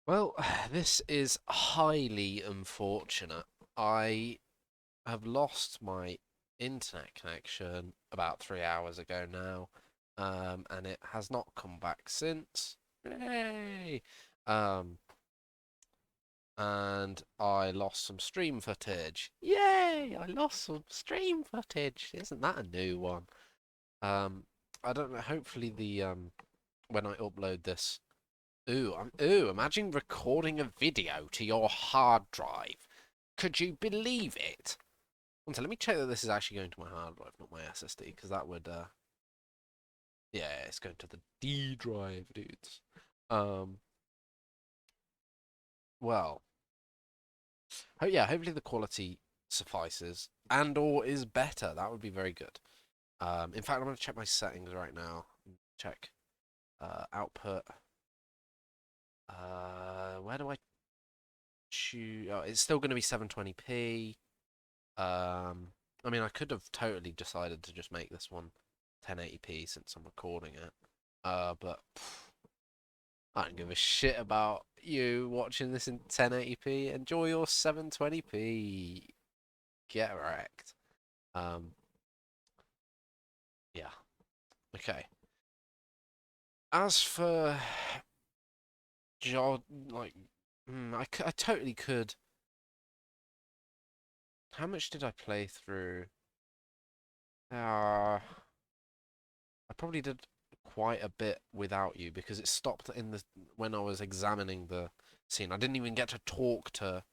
Well, this is highly unfortunate. I have lost my internet connection about 3 hours ago now, and it has not come back since. Yay! Um, and I lost some stream footage. Yay! I lost some stream footage. Isn't that a new one? Um, I don't know. Hopefully when I upload this. Imagine recording a video to your hard drive. Could you believe it? So let me check that this is actually going to my hard drive, not my SSD, because that would, yeah, it's going to the D drive, dudes. Um, well, yeah, hopefully the quality suffices and or is better. That would be very good. In fact, I'm going to check my settings right now. Check output. Where do I choose? Oh, it's still going to be 720p. I mean, I could have totally decided to just make this one 1080p since I'm recording it. But I don't give a shit about you watching this in 1080p. Enjoy your 720p. Get wrecked. Um, yeah. Okay. As for job, like, I totally could. How much did I play through? I probably did quite a bit without you because it stopped in the when I was examining the scene. I didn't even get to talk to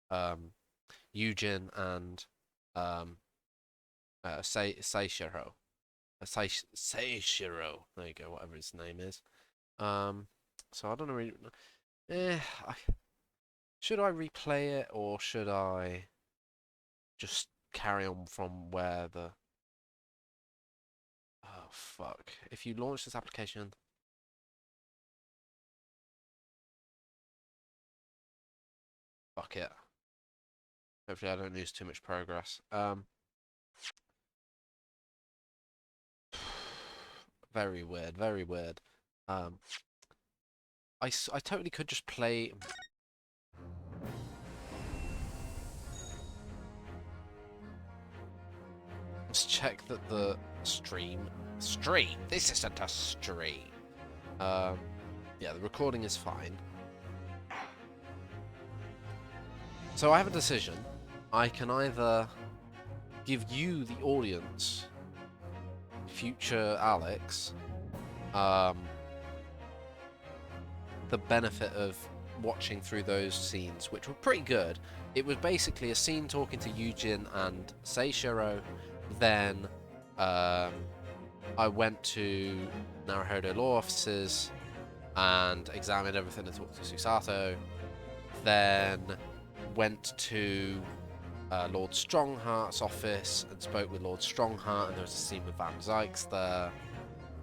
um, Eugen and um, Seishiro. Seishiro. There you go. Whatever his name is. Um, so I don't know. Really, eh, I, should I replay it or should I just carry on from where the? Oh fuck! If you launch this application, fuck it. Hopefully, I don't lose too much progress. Very weird, very weird. Um, I totally could just play. Let's check that the stream. This isn't a stream. Um, yeah, the recording is fine. So I have a decision. I can either give you, the audience, future Alex, um, the benefit of watching through those scenes, which were pretty good. It was basically a scene talking to Eugen and Seishiro. Then um, I went to Naruhodo law offices and examined everything and talked to Susato. Then went to Lord Strongheart's office and spoke with Lord Strongheart, and there was a scene with Van Zykes there.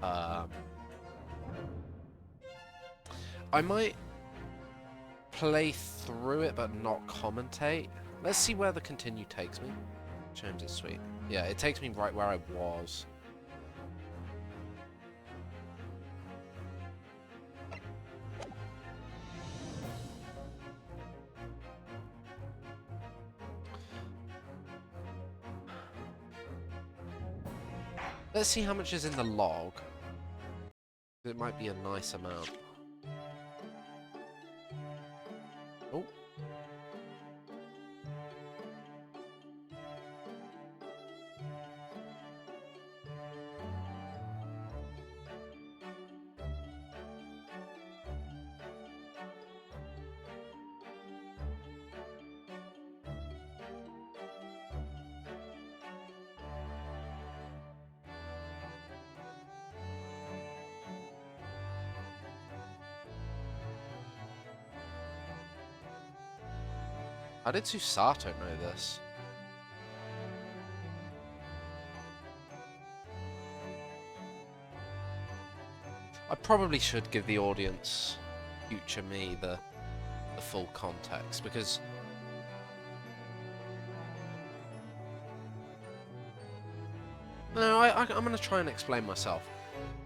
Um, I might play through it but not commentate. Let's see where the continue takes me. James is sweet. Yeah, it takes me right where I was. Let's see how much is in the log. It might be a nice amount. Oh. How did Susato know this? I probably should give the audience, future me, the full context, because no, I'm going to try and explain myself.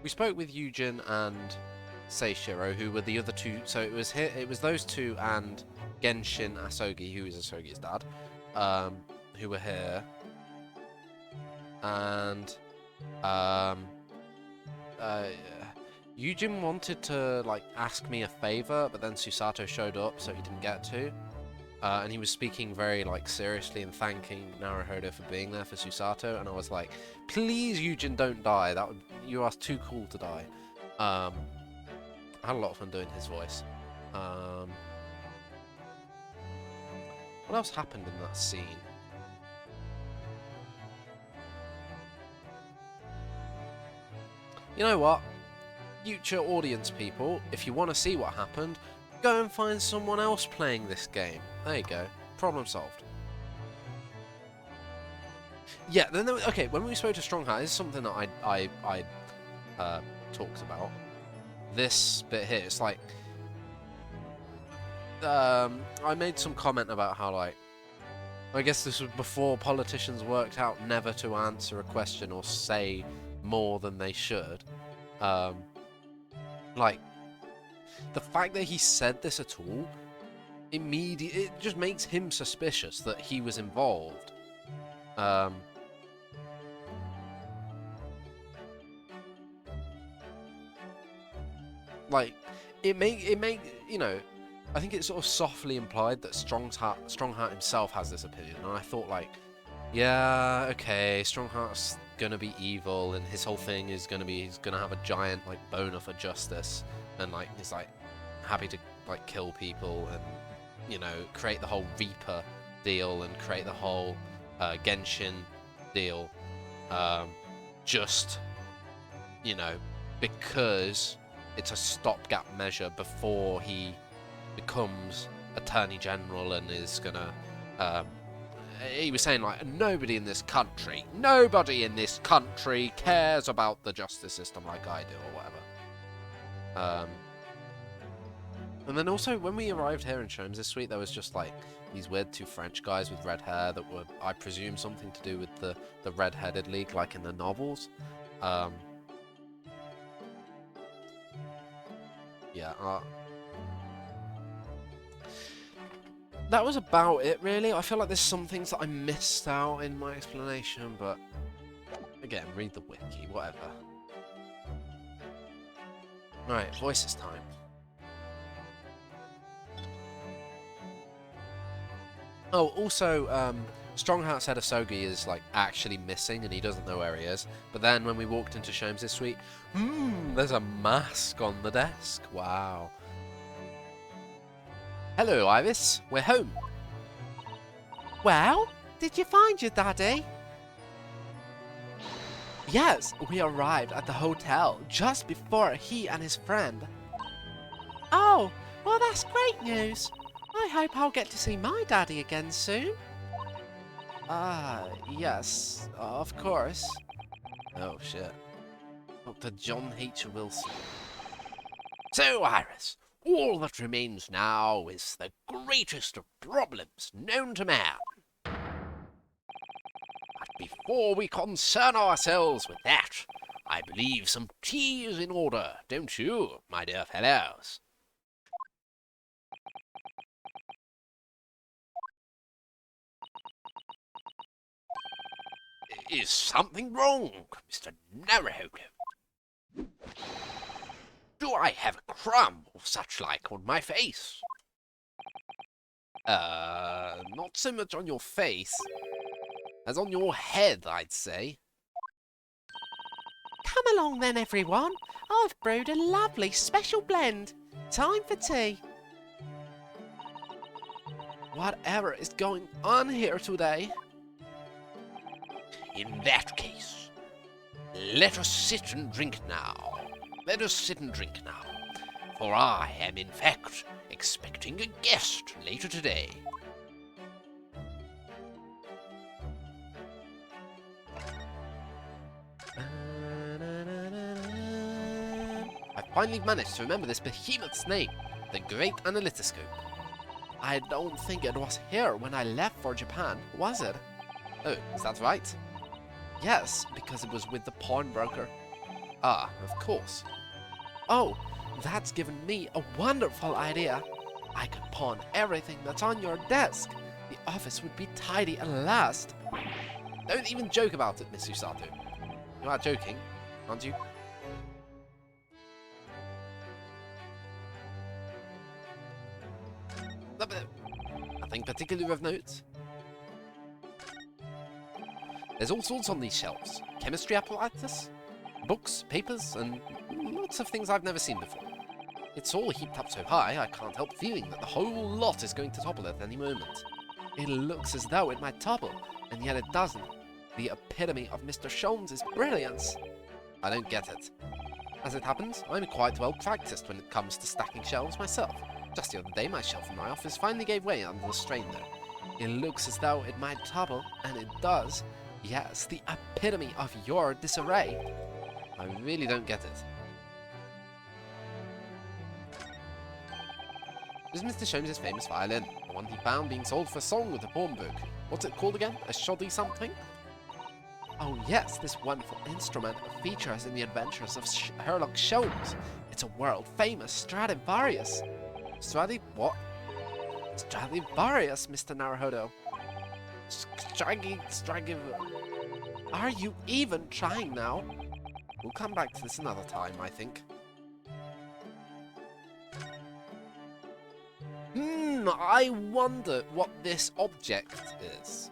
We spoke with Eugen and Seishiro, who were the other two. So it was those two and Genshin Asogi, who is Asogi's dad, who were here. And Yujin wanted to like ask me a favor, but then Susato showed up, so he didn't get to. And he was speaking very like seriously and thanking Naruhodo for being there for Susato, and I was like, please Yujin, don't die. You are too cool to die. I had a lot of fun doing his voice. What else happened in that scene? You know what? Future audience people, if you want to see what happened, go and find someone else playing this game. There you go. Problem solved. Yeah, then okay, when we spoke to Strongheart, this is something that I talked about. This bit here, it's like I made some comment about how, like, I guess this was before politicians worked out never to answer a question or say more than they should. Like, the fact that he said this at all, it just makes him suspicious that he was involved. Like, it make you know, I think it sort of softly implied that Strongheart himself has this opinion, and I thought, like, yeah, okay, Strongheart's gonna be evil, and his whole thing is gonna be he's gonna have a giant like boner for justice, and like he's like happy to like kill people, and you know, create the whole Reaper deal and create the whole Genshin deal, just, you know, because it's a stopgap measure before he becomes Attorney General and is gonna he was saying, like, nobody in this country cares about the justice system like I do, or whatever. And then also, when we arrived here in Sholmes this week, there was just, like, these weird two French guys with red hair that were, I presume, something to do with the red-headed league, like in the novels. Yeah, that was about it, really. I feel like there's some things that I missed out in my explanation, but again, read the wiki, whatever. Alright, voices time. Oh, also, Strongheart said Asogi is, like, actually missing and he doesn't know where he is. But then when we walked into Sholmes this week, there's a mask on the desk. Wow. Hello, Iris. We're home. Well, did you find your daddy? Yes, we arrived at the hotel just before he and his friend. Oh, well, that's great news. I hope I'll get to see my daddy again soon. Yes, of course. Oh, shit. Dr. John H. Wilson. So, Iris, all that remains now is the greatest of problems known to man. But before we concern ourselves with that, I believe some tea is in order, don't you, my dear fellows? Is something wrong, Mr. Naruhodo? Do I have a crumb or such like on my face? Not so much on your face as on your head, I'd say. Come along then, everyone. I've brewed a lovely special blend. Time for tea. Whatever is going on here today? In that case, let us sit and drink now. Let us sit and drink now, for I am in fact expecting a guest later today. I finally managed to remember this behemoth's name, the Great Analytoscope. I don't think it was here when I left for Japan, was it? Oh, is that right? Yes, because it was with the pawnbroker. Ah, of course. Oh, That's given me a wonderful idea. I could pawn everything that's on your desk. The office would be tidy at last. Don't even joke about it, Miss Usato. You are joking, aren't you? Nothing particularly of note. There's all sorts on these shelves. Chemistry apparatus, books, papers, and lots of things I've never seen before. It's all heaped up so high, I can't help feeling that the whole lot is going to topple at any moment. It looks as though it might topple, and yet it doesn't. The epitome of Mr. Sholmes' brilliance. I don't get it. As it happens, I'm quite well practiced when it comes to stacking shelves myself. Just the other day, my shelf in my office finally gave way under the strain there. It looks as though it might topple, and it does. Yes, the epitome of your disarray. I really don't get it. This is Mr. Sholmes' famous violin, the one he found being sold for a song with a pawnbrook. What's it called again? A shoddy something? Oh yes, this wonderful instrument features in the adventures of Sherlock Sholmes. It's a world-famous Stradivarius. What? Stradivarius, Mr. Naruhodo. Are you even trying now? We'll come back to this another time, I think. I wonder what this object is.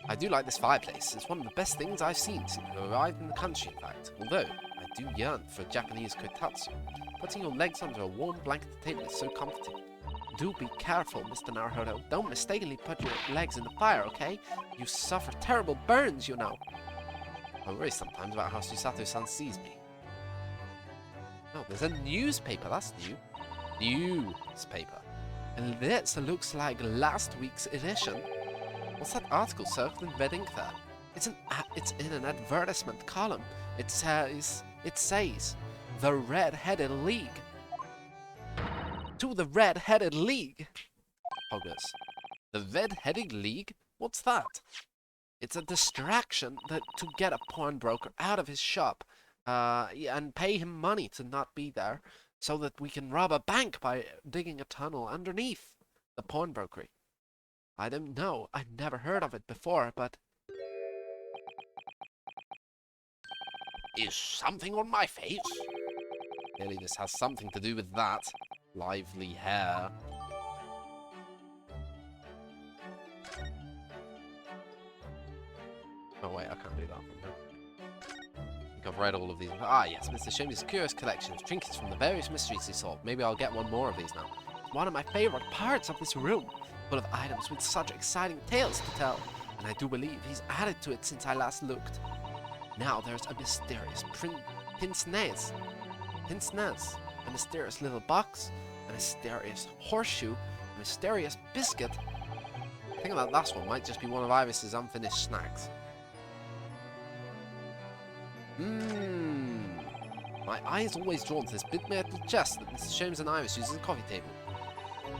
I do like this fireplace. It's one of the best things I've seen since we arrived in the country, in fact. Although, I do yearn for Japanese kotatsu. Putting your legs under a warm blanket table is so comforting. Do be careful, Mr. Naruhodo. Don't mistakenly put your legs in the fire, okay? You suffer terrible burns, you know. I worry sometimes about how Susato-san sees me. Oh, there's a newspaper. That's new. Newspaper. And this looks like last week's edition. What's that article circled in red ink there? It's in an advertisement column. It says, The Red-Headed League. To the Red-Headed League. Poggers. The Red-Headed League? What's that? It's a distraction to get a pawnbroker out of his shop and pay him money to not be there so that we can rob a bank by digging a tunnel underneath the pawnbrokery. I don't know. I've never heard of it before, but... Is something on my face? Clearly this has something to do with that. Lively hair. Oh wait, I can't do that one. I think I've read all of these. Ah yes, Mr. Sholmes' curious collection of trinkets from the various mysteries he solved. Maybe I'll get one more of these now. One of my favorite parts of this room, full of items with such exciting tales to tell, and I do believe he's added to it since I last looked. Now there's a mysterious pince-nez, a mysterious little box, a mysterious horseshoe, a mysterious biscuit. I think that last one might just be one of Iris's unfinished snacks. My eye is always drawn to this big metal chest that Mr. Sholmes and Iris use as a coffee table.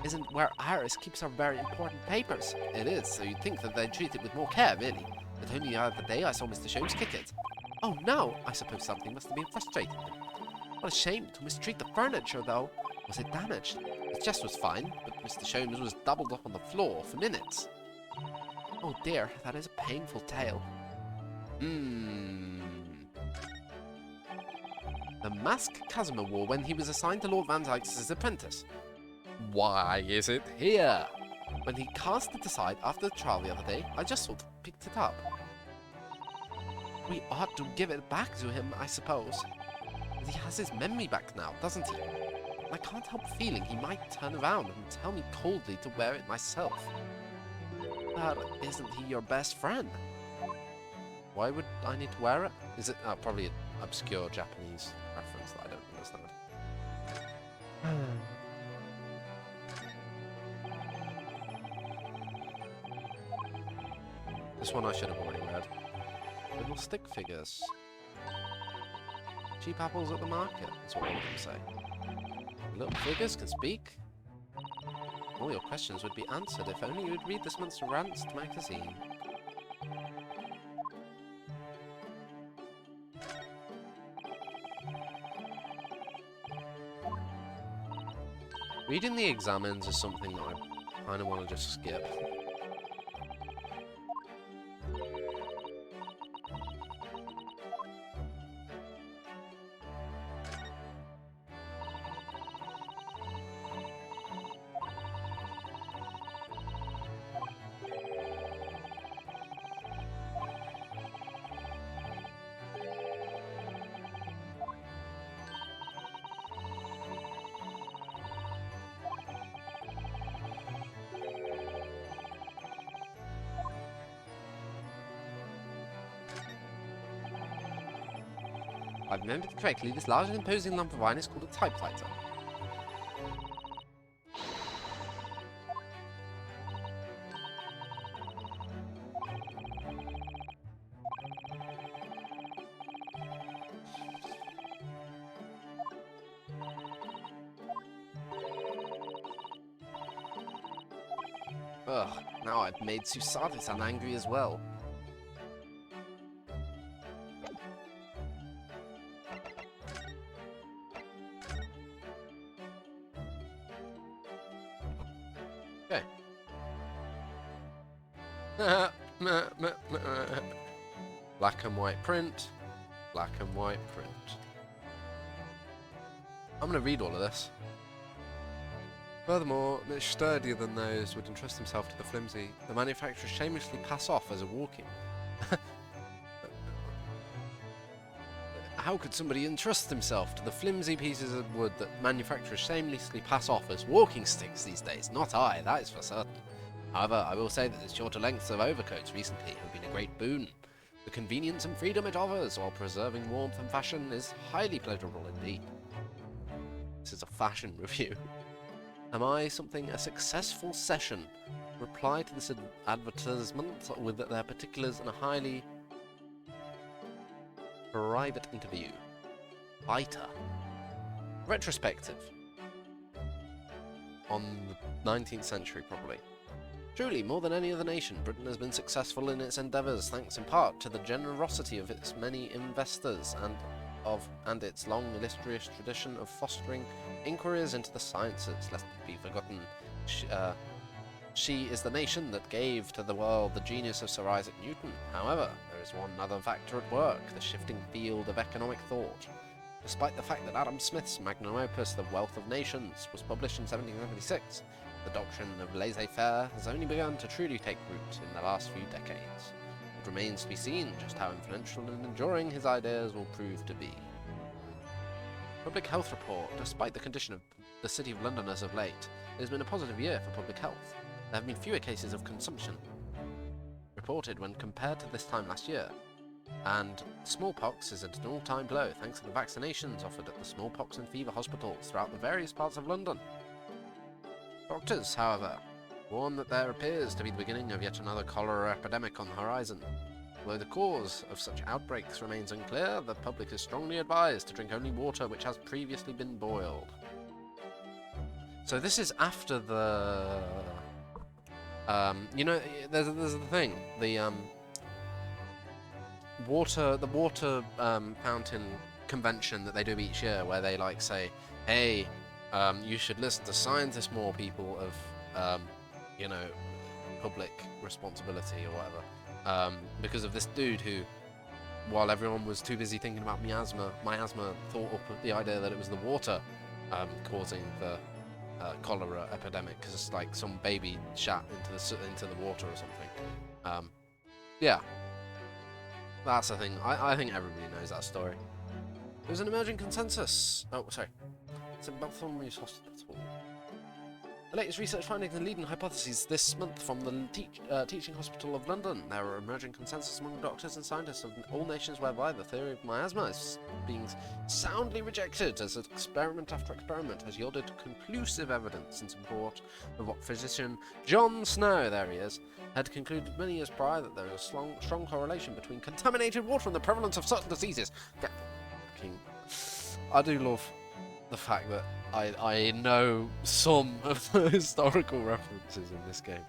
Isn't where Iris keeps her very important papers? It is, so you'd think that they'd treat it with more care, really. But only the other day I saw Mr. Sholmes kick it. Oh no, I suppose something must have been frustrating him. What a shame to mistreat the furniture, though. Was it damaged? The chest was fine, but Mr. Sholmes was doubled up on the floor for minutes. Oh dear, that is a painful tale. The mask Casimir wore when he was assigned to Lord Van Dyke's as apprentice. Why is it here? When he cast it aside after the trial the other day, I just sort of picked it up. We ought to give it back to him, I suppose. But he has his memory back now, doesn't he? I can't help feeling he might turn around and tell me coldly to wear it myself. But isn't he your best friend? Why would I need to wear it? Is it probably an obscure Japanese reference that I don't understand? This one I should have already read. Little stick figures. Cheap apples at the market, is what all of them say. Little figures can speak. All your questions would be answered if only you would read this month's Rants magazine. Reading the examines is something that I kind of want to just skip. If I remember correctly, this large and imposing lump of iron is called a typewriter. Ugh, now I've made Susadis angry as well. Okay. Black and white print. Black and white print. I'm going to read all of this. Furthermore, much sturdier than those would entrust himself to the flimsy, the manufacturers shamelessly pass off as a walking. How could somebody entrust himself to the flimsy pieces of wood that manufacturers shamelessly pass off as walking sticks these days? Not I, that is for certain. However, I will say that the shorter lengths of overcoats recently have been a great boon. The convenience and freedom it offers while preserving warmth and fashion is highly pleasurable indeed. This is a fashion review. Am I something a successful session? Reply to this advertisement with their particulars in a highly private interview. Biter. Retrospective. On the 19th century, probably. Truly, more than any other nation, Britain has been successful in its endeavours, thanks in part to the generosity of its many investors and its long illustrious tradition of fostering inquiries into the sciences. Lest it be forgotten, she is the nation that gave to the world the genius of Sir Isaac Newton. However, there is one other factor at work, the shifting field of economic thought. Despite the fact that Adam Smith's magnum opus, The Wealth of Nations, was published in 1776, the doctrine of laissez-faire has only begun to truly take root in the last few decades. It remains to be seen just how influential and enduring his ideas will prove to be. Public health report. Despite the condition of the City of London as of late, it has been a positive year for public health. There have been fewer cases of consumption reported when compared to this time last year, and smallpox is at an all-time low thanks to the vaccinations offered at the smallpox and fever hospitals throughout the various parts of London. Doctors, however, warn that there appears to be the beginning of yet another cholera epidemic on the horizon. Although the cause of such outbreaks remains unclear, the public is strongly advised to drink only water which has previously been boiled. So this is after the... you know, there's the thing, the water fountain convention that they do each year, where they like say, hey, you should listen to scientists more, people of, you know, public responsibility or whatever, because of this dude who, while everyone was too busy thinking about miasma, thought up the idea that it was the water causing the cholera epidemic, because it's like some baby shat into the water or something. Yeah, that's the thing. I think everybody knows that story. There's an emerging consensus. Oh, sorry. It's in Bartholomew's Hospital. The latest research findings and leading hypotheses this month from the Teaching Hospital of London. There are emerging consensus among doctors and scientists of all nations whereby the theory of miasma is being soundly rejected, as experiment after experiment has yielded conclusive evidence in support of what physician John Snow, there he is, had concluded many years prior, that there is a strong correlation between contaminated water and the prevalence of certain diseases. I do love the fact that I know some of the historical references in this game.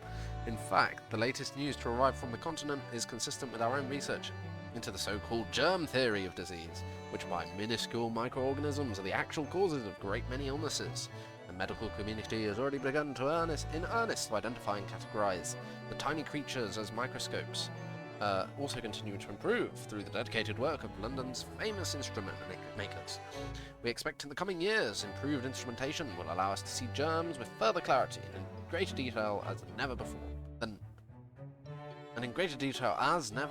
In fact, the latest news to arrive from the continent is consistent with our own research into the so-called germ theory of disease, which by minuscule microorganisms are the actual causes of great many illnesses, The medical community has already begun in earnest to identify and categorize the tiny creatures as microscopes. Also continue to improve through the dedicated work of London's famous instrument makers. We expect in the coming years improved instrumentation will allow us to see germs with further clarity and in greater detail as never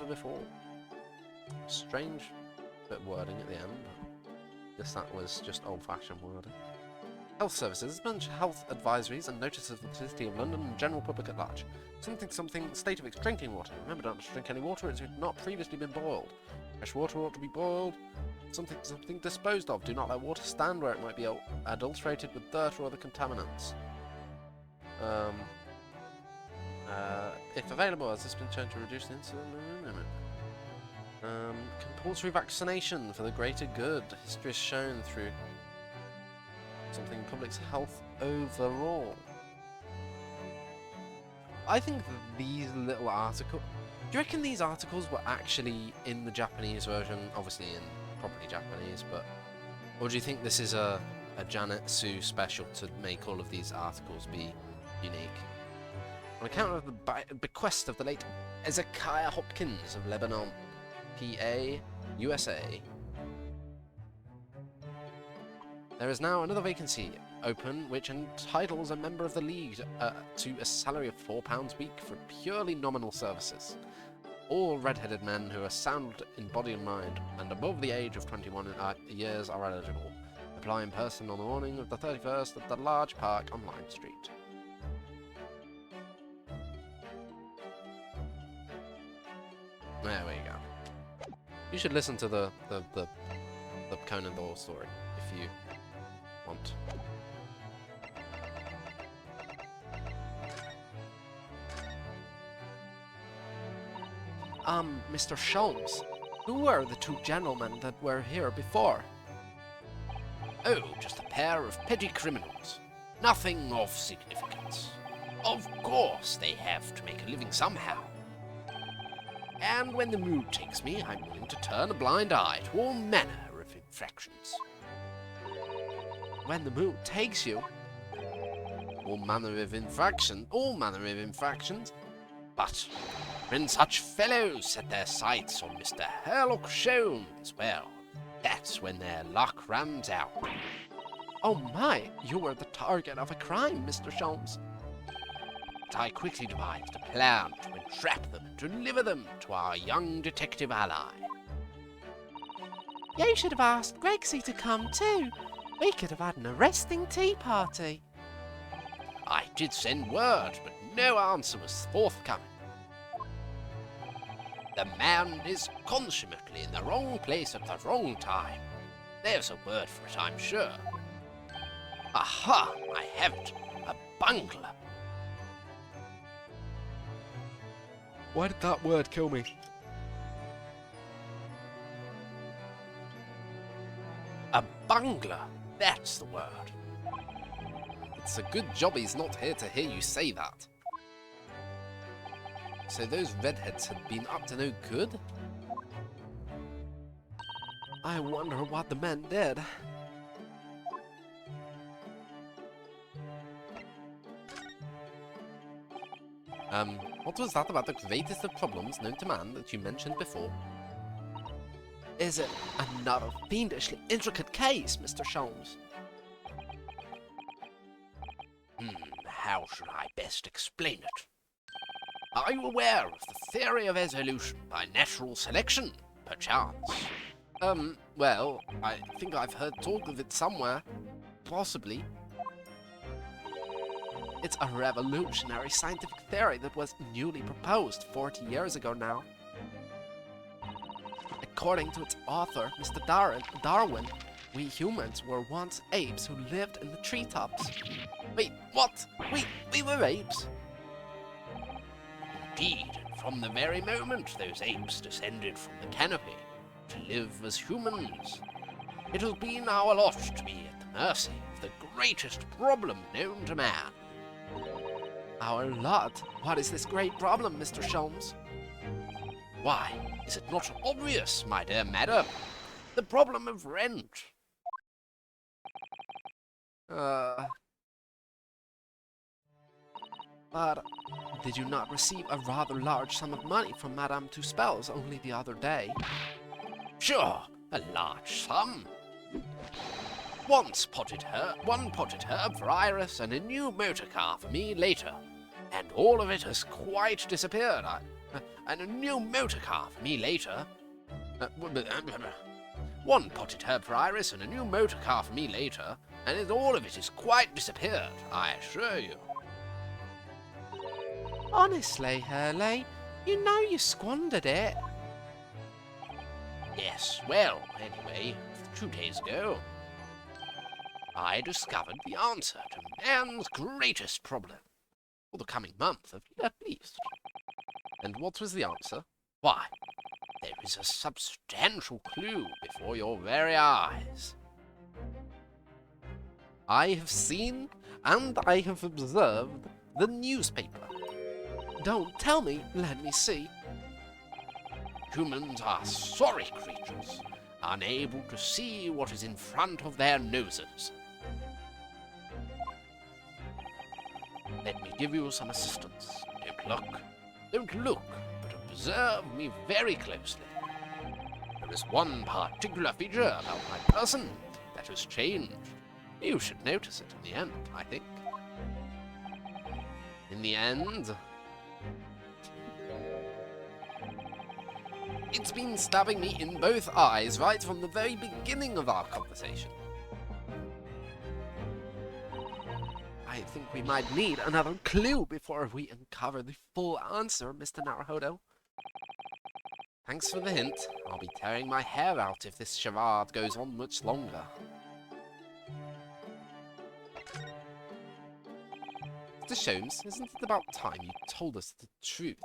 before. Strange bit of wording at the end, but I guess that was just old-fashioned wording. Health services, mention health advisories and notices of the City of London and general public at large. Something, state of its drinking water. Remember not to drink any water it has not previously been boiled. Fresh water ought to be boiled. Something disposed of. Do not let water stand where it might be adulterated with dirt or other contaminants. If available, has this been shown to reduce the incidence? Compulsory vaccination for the greater good. History is shown through something public health overall. I think that these little articles... Do you reckon these articles were actually in the Japanese version? Obviously in properly Japanese, but... Or do you think this is a Janet Sue special to make all of these articles be unique? On account of the bequest of the late Ezekiah Hopkins of Lebanon, PA, USA. There is now another vacancy open which entitles a member of the League to a salary of £4 a week for purely nominal services. All red-headed men who are sound in body and mind and above the age of 21 years are eligible. Apply in person on the morning of the 31st at the large park on Lime Street. There we go. You should listen to the Conan Doyle story if you want. Mr. Sholmes, who were the two gentlemen that were here before? Oh, just a pair of petty criminals. Nothing of significance. Of course, they have to make a living somehow. And when the mood takes me, I'm willing to turn a blind eye to all manner of infractions. When the mood takes you? All manner of infractions. But when such fellows set their sights on Mr. Sherlock Sholmes, well, that's when their luck runs out. Oh my, you were the target of a crime, Mr. Sholmes. But I quickly devised a plan to entrap them and deliver them to our young detective ally. You should have asked Gregsy to come too. We could have had an arresting tea party. I did send word, but no answer was forthcoming. The man is consummately in the wrong place at the wrong time. There's a word for it, I'm sure. Aha! I have it. A bungler. Why did that word kill me? A bungler. That's the word. It's a good job he's not here to hear you say that. So those redheads had been up to no good? I wonder what the men did. What was that about the greatest of problems known to man that you mentioned before? Is it another fiendishly intricate case, Mr. Sholmes? How should I best explain it? Are you aware of the theory of evolution by natural selection, perchance? Well, I think I've heard talk of it somewhere. Possibly. It's a revolutionary scientific theory that was newly proposed 40 years ago now. According to its author, Mr. Darwin, we humans were once apes who lived in the treetops. Wait, what? We were apes? Indeed, and from the very moment those apes descended from the canopy to live as humans, it has been our lot to be at the mercy of the greatest problem known to man. Our lot? What is this great problem, Mr. Sholmes? Why, is it not obvious, my dear madam? The problem of rent. But did you not receive a rather large sum of money from Madame Tuspel's only the other day? Sure, a large sum. One potted herb for Iris and a new motor car for me later. And all of it has quite disappeared. And a new motor car for me later. One potted herb for Iris and a new motor car for me later, and all of it is quite disappeared, I assure you. Honestly, Hurley, you know you squandered it. Yes, well, anyway, 2 days ago, I discovered the answer to man's greatest problem. For the coming month, at least. And what was the answer? Why, there is a substantial clue before your very eyes. I have seen and I have observed the newspaper. Don't tell me, let me see. Humans are sorry creatures, unable to see what is in front of their noses. Let me give you some assistance. Don't look, but observe me very closely. There is one particular feature about my person that has changed. You should notice it in the end, I think. In the end, it's been stabbing me in both eyes right from the very beginning of our conversation. I think we might need another clue before we uncover the full answer, Mr. Naruhodo. Thanks for the hint. I'll be tearing my hair out if this charade goes on much longer. Mr. Sholmes, isn't it about time you told us the truth?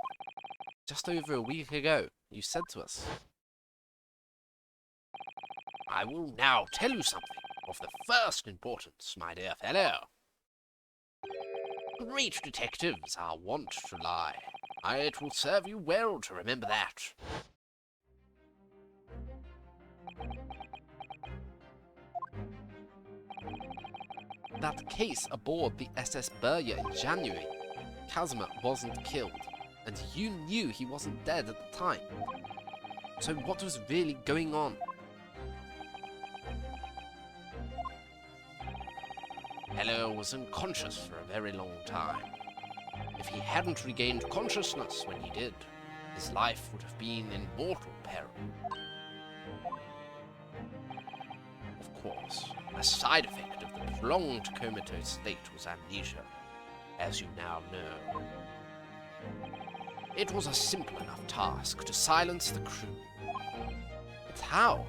Just over a week ago, you said to us. I will now tell you something of the first importance, my dear fellow. Great detectives are wont to lie. It will serve you well to remember that. That case aboard the SS Burya in January, Casimir wasn't killed, and you knew he wasn't dead at the time. So what was really going on? Hello was unconscious for a very long time. If he hadn't regained consciousness when he did, his life would have been in mortal peril. Of course, a side effect of the prolonged comatose state was amnesia, as you now know. It was a simple enough task to silence the crew. But how?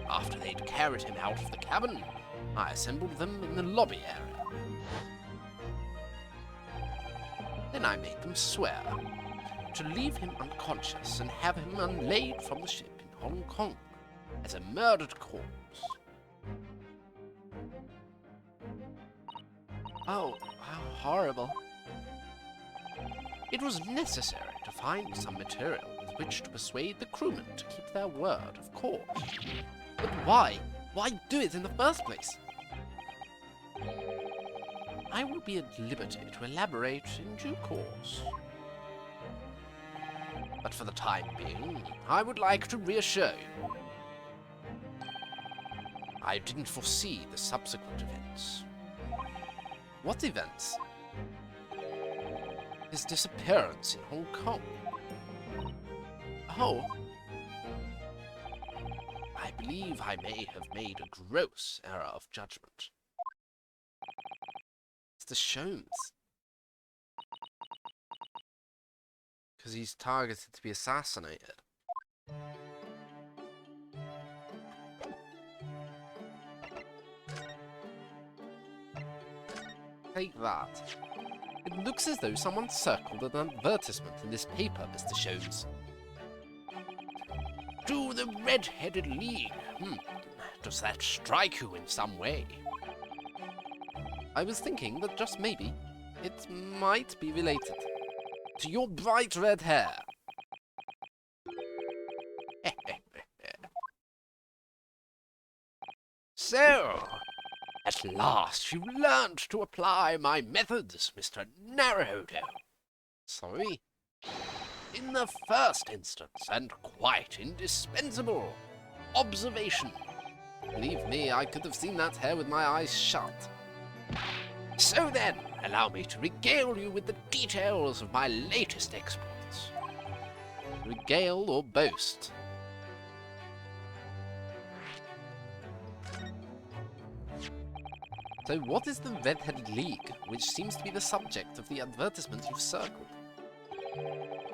After they'd carried him out of the cabin, I assembled them in the lobby area. Then I made them swear to leave him unconscious and have him unlaid from the ship in Hong Kong as a murdered corpse. Oh, how horrible. It was necessary to find some material with which to persuade the crewmen to keep their word, of course. But why? Why do it in the first place? I will be at liberty to elaborate in due course. But for the time being, I would like to reassure you. I didn't foresee the subsequent events. What events? His disappearance in Hong Kong. Oh, I believe I may have made a gross error of judgment. Mr. Sholmes. Because he's targeted to be assassinated. Take that. It looks as though someone circled an advertisement in this paper, Mr. Sholmes. To the Red-Headed League. Does that strike you in some way? I was thinking that just maybe it might be related to your bright red hair. So, at last you've learned to apply my methods, Mr. Naruhodo. Sorry? In the first instance, and quite indispensable, observation. Believe me, I could have seen that hair with my eyes shut. So then, allow me to regale you with the details of my latest exploits. Regale or boast? So what is the Red-Headed League, which seems to be the subject of the advertisement you've circled?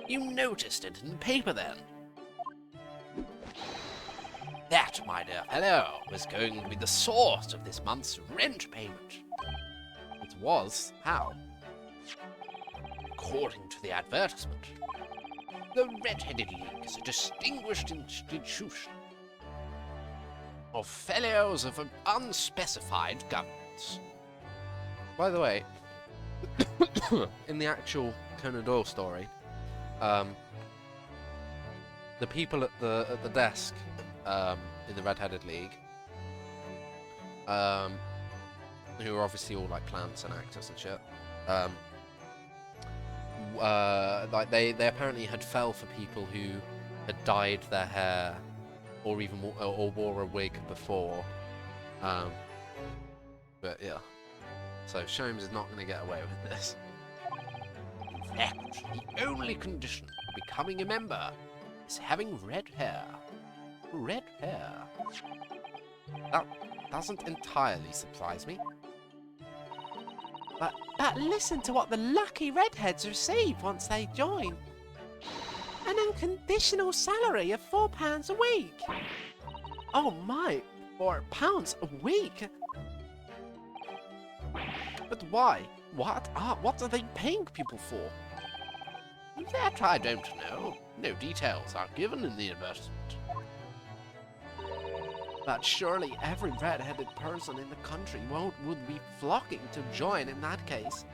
You noticed it in the paper then? That, my dear fellow, was going to be the source of this month's rent payment. It was? How? According to the advertisement, the Red-Headed League is a distinguished institution of fellows of an unspecified governance. By the way, in the actual Conan Doyle story, the people at the desk in the Red-Headed League, who are obviously all like plants and actors and shit, like they apparently had fell for people who had dyed their hair or even or wore a wig before. But yeah, so Sholmes is not going to get away with this. In fact, the only condition for becoming a member is having red hair. Red hair. That doesn't entirely surprise me. But listen to what the lucky redheads receive once they join. An unconditional salary of £4 a week. Oh my, £4 a week? But why? What are they paying people for? That I don't know. No details are given in the advertisement. But surely every red-headed person in the country would be flocking to join in that case.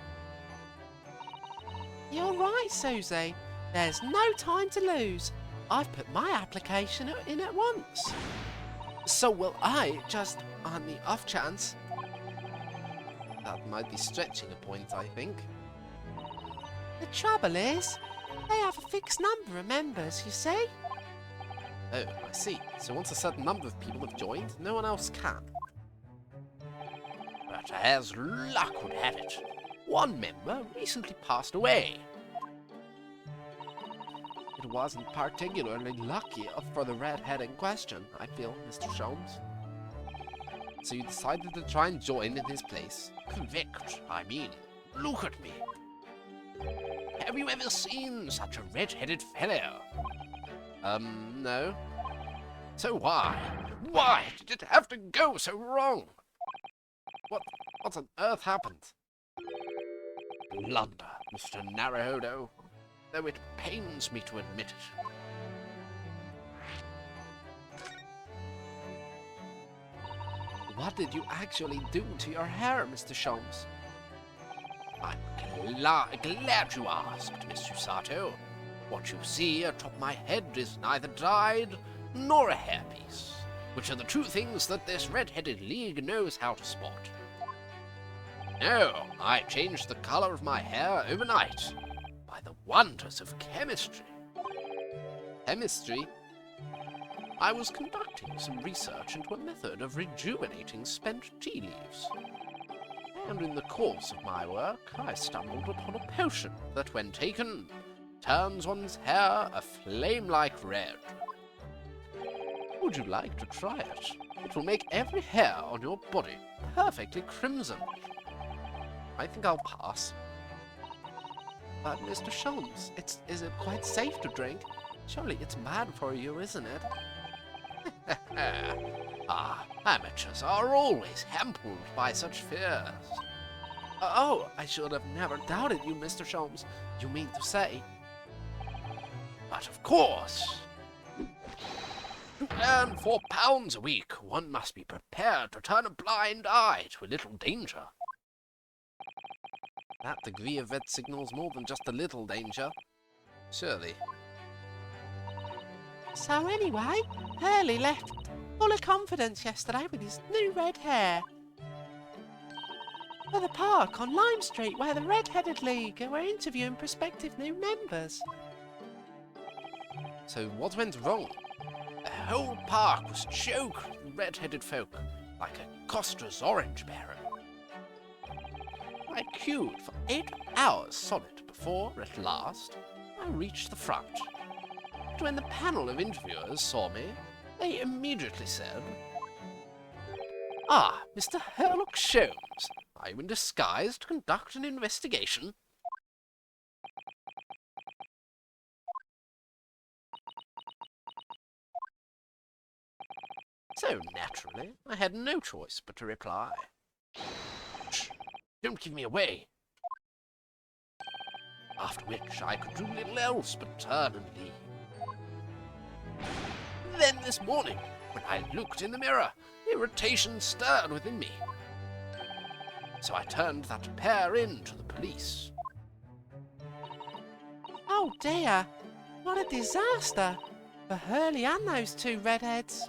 You're right, Susie. There's no time to lose. I've put my application in at once. So will I, just on the off chance. That might be stretching a point, I think. The trouble is, they have a fixed number of members, you see. Oh, I see. So once a certain number of people have joined, no one else can. But as luck would have it, one member recently passed away. It wasn't particularly lucky for the redhead in question, I feel, Mr. Sholmes. So you decided to try and join in his place? Correct, I mean. Look at me. Have you ever seen such a red-headed fellow? No. So why did it have to go so wrong? What on earth happened? Blunder, Mr. Naruhodo, though it pains me to admit it. What did you actually do to your hair, Mr. Sholmes? I'm glad you asked, Miss Usato. What you see atop my head is neither dyed nor a hairpiece, which are the two things that this red-headed league knows how to spot. No, I changed the color of my hair overnight by the wonders of chemistry. Chemistry? I was conducting some research into a method of rejuvenating spent tea leaves. And in the course of my work, I stumbled upon a potion that, when taken, turns one's hair a flame-like red. Would you like to try it? It will make every hair on your body perfectly crimson. I think I'll pass. But Mr. Sholmes, is it quite safe to drink? Surely it's bad for you, isn't it? Amateurs are always hampered by such fears. Oh, I should have never doubted you, Mr. Sholmes. You mean to say? But of course, to earn £4 a week, one must be prepared to turn a blind eye to a little danger. That degree of red signals more than just a little danger. Surely. So anyway, Hurley left full of confidence yesterday with his new red hair. At the park on Lime Street, where the Red-Headed League were interviewing prospective new members. So what went wrong? The whole park was choked with red-headed folk, like a Costa's orange bearer. I queued for 8 hours solid before, at last, I reached the front. But when the panel of interviewers saw me, they immediately said, "Ah, Mr. Herlock Sholmes, are you in disguise to conduct an investigation?" So, naturally, I had no choice but to reply, "Shh, don't give me away." After which I could do little else but turn and leave. Then this morning, when I looked in the mirror, irritation stirred within me. So I turned that pair in to the police. Oh dear, what a disaster for Hurley and those two redheads.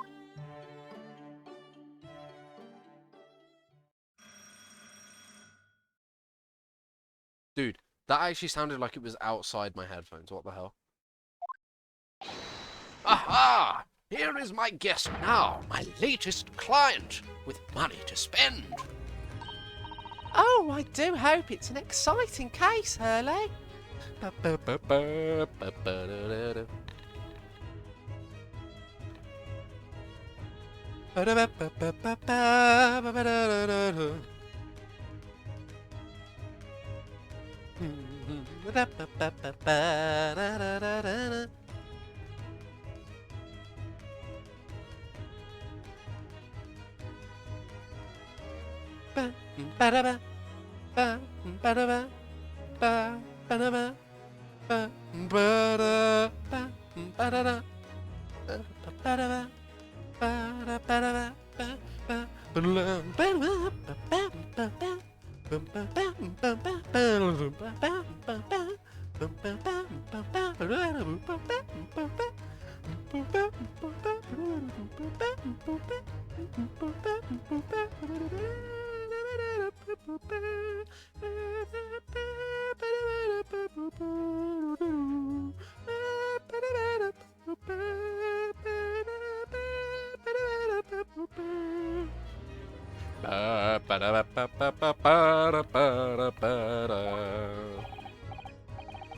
Dude, that actually sounded like it was outside my headphones. What the hell? Aha! Here is my guest now, my latest client, with money to spend. Oh, I do hope it's an exciting case, Hurley.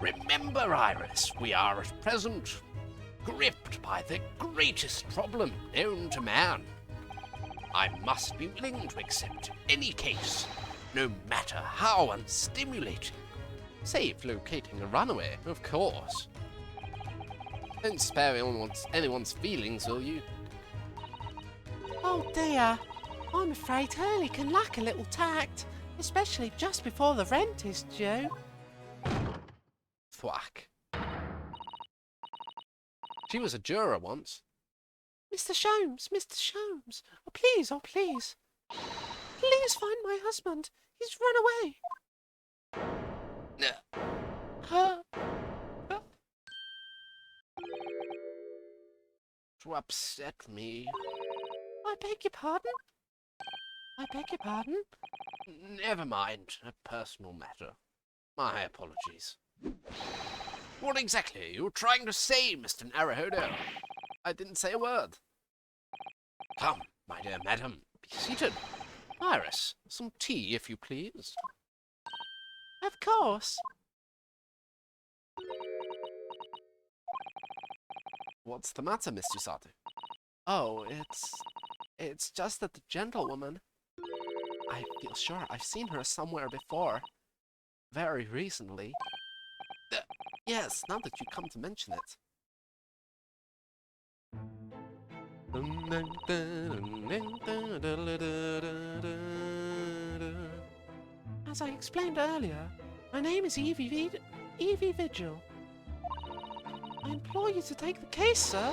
Remember, Iris, we are at present gripped by the greatest problem known to man. I must be willing to accept any case, no matter how unstimulating. Save locating a runaway, of course. Don't spare anyone's feelings, will you? Oh dear, I'm afraid Hurley can lack a little tact, especially just before the rent is due. Thwack. She was a juror once. Mr. Sholmes, Mr. Sholmes, oh please, oh please. Please find my husband. He's run away. Huh? To upset me. I beg your pardon? I beg your pardon? Never mind, a personal matter. My apologies. What exactly are you trying to say, Mr. Naruhodo? I didn't say a word. Come, my dear madam, be seated. Iris, some tea, if you please. Of course. What's the matter, Mr. Sato? Oh, it's just that the gentlewoman... I feel sure I've seen her somewhere before. Very recently. Yes, now that you come to mention it. As I explained earlier, my name is Evie Vigil. I implore you to take the case, sir.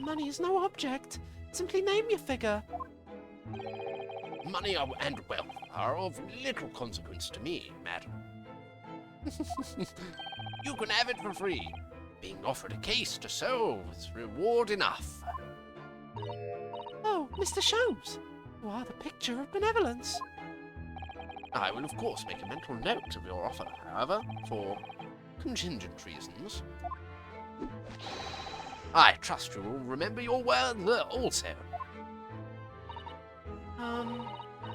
Money is no object. Simply name your figure. Money and wealth are of little consequence to me, madam. You can have it for free. Being offered a case to solve is reward enough. Oh, Mr. Sholmes, you are the picture of benevolence. I will of course make a mental note of your offer, however, for contingent reasons. I trust you will remember your word also.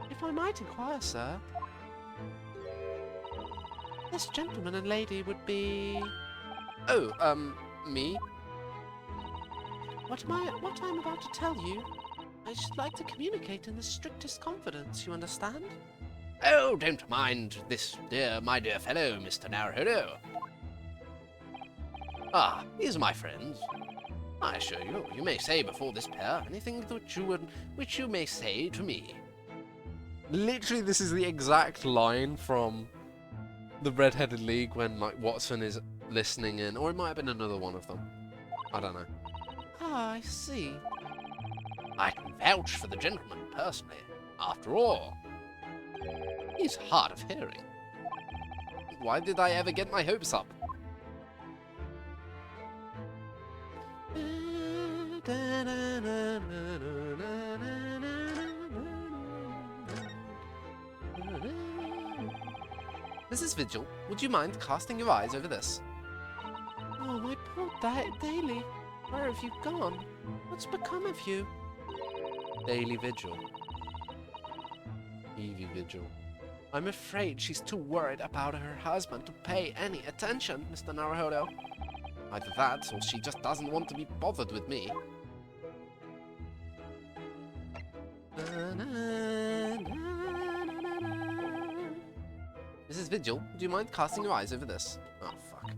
If I might inquire, sir, this gentleman and lady would be... Oh, me? What I'm about to tell you, I should like to communicate in the strictest confidence, you understand? Oh, don't mind this, my dear fellow, Mr. Naruhodo. Ah, these are my friends. I assure you, you may say before this pair anything which you may say to me. Literally, this is the exact line from the Red-Headed League when, like, Watson is listening in, or it might have been another one of them. I don't know. Ah, I see. I can vouch for the gentleman personally. After all, he's hard of hearing. Why did I ever get my hopes up? Mrs. Vigil, would you mind casting your eyes over this? Oh, my poor Daily. Where have you gone? What's become of you? Daily Vigil. Evie Vigil. I'm afraid she's too worried about her husband to pay any attention, Mr. Naruhodo. Either that, or she just doesn't want to be bothered with me. Mrs. Vigil, do you mind casting your eyes over this? Oh, fuck.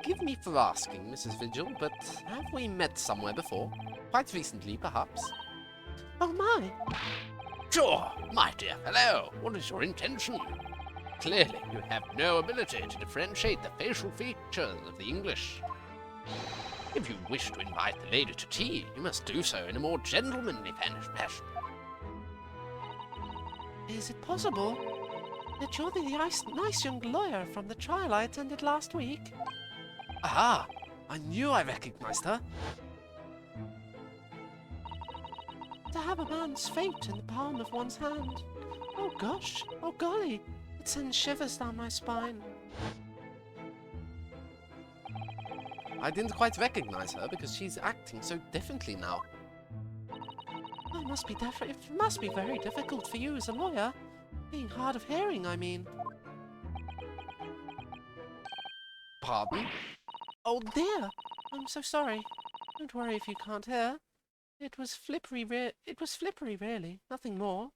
Forgive me for asking, Mrs. Vigil, but have we met somewhere before? Quite recently, perhaps? Oh, my! Sure, my dear fellow, what is your intention? Clearly, you have no ability to differentiate the facial features of the English. If you wish to invite the lady to tea, you must do so in a more gentlemanly fashion. Is it possible that you're the nice young lawyer from the trial I attended last week? Aha! I knew I recognized her. To have a man's fate in the palm of one's hand. Oh gosh, oh golly, it sends shivers down my spine. I didn't quite recognize her because she's acting so differently now. It must be very difficult for you as a lawyer. Being hard of hearing, I mean. Pardon? Oh dear, I'm so sorry. Don't worry if you can't hear. It was flippery, really. Nothing more.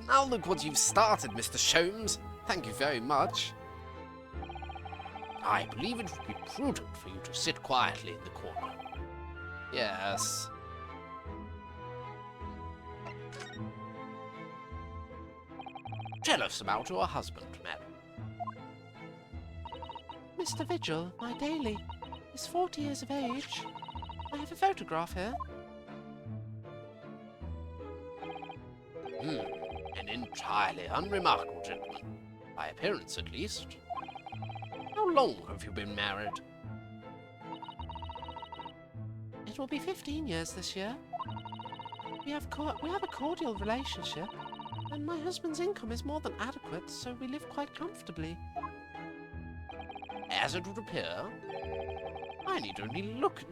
Now look what you've started, Mr. Sholmes. Thank you very much. I believe it would be prudent for you to sit quietly in the corner. Yes. Tell us about your husband, madam. Mr. Vigil, my Daily, is 40 years of age. I have a photograph here. An entirely unremarkable gentleman, by appearance at least. How long have you been married? It will be 15 years this year. We have a cordial relationship, and my husband's income is more than adequate, so we live quite comfortably. As it would appear, I need only look at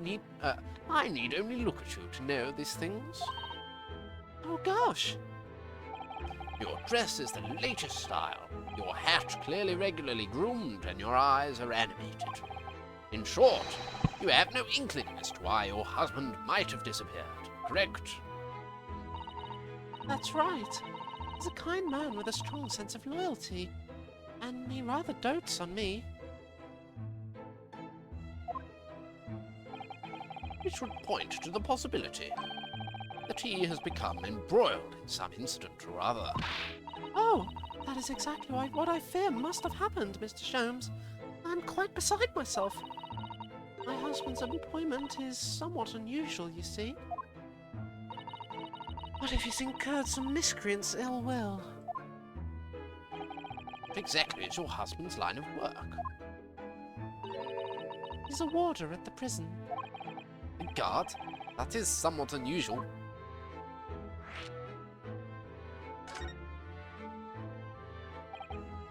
you to know these things. Oh gosh! Your dress is the latest style, your hat clearly regularly groomed, and your eyes are animated. In short, you have no inkling as to why your husband might have disappeared, correct? That's right. He's a kind man with a strong sense of loyalty, and he rather dotes on me. Which would point to the possibility that he has become embroiled in some incident or other. Oh, that is exactly what I fear must have happened, Mr. Sholmes. I'm quite beside myself. My husband's employment is somewhat unusual, you see. What if he's incurred some miscreant's ill will? What exactly is your husband's line of work? is a warder at the prison. A guard? That is somewhat unusual.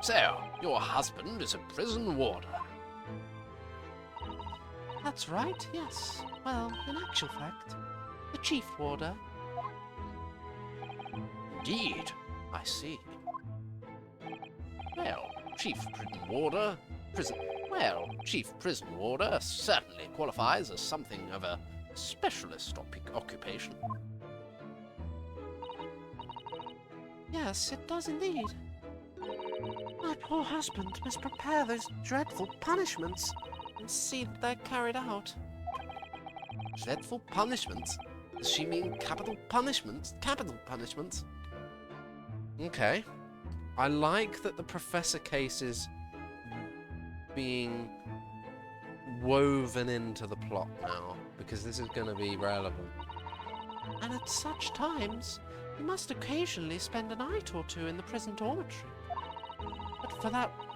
So, your husband is a prison warder. That's right, yes. Well, in actual fact, the chief warder. Indeed, I see. Well, chief prison warder certainly qualifies as something of a specialist occupation. Yes, it does indeed. My poor husband must prepare those dreadful punishments and see that they're carried out. Dreadful punishments? Does she mean capital punishments? Capital punishments? Okay. I like that the professor case is being woven into the plot now, because this is going to be relevant. And at such times, he must occasionally spend a night or two in the prison dormitory. But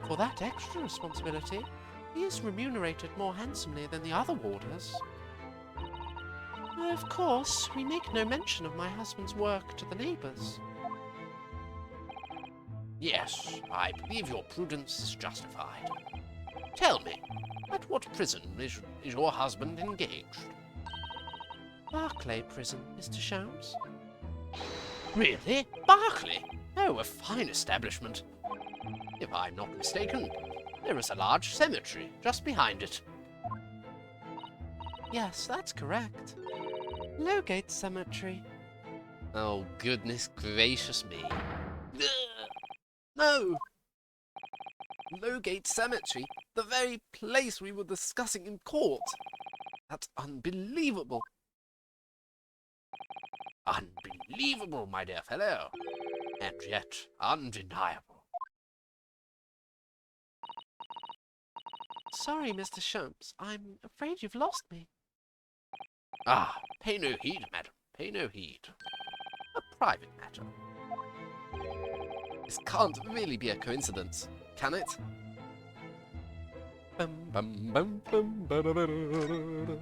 for that extra responsibility, he is remunerated more handsomely than the other warders. Of course, we make no mention of my husband's work to the neighbours. Yes, I believe your prudence is justified. Tell me, at what prison is your husband engaged? Barclay Prison, Mr. Sholmes. Really? Berkeley? Oh, a fine establishment. If I'm not mistaken, there is a large cemetery just behind it. Yes, that's correct. Lowgate Cemetery. Oh, goodness gracious me. No! Lowgate Cemetery, the very place we were discussing in court. That's unbelievable. Unbelievable, my dear fellow. And yet undeniable. Sorry, Mr. Sholmes. I'm afraid you've lost me. Ah, pay no heed, madam. Pay no heed. A private matter. This can't really be a coincidence, can it? Bum, bum, bum, bum, ba-da-ba-da-da-da-da.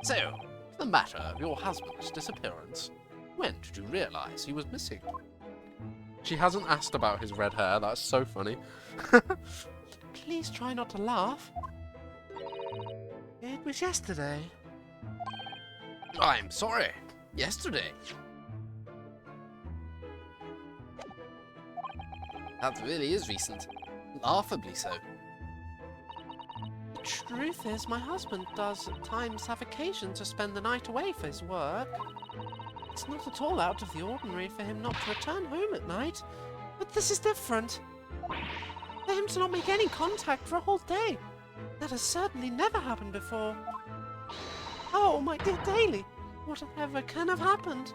So, the matter of your husband's disappearance. When did you realize he was missing? She hasn't asked about his red hair, that's so funny. Please try not to laugh. It was yesterday. I'm sorry. Yesterday. That really is recent. Laughably so. The truth is, my husband does at times have occasion to spend the night away for his work. It's not at all out of the ordinary for him not to return home at night, but this is different. For him to not make any contact for a whole day, that has certainly never happened before. Oh, my dear Daly, whatever can have happened?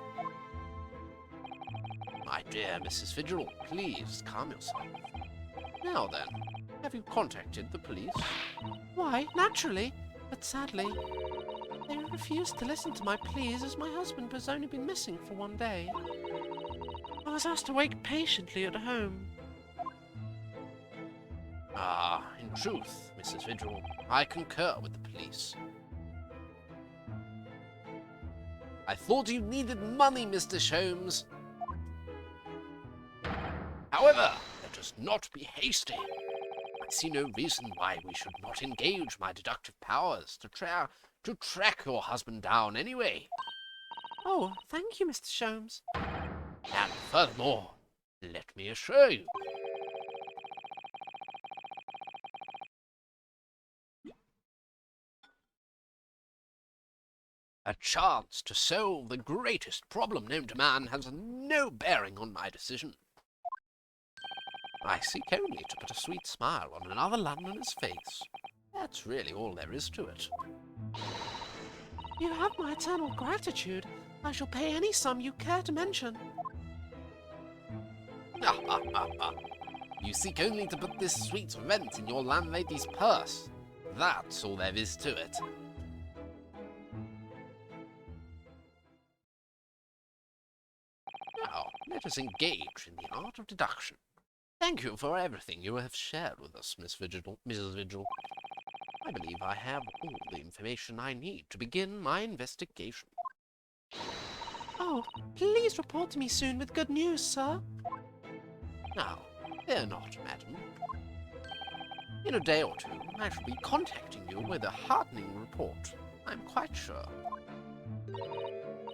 My dear Mrs. Fidgel, please calm yourself. Now then, have you contacted the police? Why, naturally, but sadly, they refused to listen to my pleas as my husband has only been missing for one day. I was asked to wait patiently at home. Ah, in truth, Mrs. Fidgel, I concur with the police. I thought you needed money, Mr. Sholmes. However, let us not be hasty. I see no reason why we should not engage my deductive powers to track your husband down anyway. Oh, thank you, Mr. Sholmes. And furthermore, let me assure you, a chance to solve the greatest problem known to man has no bearing on my decision. I seek only to put a sweet smile on another Londoner's face. That's really all there is to it. You have my eternal gratitude. I shall pay any sum you care to mention. You seek only to put this sweet rent in your landlady's purse. That's all there is to it. Now, let us engage in the art of deduction. Thank you for everything you have shared with us, Mrs. Vigil. I believe I have all the information I need to begin my investigation. Oh, please report to me soon with good news, sir. Now, fear not, madam. In a day or two, I shall be contacting you with a heartening report, I'm quite sure.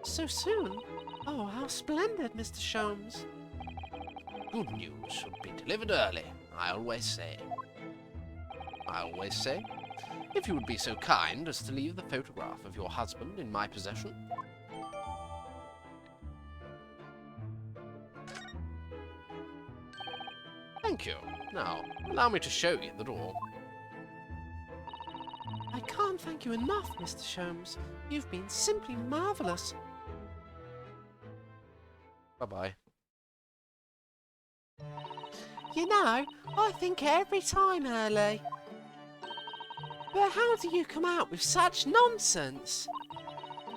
So soon? Oh, how splendid, Mr. Sholmes. Good news should be delivered early, I always say. If you would be so kind as to leave the photograph of your husband in my possession. Thank you. Now, allow me to show you the door. I can't thank you enough, Mr. Sholmes. You've been simply marvellous. Bye-bye. You know, I think every time, Early. But how do you come out with such nonsense?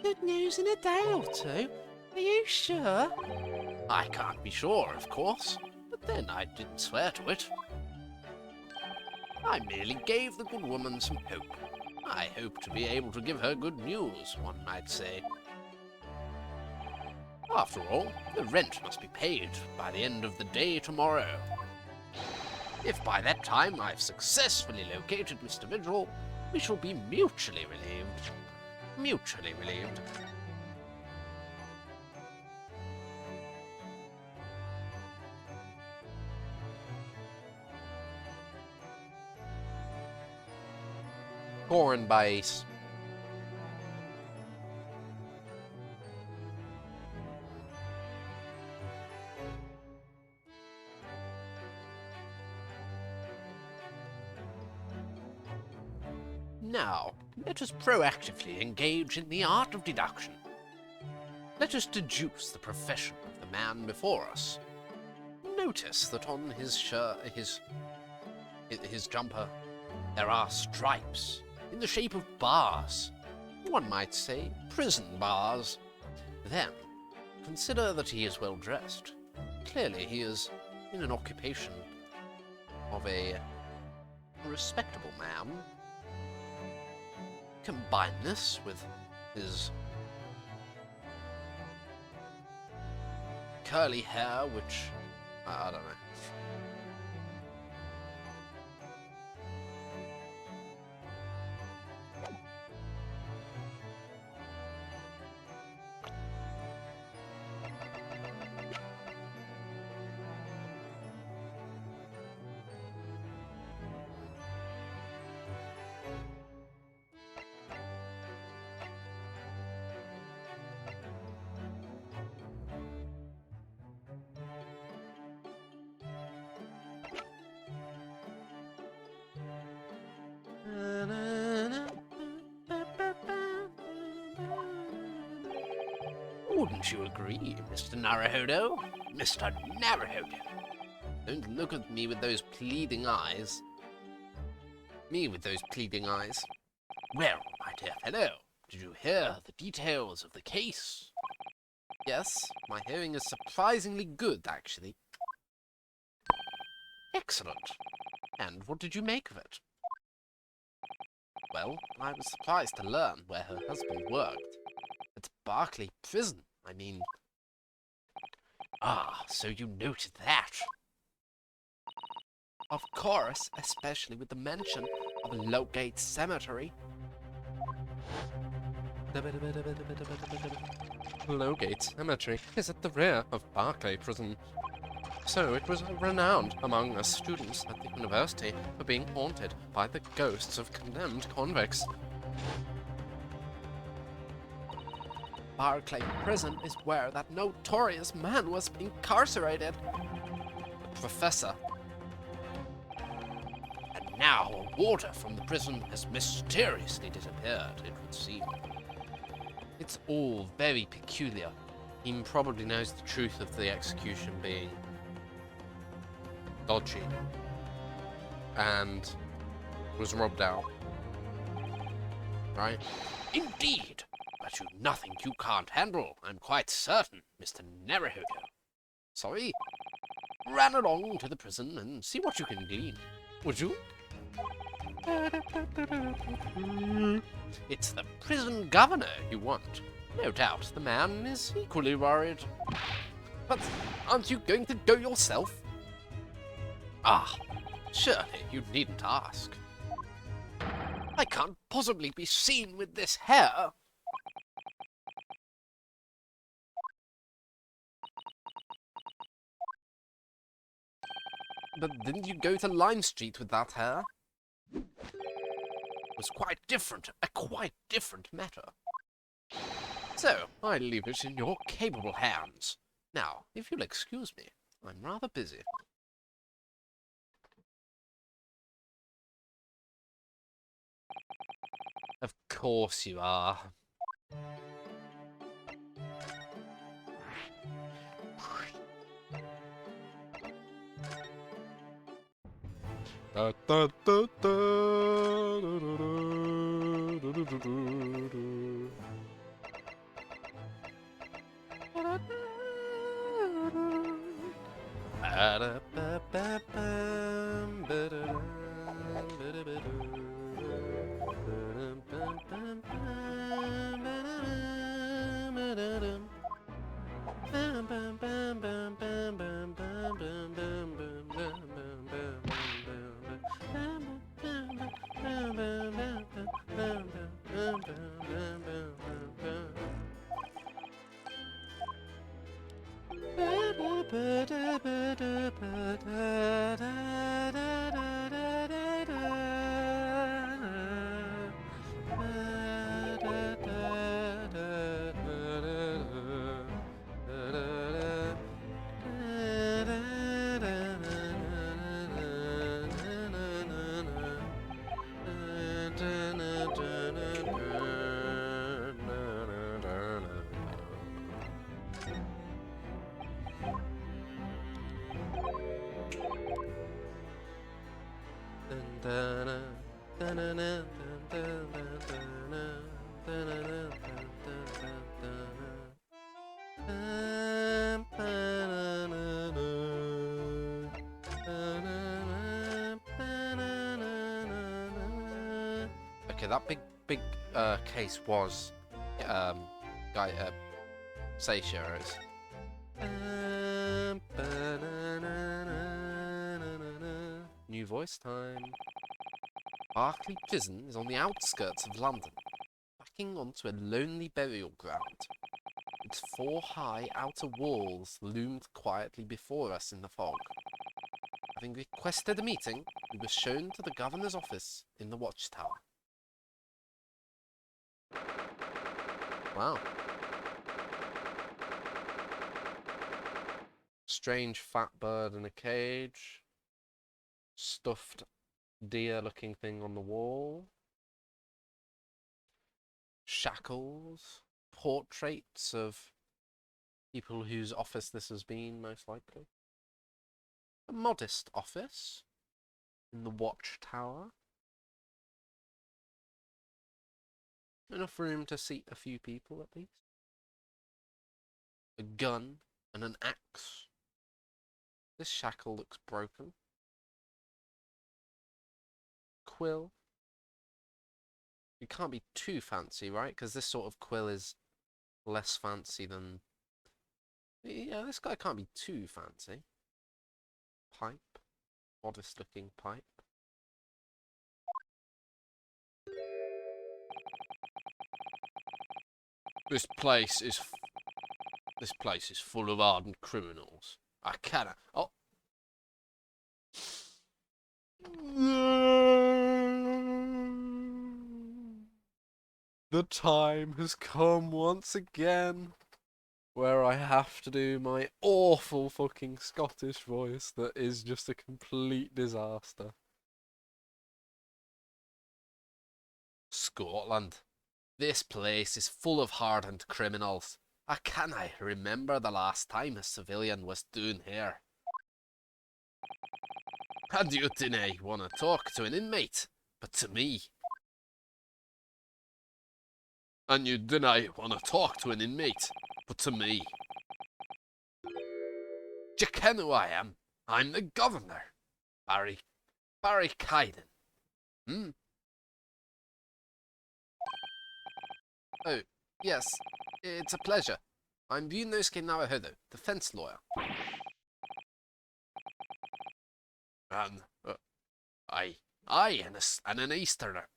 Good news in a day or two? Are you sure? I can't be sure, of course, but then I didn't swear to it. I merely gave the good woman some hope. I hope to be able to give her good news, one might say. After all, the rent must be paid by the end of the day tomorrow. If by that time I've successfully located Mr. Vigil, we shall be mutually relieved. Mutually relieved. Corn base. Now, let us proactively engage in the art of deduction. Let us deduce the profession of the man before us. Notice that on his jumper there are stripes in the shape of bars. One might say prison bars. Then, consider that he is well dressed. Clearly he is in an occupation of a respectable man. Combine this with his curly hair, which I don't know. Wouldn't you agree, Mr. Naruhodo? Mr. Naruhodo! Don't look at me with those pleading eyes. Me with those pleading eyes. Well, my dear fellow, did you hear the details of the case? Yes, my hearing is surprisingly good, actually. Excellent. And what did you make of it? Well, I was surprised to learn where her husband worked. At Barclay Prison, I mean. Ah, so you noted that. Of course, especially with the mention of a Lowgate Cemetery. Lowgate Cemetery is at the rear of Barclay Prison. So it was renowned among us students at the university for being haunted by the ghosts of condemned convicts. Barclay Prison is where that notorious man was incarcerated. The professor. And now a warder from the prison has mysteriously disappeared, it would seem. It's all very peculiar. He probably knows the truth of the execution being dodgy and was robbed out. Right? Indeed! But you've nothing you can't handle, I'm quite certain, Mr. Naruhodo. Sorry? Run along to the prison and see what you can glean. Would you? It's the prison governor you want. No doubt the man is equally worried. But aren't you going to go yourself? Ah, surely you needn't ask. I can't possibly be seen with this hair. But didn't you go to Lime Street with that hair? It was quite different, a quite different matter. So, I leave it in your capable hands. Now, if you'll excuse me, I'm rather busy. Of course you are. Da, da, da, da, da, da, da, da, da, da. Okay, that big case was Seishiro's. New voice time. Berkeley Prison is on the outskirts of London, backing onto a lonely burial ground. Its 4 high outer walls loomed quietly before us in the fog. Having requested a meeting, we were shown to the governor's office in the watchtower. Wow. Strange fat bird in a cage. Stuffed deer-looking thing on the wall. Shackles. Portraits of people whose office this has been, most likely. A modest office in the watchtower. Enough room to seat a few people, at least. A gun and an axe. This shackle looks broken. Quill. It can't be too fancy, right? Because this sort of quill is less fancy than... Yeah, this guy can't be too fancy. Pipe. Modest looking pipe. This place is full of hardened criminals. I cannot... Oh! The time has come once again where I have to do my awful fucking Scottish voice that is just a complete disaster. Scotland. This place is full of hardened criminals. I cannae remember the last time a civilian was down here. And you dinna want to talk to an inmate, but to me. And you dinna want to talk to an inmate, but to me. D'ye ken who I am? I'm the governor, Barry Kaiden. Hmm? Oh, yes, it's a pleasure. I'm Yunosuke Naruhodo, defense lawyer. And and an Easterner.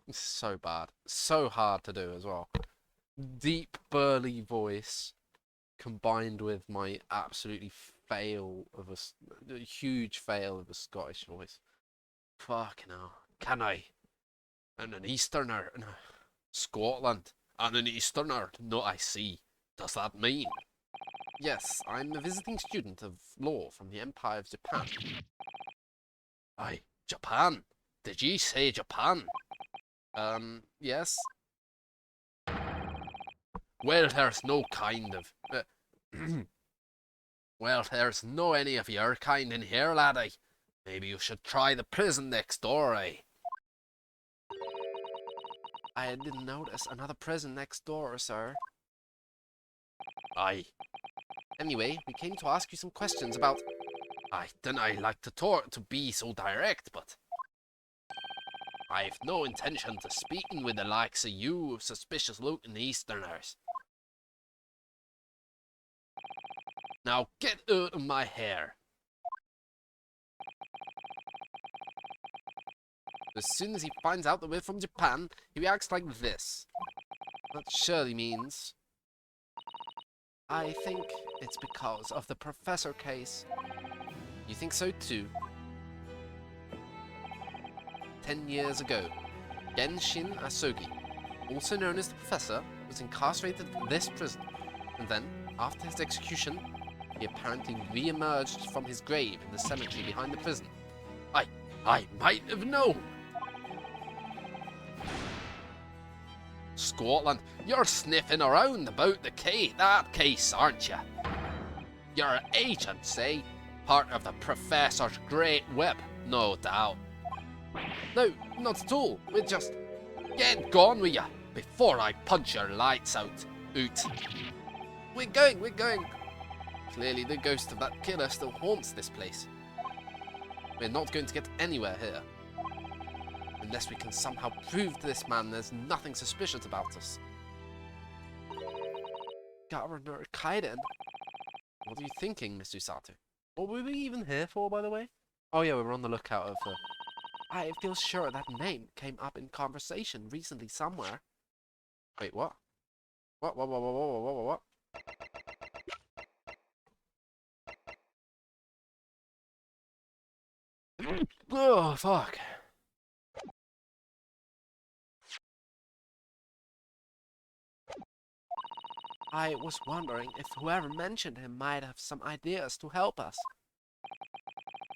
It's so bad. So hard to do as well. Deep, burly voice combined with my absolutely huge fail of a Scottish voice. Fucking hell. Can I? And an Easterner. Scotland. And an Easterner. No, I see. Does that mean? Yes, I'm a visiting student of law from the Empire of Japan. Aye, Japan. Did ye say Japan? Yes. Well, there's no kind of... well, there's no any of your kind in here, laddie. Maybe you should try the prison next door, eh? I didn't notice another prison next door, sir. Aye. Anyway, we came to ask you some questions about... I dinna like to be so direct, but... I've no intention to speaking with the likes of you suspicious-looking Easterners. Now get out of my hair. As soon as he finds out that we're from Japan, he reacts like this. That surely means... I think it's because of the professor case. You think so too? 10 years ago, Genshin Asogi, also known as the Professor, was incarcerated at this prison, and then, after his execution, he apparently re-emerged from his grave in the cemetery behind the prison. I might have known. Scotland, you're sniffing around about that case, aren't you? You're an agent, say? Part of the Professor's great web, no doubt. No, not at all. We're just... Get gone with you, before I punch your lights out. We're going. Clearly the ghost of that killer still haunts this place. We're not going to get anywhere here. Unless we can somehow prove to this man there's nothing suspicious about us. Governor Kaiden? What are you thinking, Miss Usato? What were we even here for, by the way? Oh yeah, we were on the lookout for... I feel sure that name came up in conversation recently somewhere. Wait, what? What? Oh, fuck. I was wondering if whoever mentioned him might have some ideas to help us.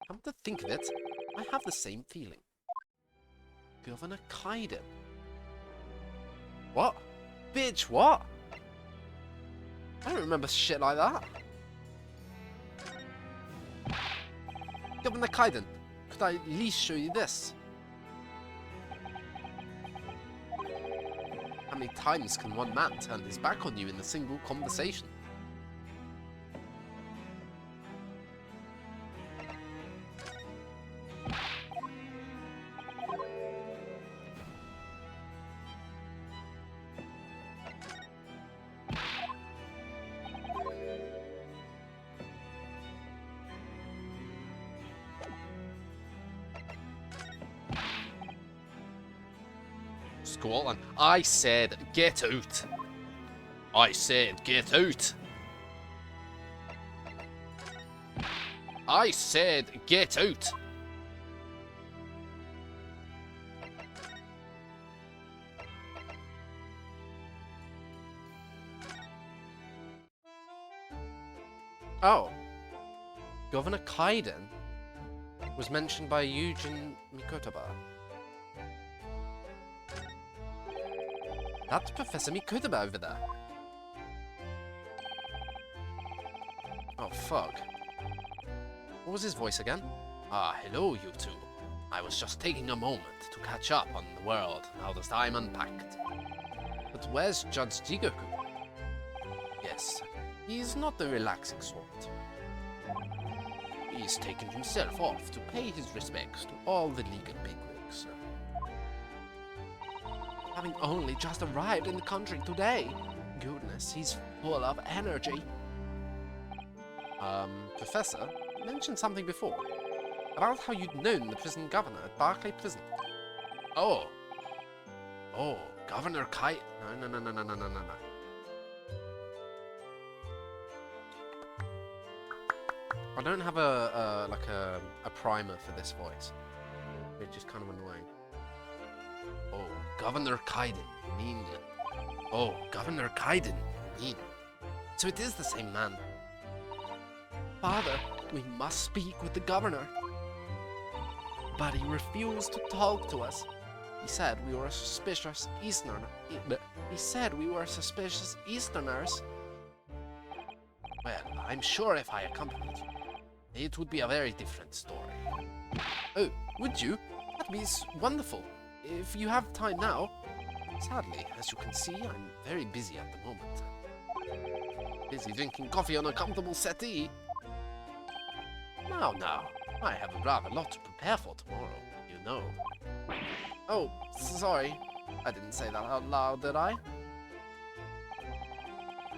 Come to think of it, I have the same feeling. Governor Kaiden. What? Bitch, what? I don't remember shit like that. Governor Kaiden, could I at least show you this? How many times can one man turn his back on you in a single conversation? Scotland, I said get out. I said get out. I said get out. Oh. Governor Kaiden was mentioned by Eugene Mikotaba. That's Professor Mikotaba over there. Oh, fuck. What was his voice again? Ah, hello, you two. I was just taking a moment to catch up on the world now that I'm unpacked. But where's Judge Jigoku? Yes, he's not the relaxing sort. He's taken himself off to pay his respects to all the legal bigwigs. Having only just arrived in the country today. Goodness, he's full of energy. Professor, you mentioned something before about how you'd known the prison governor at Barclay Prison. Oh, Governor Kai. No. I don't have a primer for this voice, which is kind of annoying. Oh, Governor Kaiden, you mean? Oh, Governor Kaiden, you mean? So it is the same man. Father, we must speak with the governor. But he refused to talk to us. He said we were suspicious Easterners. Well, I'm sure if I accompanied you, it would be a very different story. Oh, would you? That'd be wonderful. If you have time now. Sadly, as you can see, I'm very busy at the moment. Busy drinking coffee on a comfortable settee. Now, I have a rather lot to prepare for tomorrow, you know. Oh, sorry. I didn't say that out loud, did I?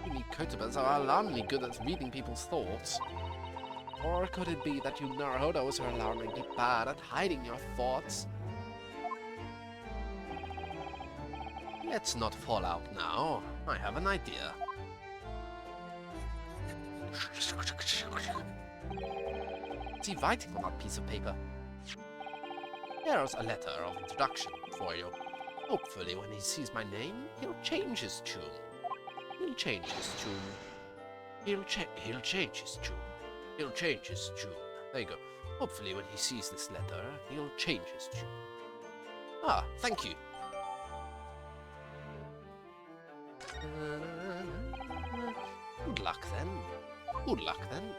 You Kotobas are alarmingly good at reading people's thoughts. Or could it be that you Naruhodos are alarmingly bad at hiding your thoughts? Let's not fall out now. I have an idea. What's he writing on that piece of paper? Here's a letter of introduction for you. Hopefully when he sees my name, he'll change his tune. He'll change his tune. He'll change his tune. He'll change his tune. There you go. Hopefully when he sees this letter, he'll change his tune. Ah, thank you. Good luck then. Good luck then.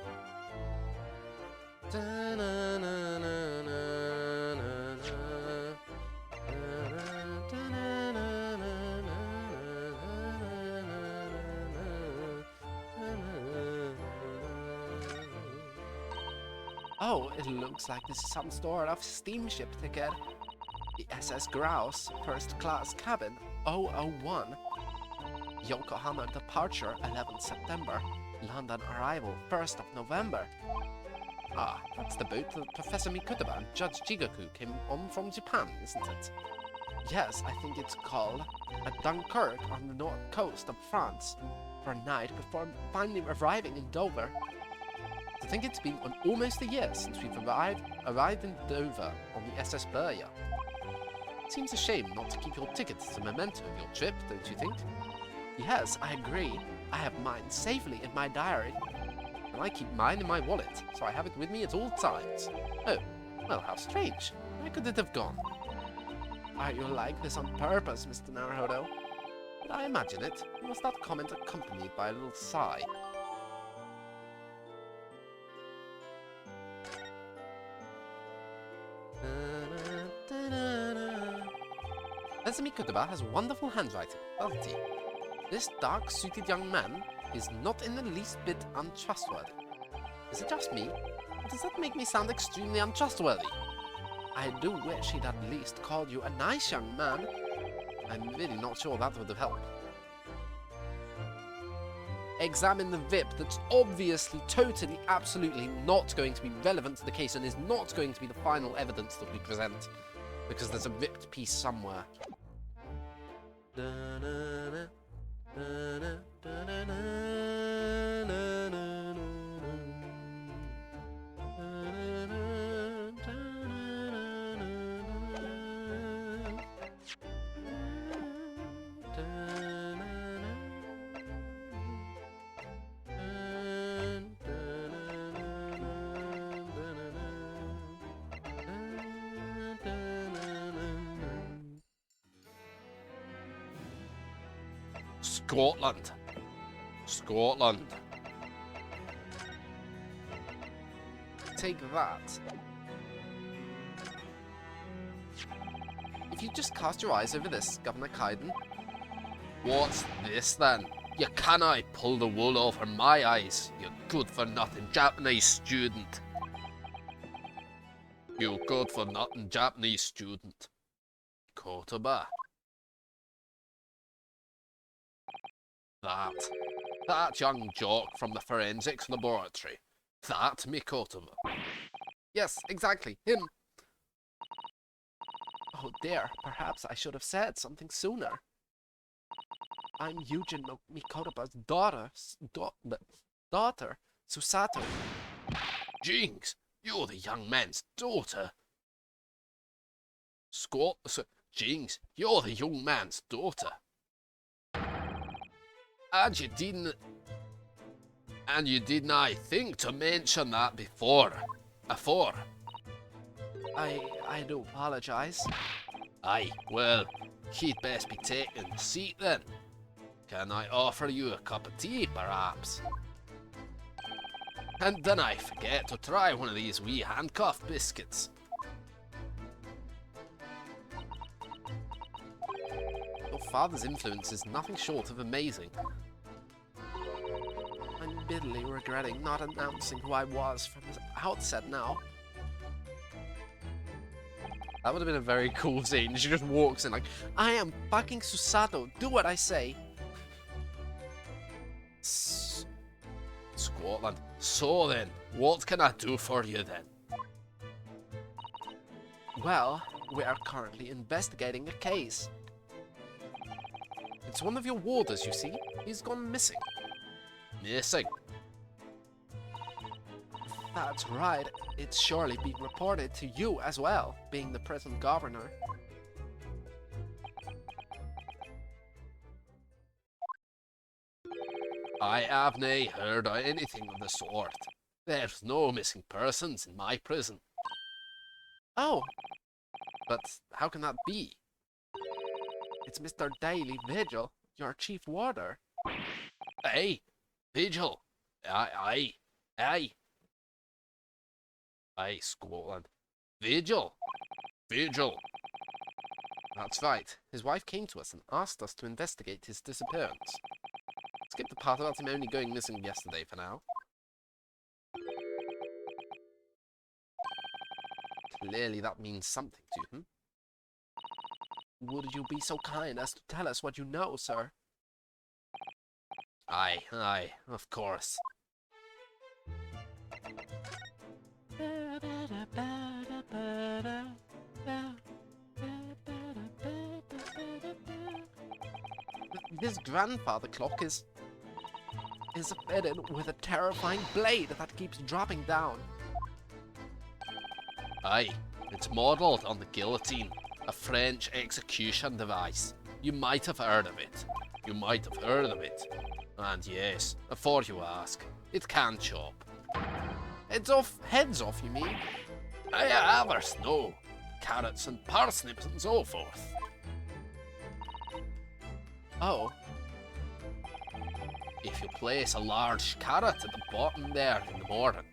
Oh, it looks like this is some sort of steamship ticket. The SS Grouse, first class cabin, 001. Yokohama departure, 11th September. London arrival, 1st of November. Ah, that's the boat that Professor Mikotoba and Judge Jigoku came on from Japan, isn't it? Yes, I think it's called at Dunkirk on the north coast of France for a night before finally arriving in Dover. I think it's been almost a year since we've arrived in Dover on the SS Burya. Seems a shame not to keep your tickets as a memento of your trip, don't you think? Yes, I agree. I have mine safely in my diary. And I keep mine in my wallet, so I have it with me at all times. Oh, well, how strange. Where could it have gone? Are you like this on purpose, Mr. Naruhodo? Did I imagine it? Was that comment accompanied by a little sigh? Professor Mikotoba has wonderful handwriting, doesn't he? This dark-suited young man is not in the least bit untrustworthy. Is it just me? Or does that make me sound extremely untrustworthy? I do wish he'd at least called you a nice young man. I'm really not sure that would have helped. Examine the VIP that's obviously, totally, absolutely not going to be relevant to the case and is not going to be the final evidence that we present. Because there's a ripped piece somewhere. Scotland. Scotland. Take that. If you just cast your eyes over this, Governor Kaiden. What's this then? You cannot pull the wool over my eyes, you good-for-nothing Japanese student. You good-for-nothing Japanese student. Kotoba. That young jock from the forensics laboratory. That Mikotoba. Yes, exactly, him. Oh dear, perhaps I should have said something sooner. I'm Yujin Mikotoba's daughter, Susato. Jinx, you're the young man's daughter. Jinx, you're the young man's daughter. And you didn't, I think, to mention that before. I do apologize. Aye, well, he'd best be taking a seat then. Can I offer you a cup of tea, perhaps? And then I forget to try one of these wee handcuff biscuits. Your father's influence is nothing short of amazing. I'm bitterly regretting not announcing who I was from the outset now. That would have been a very cool scene. She just walks in like, I am fucking Susato, do what I say. Scotland. So then, what can I do for you then? Well, we are currently investigating a case. it's one of your warders, you see. He's gone missing. Missing? That's right. It's surely been reported to you as well, being the present governor. I have nae heard of anything of the sort. There's no missing persons in my prison. Oh, but how can that be? It's Mr. Daily Vigil, your chief warder. Aye, Vigil. Aye. Aye, Scotland. Vigil. That's right. His wife came to us and asked us to investigate his disappearance. Skip the part about him only going missing yesterday for now. Clearly that means something to him. Would you be so kind as to tell us what you know, sir? Aye, of course. This grandfather clock is fitted with a terrifying blade that keeps dropping down. Aye, it's modelled on the guillotine, a French execution device. You might have heard of it. And yes, before you ask, it can chop. Heads off, you mean? Aye, others no. Carrots and parsnips and so forth. Oh. If you place a large carrot at the bottom there in the morning,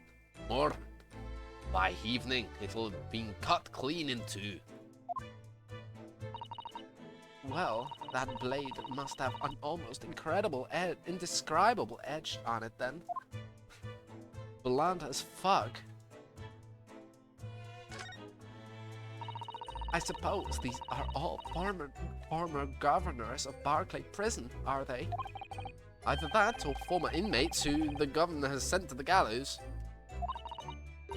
by evening it'll have been cut clean in two. Well, that blade must have an almost indescribable edge on it then. Blunt as fuck. I suppose these are all former governors of Barclay Prison, are they? Either that or former inmates who the governor has sent to the gallows.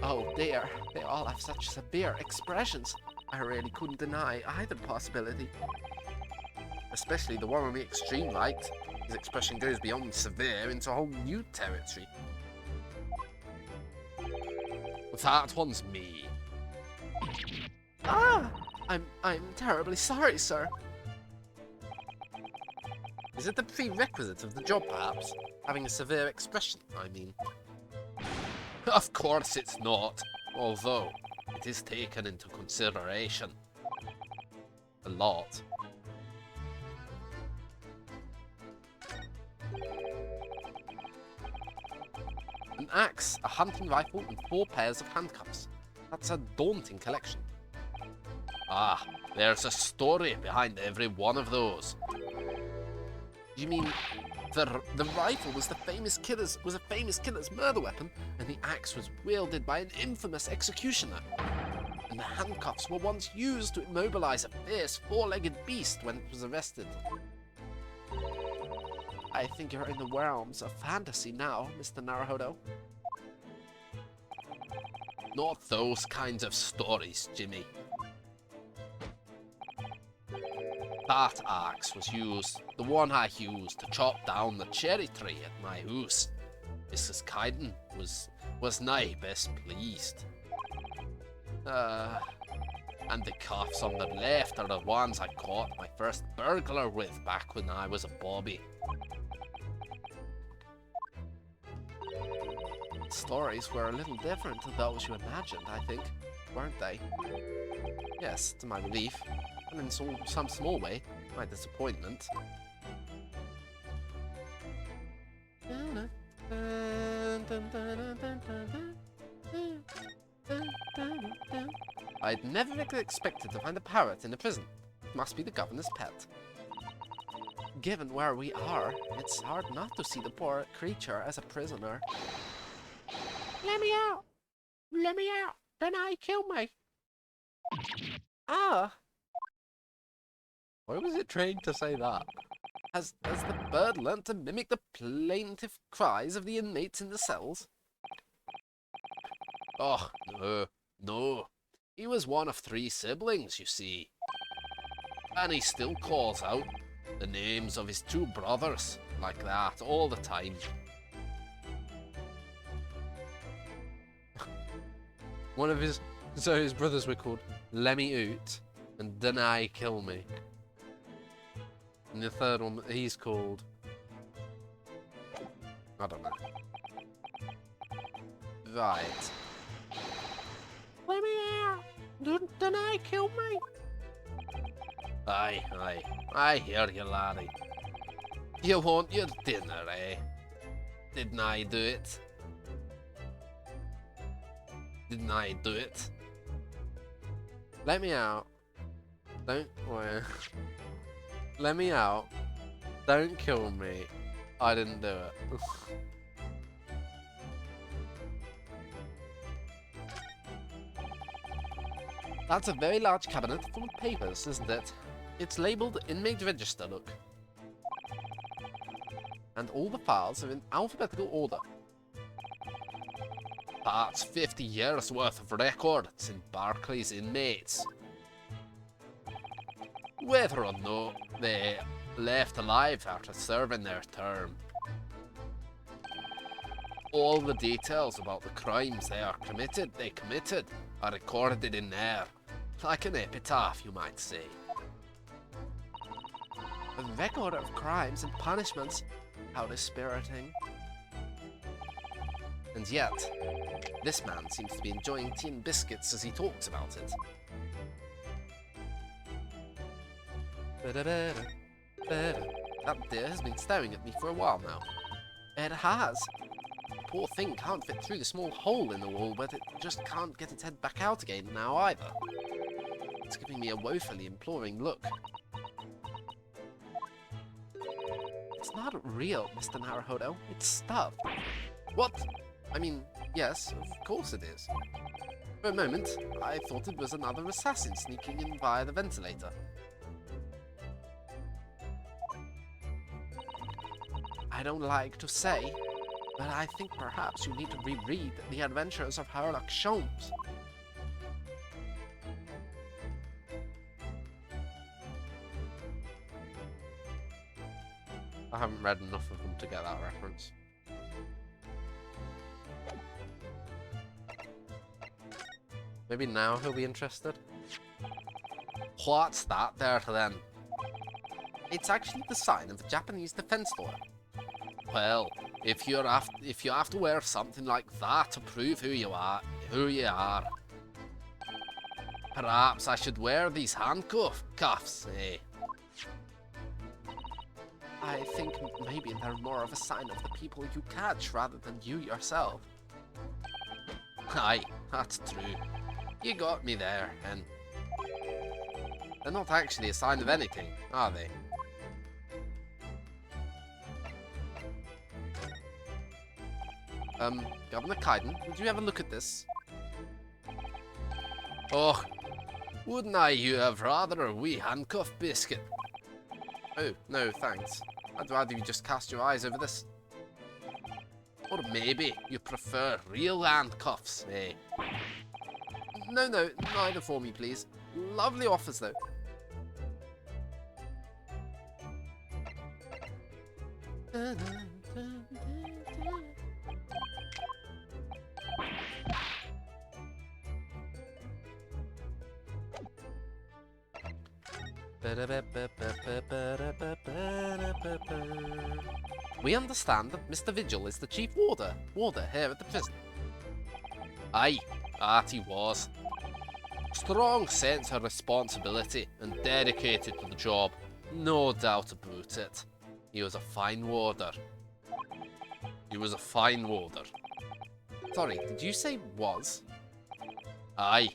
Oh dear, they all have such severe expressions. I really couldn't deny either possibility. Especially the one on the extreme right. His expression goes beyond severe into a whole new territory. That one's me. Ah! I'm terribly sorry, sir. Is it the prerequisite of the job, perhaps? Having a severe expression, I mean. Of course it's not, although it is taken into consideration. A lot. An axe, a hunting rifle, and 4 pairs of handcuffs. That's a daunting collection. Ah, there's a story behind every one of those. You mean the rifle was a famous killer's murder weapon, and the axe was wielded by an infamous executioner? and the handcuffs were once used to immobilize a fierce four-legged beast when it was arrested. I think you're in the realms of fantasy now, Mr. Naruhodo. Not those kinds of stories, Jimmy. That axe was used, the one I used to chop down the cherry tree at my house. Mrs. Kyden was nigh best pleased. And the cuffs on the left are the ones I caught my first burglar with back when I was a bobby. Stories were a little different to those you imagined, I think, weren't they? Yes, to my relief, and in some small way, my disappointment. I'd never expected to find a parrot in a prison. It must be the governor's pet. Given where we are, it's hard not to see the poor creature as a prisoner. Let me out! Let me out! Then I kill me! Ah! Why was it trained to say that? Has the bird learnt to mimic the plaintive cries of the inmates in the cells? Oh, no. He was one of 3 siblings, you see. And he still calls out the names of his 2 brothers like that all the time. So his brothers were called Lemmy Oot and Deny Kill Me. And the third one, he's called... I don't know. Right. Let me out! Don't I kill me? Aye. I hear you, laddie. You want your dinner, eh? Didn't I do it? Didn't I do it? Let me out. Don't worry. Let me out. Don't kill me. I didn't do it. That's a very large cabinet full of papers, isn't it? It's labeled Inmate Register, look. And all the files are in alphabetical order. That's 50 years worth of records in Barclay's inmates. Whether or not they left alive after serving their term. All the details about the crimes they committed are recorded in there. Like an epitaph, you might say. A record of crimes and punishments. How dispiriting. And yet, this man seems to be enjoying tea and biscuits as he talks about it. That deer has been staring at me for a while now. It has. The poor thing can't fit through the small hole in the wall, but it just can't get its head back out again now either. It's giving me a woefully imploring look. It's not real, Mr. Naruhodo. It's stuff. What? I mean, yes, of course it is. For a moment, I thought it was another assassin sneaking in via the ventilator. I don't like to say, but I think perhaps you need to reread The Adventures of Sherlock Holmes. I haven't read enough of them to get that reference. Maybe now he'll be interested. What's that there then? It's actually the sign of the Japanese defense lawyer. Well, if you have to wear something like that to prove who you are, perhaps I should wear these handcuffs, eh? I think maybe they're more of a sign of the people you catch rather than you yourself. Aye, that's true. You got me there, and they're not actually a sign of anything, are they? Governor Kyden, would you have a look at this? Oh, wouldn't you have rather a wee handcuff biscuit? Oh, no, thanks. I'd rather you just cast your eyes over this. Or maybe you prefer real handcuffs, eh? No, neither for me, please. Lovely offers, though. We understand that Mr. Vigil is the chief warder here at the prison. Aye, that he was. Strong sense of responsibility and dedicated to the job, no doubt about it. He was a fine warder. He was a fine warder. Sorry, did you say was? Aye,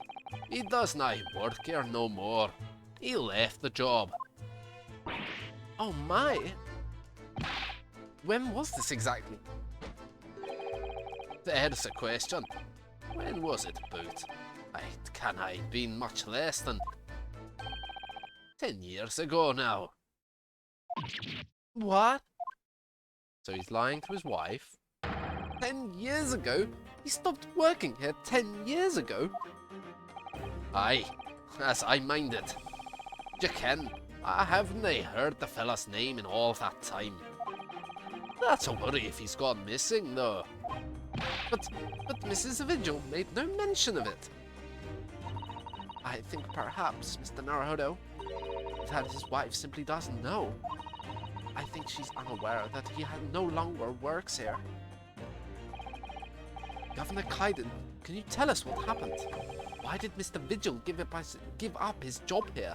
he does not work here no more. He left the job. Oh my! When was this exactly? There's a question. When was it about? It can have been much less than 10 years ago now. What? So he's lying to his wife? 10 years ago? He stopped working here 10 years ago? Aye, as I mind it. You ken, I haven't heard the fella's name in all that time. That's a worry if he's gone missing, though. But Mrs. Vigil made no mention of it. I think perhaps, Mr. Naruhodo, that his wife simply doesn't know. I think she's unaware that he no longer works here. Governor Kaiden, can you tell us what happened? Why did Mr. Vigil give up his job here?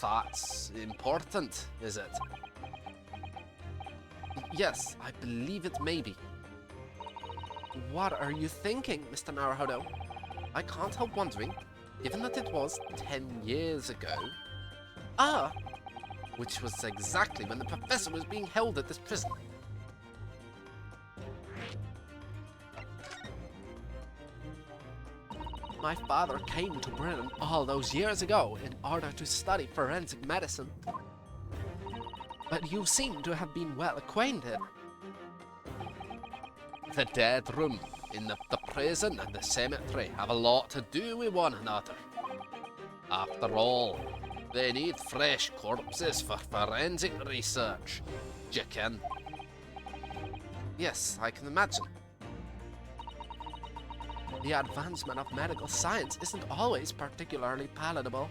That's important, is it? Yes, I believe it may be. What are you thinking, Mr. Naruhodo? I can't help wondering, given that it was 10 years ago. Ah! Which was exactly when the professor was being held at this prison. My father came to Britain all those years ago in order to study forensic medicine. But you seem to have been well acquainted. The dead room in the prison and the cemetery have a lot to do with one another. After all, they need fresh corpses for forensic research. You can. Yes, I can imagine. The advancement of medical science isn't always particularly palatable.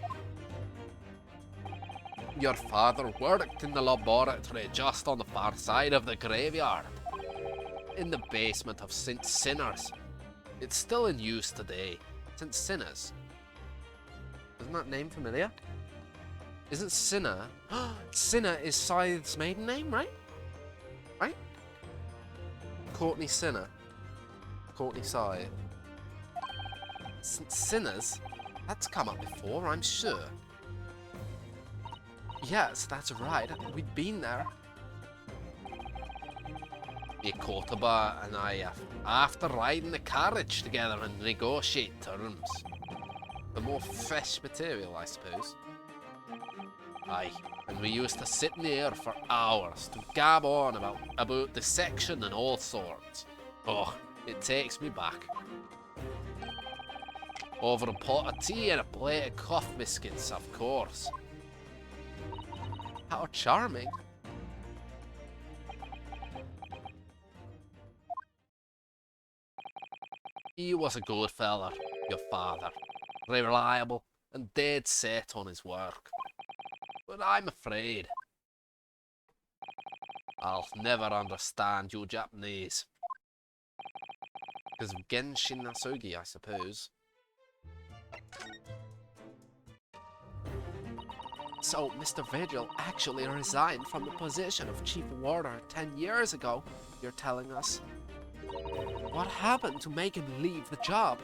Your father worked in the laboratory just on the far side of the graveyard, in the basement of St. Sinners. It's still in use today. St. Sinners? Isn't that name familiar? Isn't Sinner? Sinner is Scythe's maiden name, right? Right? Courtney Sinner. Courtney Scythe. St. Sinners? That's come up before, I'm sure. Yes, that's right. We'd been there. Kotaba and I, after riding the carriage together and negotiate terms. The more fresh material, I suppose. Aye, and we used to sit in the air for hours to gab on about dissection and all sorts. Oh, it takes me back. Over a pot of tea and a plate of cough biscuits, of course. How charming. He was a good fella, your father. Reliable and dead set on his work. But I'm afraid I'll never understand you Japanese. Because of Genshin Nasugi, I suppose. So, Mr. Vigil actually resigned from the position of Chief Warder 10 years ago, you're telling us. What happened to make him leave the job?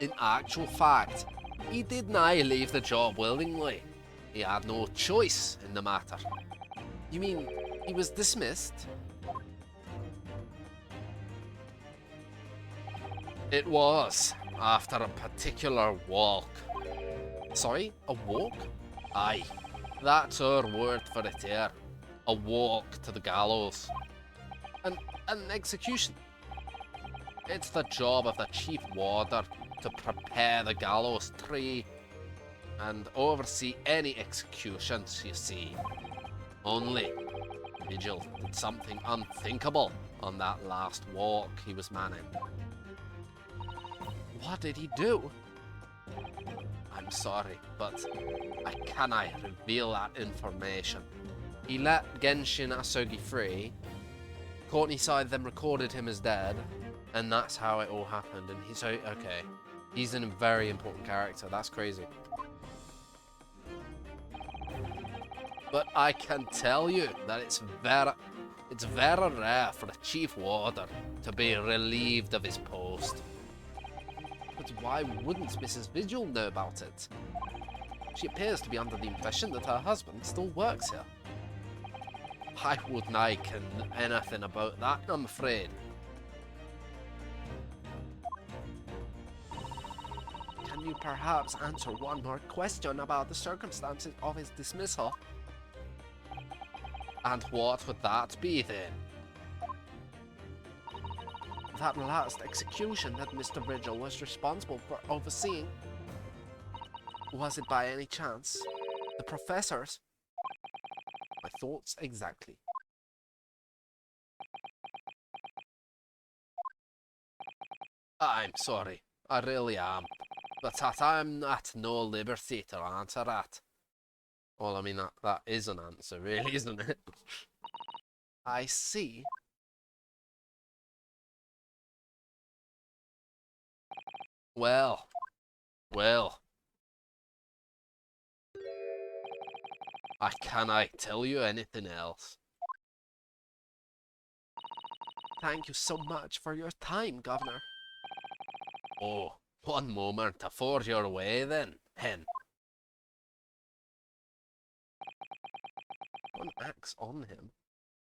In actual fact, he did not leave the job willingly. He had no choice in the matter. You mean he was dismissed? It was after a particular walk. Sorry, a walk? Aye, that's our word for it here. A walk to the gallows. An execution. It's the job of the chief warder to prepare the gallows tree and oversee any executions, you see. Only, Vigil did something unthinkable on that last walk he was manning. What did he do? I'm sorry, but I cannot reveal that information. He let Genshin Asogi free. Courtney Side then recorded him as dead, and that's how it all happened. And he's okay. He's a very important character. That's crazy. But I can tell you that it's very rare for a chief warder to be relieved of his post. But why wouldn't Mrs. Vigil know about it? She appears to be under the impression that her husband still works here. I wouldn't ken anything about that, I'm afraid. Can you perhaps answer one more question about the circumstances of his dismissal? And what would that be then? That last execution that Mr. Vigil was responsible for overseeing. Was it by any chance the professor's? My thoughts exactly. I'm sorry, I really am. But that I'm at no liberty to answer that. Well, I mean, that is an answer, really, isn't it? I see. Well. I cannot tell you anything else. Thank you so much for your time, Governor. Oh, one moment afore you're away then, hen. One axe on him.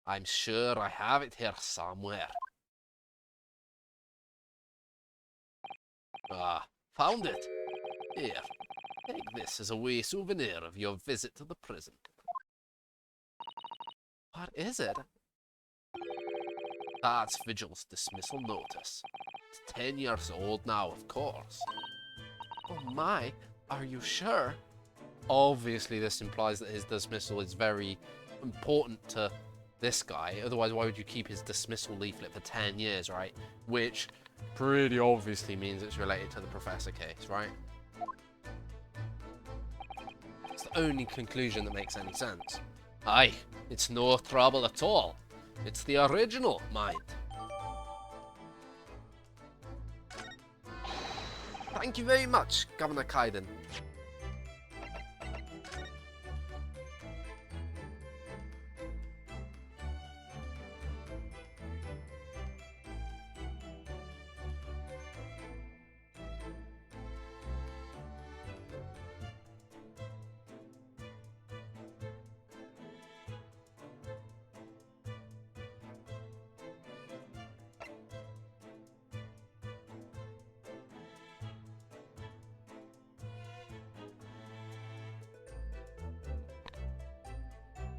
I'm sure I have it here somewhere. Ah, found it. Here, take this as a wee souvenir of your visit to the prison. What is it? That's Vigil's dismissal notice. It's 10 years old now, of course. Oh my, are you sure? Obviously, this implies that his dismissal is very important to this guy. Otherwise, why would you keep his dismissal leaflet for 10 years, right? Which pretty obviously means it's related to the professor case, right? It's the only conclusion that makes any sense. Aye, it's no trouble at all. It's the original, mind. Thank you very much, Governor Kaiden.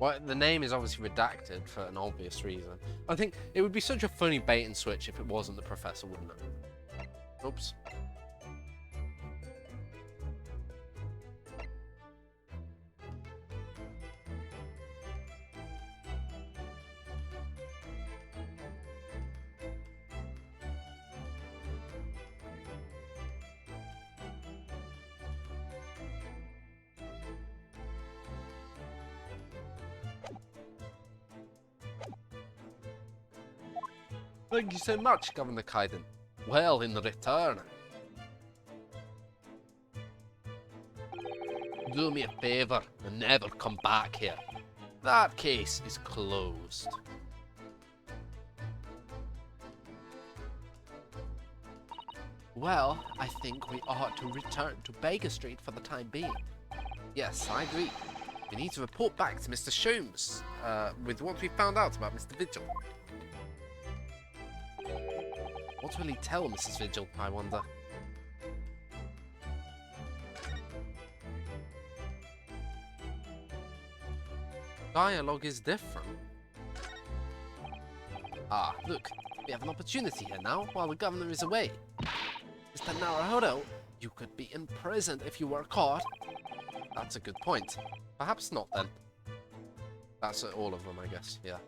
Well, the name is obviously redacted for an obvious reason. I think it would be such a funny bait and switch if it wasn't the professor, wouldn't it? Oops. Thank you so much, Governor Kaiden. Well, in return, do me a favour and never come back here. That case is closed. Well, I think we ought to return to Baker Street for the time being. Yes, I agree. We need to report back to Mr. Sholmes with what we found out about Mr. Vigil. What will he tell Mrs. Vigil, I wonder? Dialogue is different. Ah, look, we have an opportunity here now, while the governor is away. Mr. Naruhodo, you could be imprisoned if you were caught. That's a good point. Perhaps not, then. That's all of them, I guess, yeah.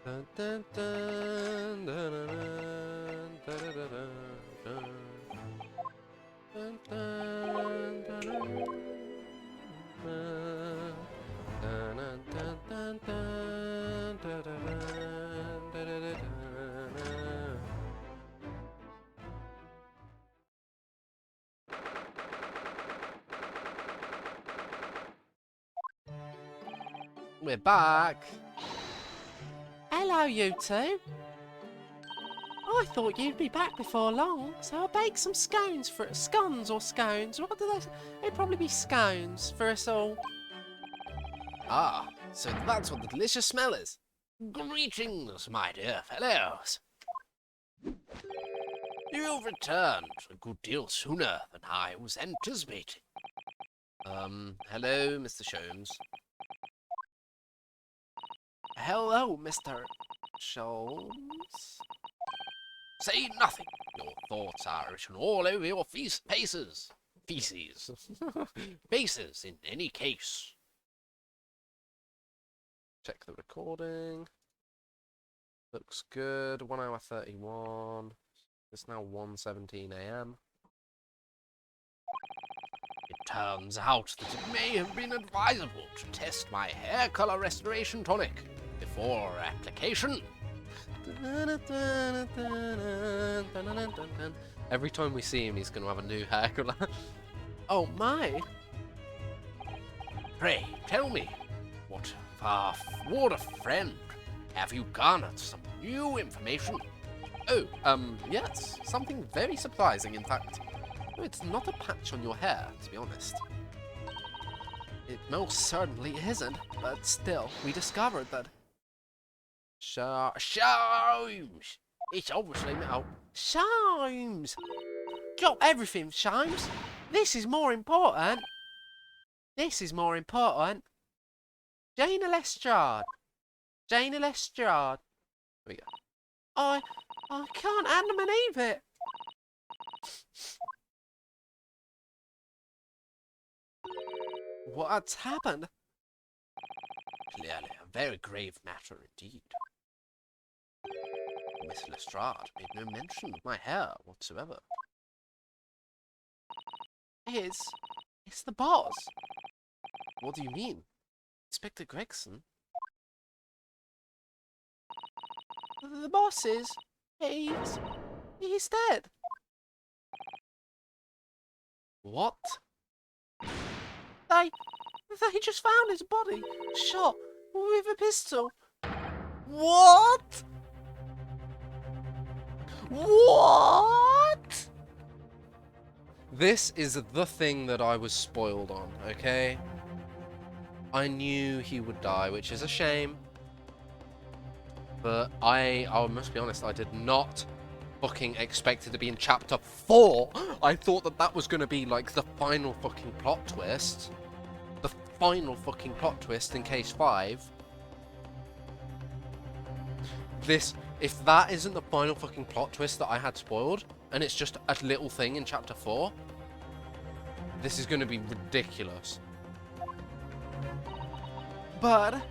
Dun, dun, dun, dun, dun, dun, dun, dun, dun, dun, dun, dun. We're back. Hello, you two. I thought you'd be back before long, so I baked some scones for scones or scones. What do they? It'd probably be scones for us all. Ah, so that's what the delicious smell is. Greetings, my dear fellows. You've returned a good deal sooner than I was anticipating. Hello, Mr. Sholmes. Hello, Mr. Sholmes. Say nothing. Your thoughts are written all over your faces. Feces. Faces, in any case. Check the recording. Looks good. 1 hour 31. It's now 1:17 AM. It turns out that it may have been advisable to test my hair color restoration tonic before application. Every time we see him, he's going to have a new hair colour. Oh my! Pray, tell me, what a friend, have you garnered some new information? Oh, yes. Something very surprising, in fact. No, it's not a patch on your hair, to be honest. It most certainly isn't, but still, we discovered that. Sholmes! It's obviously now. Sholmes! Drop everything, Sholmes! This is more important! This is more important! Jane Lestrade! Jane Lestrade! Here we go. I can't believe it! What's happened? Clearly a very grave matter indeed. Miss Lestrade made no mention of my hair whatsoever. It's the boss. What do you mean? Inspector Gregson? The boss is... He's dead. What? They just found his body, shot with a pistol. What? What? This is the thing that I was spoiled on, okay? I knew he would die, which is a shame. But I must be honest, I did not fucking expect it to be in chapter 4. I thought that was going to be like the final fucking plot twist. The final fucking plot twist in case 5. If that isn't the final fucking plot twist that I had spoiled, and it's just a little thing in chapter 4, this is going to be ridiculous. But,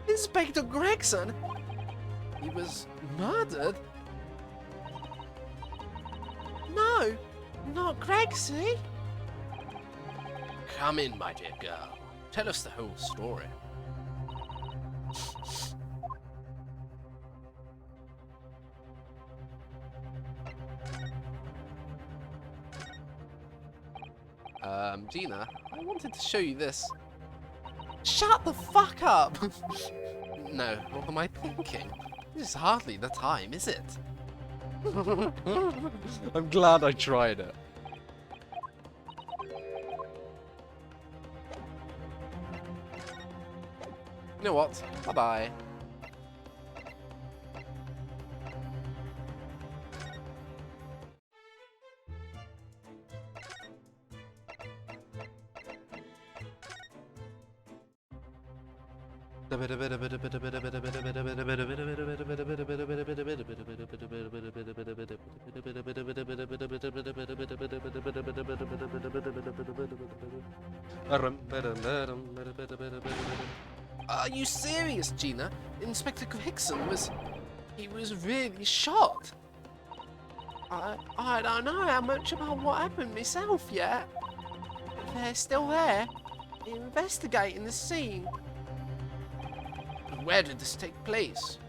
Inspector Gregson, he was murdered. No, not Gregsy. Come in, my dear girl. Tell us the whole story. Gina, I wanted to show you this. Shut the fuck up! No, what am I thinking? This is hardly the time, is it? I'm glad I tried it. You know what? Bye-bye. Are you serious, Gina? Inspector Hickson was... he was really shocked. I don't know how much about what happened myself yet. They're still there, investigating the scene. Where did this take place?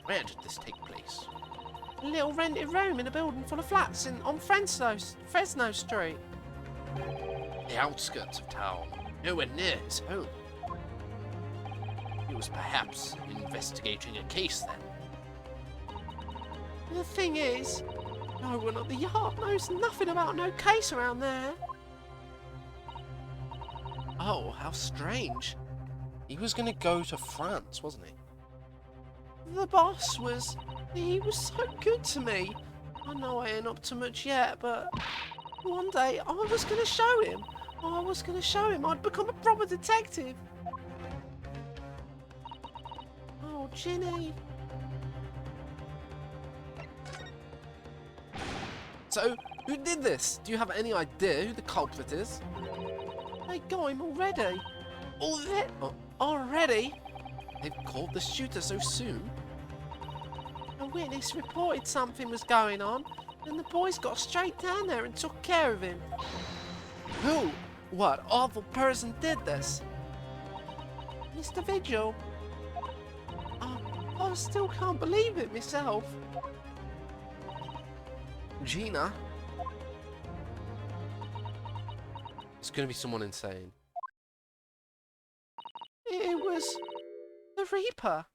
Where did this take place? A little rented room in a building full of flats on Fresno Street. The outskirts of town, nowhere near his home. He was perhaps investigating a case then. The thing is, no one at the yard knows nothing about no case around there. Oh, how strange. He was going to go to France, wasn't he? The boss was... he was so good to me. I know I ain't up to much yet, but one day I was going to show him. I was going to show him I'd become a proper detective. Oh, Ginny. So, who did this? Do you have any idea who the culprit is? They got him already. Already? They've caught the shooter so soon? A witness reported something was going on, and the boys got straight down there and took care of him. Who? What awful person did this? Mr. Vigil. I still can't believe it myself. Gina? It's going to be someone insane. It was the Reaper.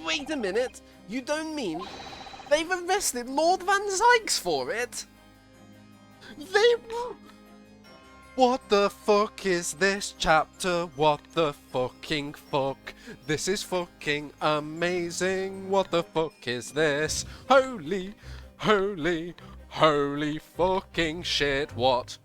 Wait a minute! You don't mean they've arrested Lord Van Zykes for it? What the fuck is this chapter? What the fucking fuck? This is fucking amazing. What the fuck is this? Holy fucking shit. What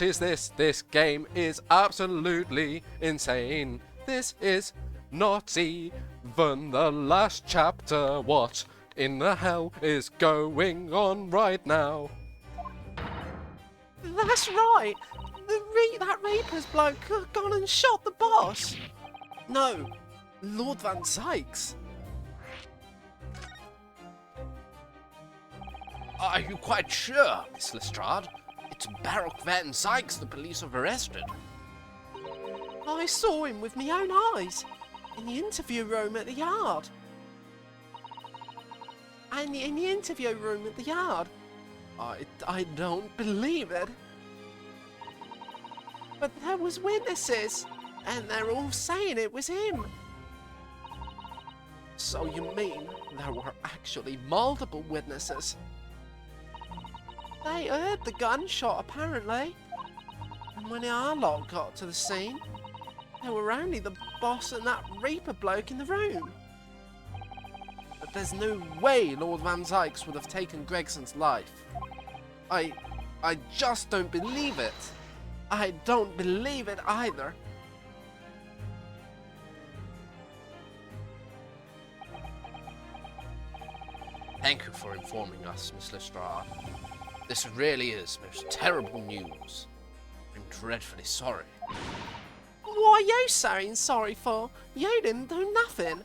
is this? This game is absolutely insane. This is not even the last chapter. What in the hell is going on right now? That's right. That Reaper's bloke gone and shot the boss. No, Lord Van Zykes. Are you quite sure, Miss Lestrade? It's Baroque Van Zykes the police have arrested. I saw him with my own eyes in the interview room at the yard. And in the interview room at the yard. I don't believe it. But there was witnesses, and they're all saying it was him. So you mean there were actually multiple witnesses? They heard the gunshot, apparently. And when our lot got to the scene, there were only the boss and that Reaper bloke in the room. But there's no way Lord Van Zykes would have taken Gregson's life. I just don't believe it. I don't believe it either. Thank you for informing us, Miss Lestrade. This really is most terrible news. I'm dreadfully sorry. What are you saying sorry for? You didn't do nothing.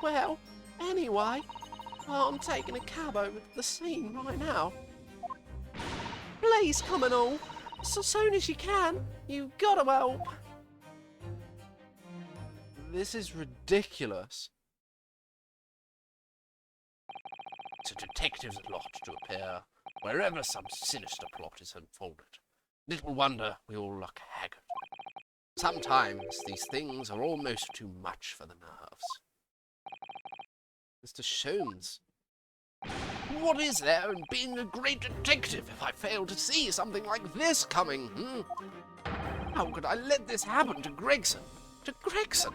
Well, anyway, I'm taking a cab over to the scene right now. Please come and all, so soon as you can. You gotta help. This is ridiculous. It's a detective's lot to appear wherever some sinister plot is unfolded. Little wonder we all look haggard. Sometimes these things are almost too much for the nerves. Mr. Sholmes. What is there in being a great detective if I fail to see something like this coming, How could I let this happen to Gregson? To Gregson?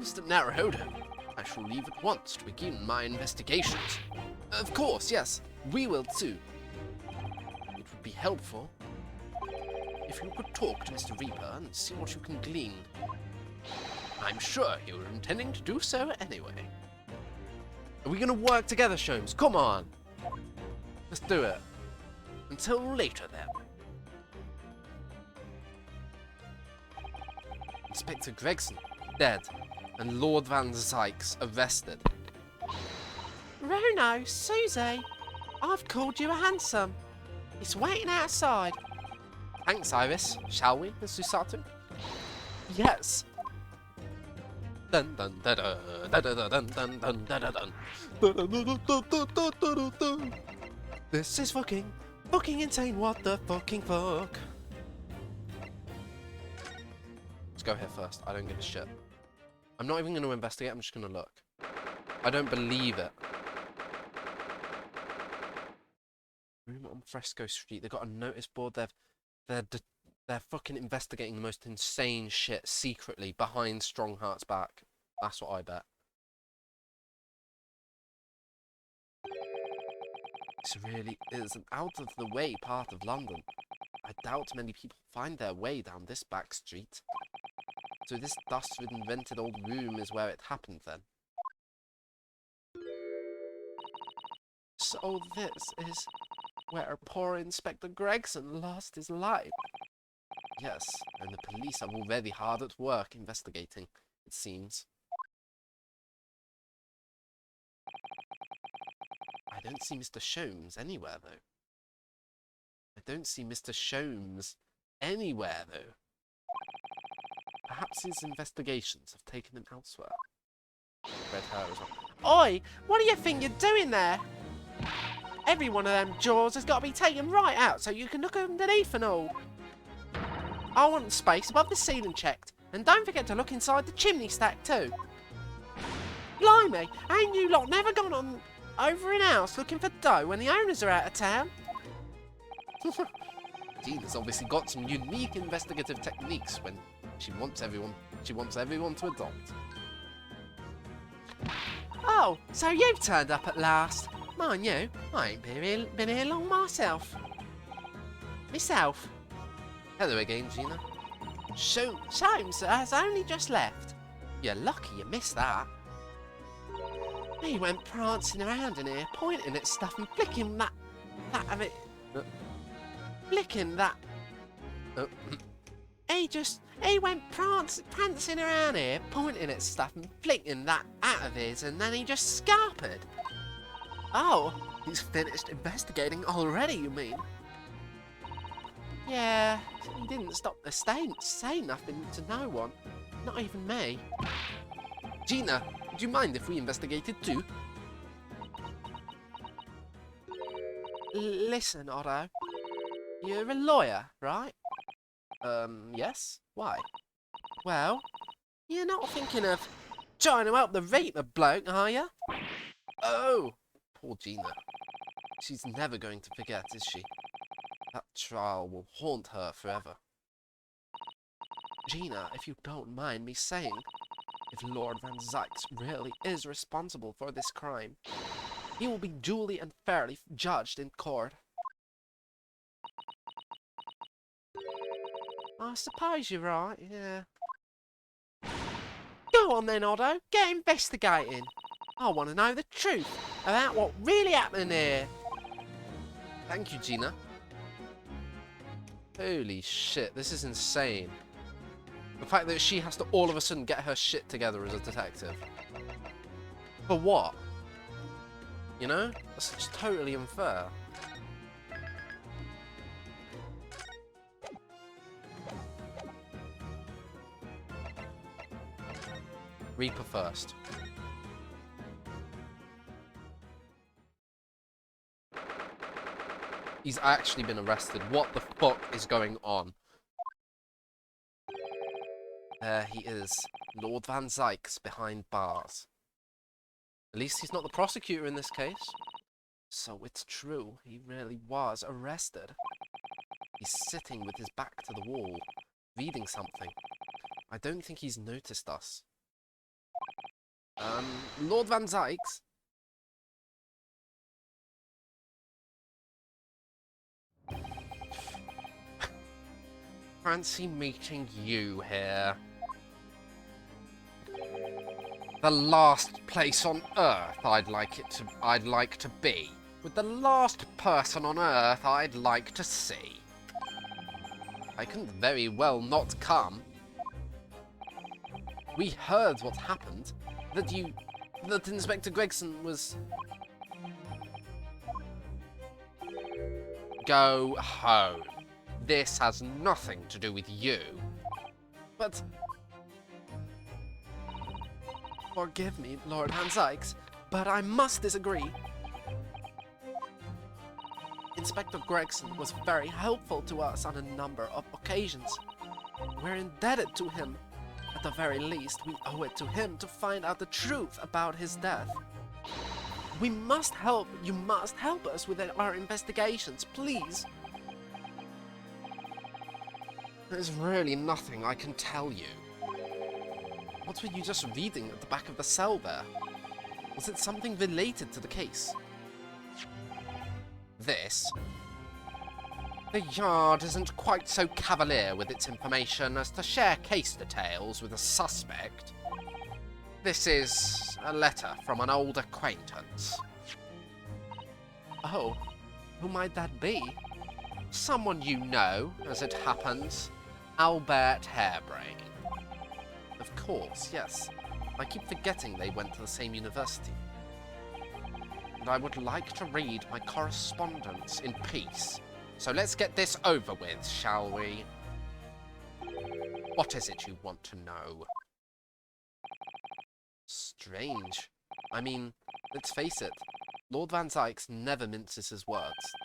Mr. Naruhodo, I shall leave at once to begin my investigations. Of course, yes, we will too. It would be helpful if you could talk to Mr. Reaper and see what you can glean. I'm sure you were intending to do so anyway. Are we going to work together, Sholmes? Come on! Let's do it. Until later, then. Inspector Gregson, dead, and Lord Van Zykes arrested. Bruno, Susie, I've called you a handsome. It's waiting outside. Thanks, Iris. Shall we, Miss Susato? Yes. Dun dun da da da da dun dun dun da da dun. This is fucking insane. What the fucking fuck? Let's go here first. I don't give a shit. I'm not even going to investigate. I'm just going to look. I don't believe it. Room on Fresco Street. They've got a notice board. They're fucking investigating the most insane shit secretly behind Strongheart's back. That's what I bet. This really is an out-of-the-way part of London. I doubt many people find their way down this back street. So this dust-ridden rented old room is where it happened then. So this is where poor Inspector Gregson lost his life. Yes, and the police are already hard at work investigating, it seems. I don't see Mr. Sholmes anywhere, though. I don't see Mr. Sholmes anywhere, though. Perhaps his investigations have taken him elsewhere. Red hair as well. Oi, what do you think you're doing there? Every one of them jaws has got to be taken right out so you can look underneath and all. I want the space above the ceiling checked. And don't forget to look inside the chimney stack too. Blimey, ain't you lot never gone on over in house looking for dough when the owners are out of town? Gina's obviously got some unique investigative techniques when she wants everyone to adopt. Oh, so you've turned up at last. Mind you, I ain't been here long myself. Hello again, Gina. Sholmes has only just left. You're lucky you missed that. He went prancing around in here, pointing at stuff and flicking that of it. Flicking that. He went prancing around here, pointing at stuff and flicking that out of his, and then he just scarpered. Oh, he's finished investigating already, you mean? Yeah, he didn't stop to say nothing to no one. Not even me. Gina, would you mind if we investigated too? Listen, Otto. You're a lawyer, right? Yes? Why? Well, you're not thinking of trying to help the Reaper bloke, are you? Oh! Poor Gina. She's never going to forget, is she? That trial will haunt her forever. Gina, if you don't mind me saying, if Lord Van Zykes really is responsible for this crime, he will be duly and fairly judged in court. I suppose you're right, yeah. Go on then, Otto, get investigating. I want to know the truth about what really happened here. Thank you, Gina. Holy shit, this is insane. The fact that she has to all of a sudden get her shit together as a detective. For what? You know? That's just totally unfair. Reaper first. He's actually been arrested. What the fuck is going on? There he is. Lord Van Zyk's behind bars. At least he's not the prosecutor in this case. So it's true. He really was arrested. He's sitting with his back to the wall, reading something. I don't think he's noticed us. Lord Van Zyk's? Fancy meeting you here. The last place on Earth I'd like to be. With the last person on Earth I'd like to see. I couldn't very well not come. We heard what happened. That Inspector Gregson was... Go home. This has nothing to do with you. But... Forgive me, Lord Van Zyk's, but I must disagree. Inspector Gregson was very helpful to us on a number of occasions. We're indebted to him. At the very least, we owe it to him to find out the truth about his death. We must help. You must help us with our investigations, please. There's really nothing I can tell you. What were you just reading at the back of the cell there? Was it something related to the case? This? The Yard isn't quite so cavalier with its information as to share case details with a suspect. This is a letter from an old acquaintance. Oh, who might that be? Someone you know, as it happens. Albert Harebrain. Of course, yes. I keep forgetting they went to the same university. And I would like to read my correspondence in peace. So let's get this over with, shall we? What is it you want to know? Strange. I mean, let's face it, Lord Van Zyk's never minces his words.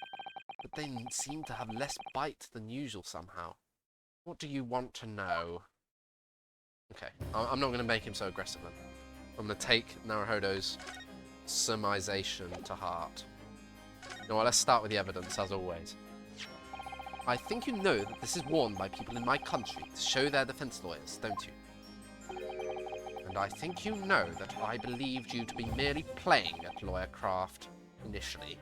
But they seem to have less bite than usual somehow. What do you want to know? Okay, I'm not going to make him so aggressive then. I'm going to take Naruhodo's surmisation to heart. You know what, let's start with the evidence, as always. I think you know that this is worn by people in my country to show their defense lawyers, don't you? And I think you know that I believed you to be merely playing at lawyercraft initially.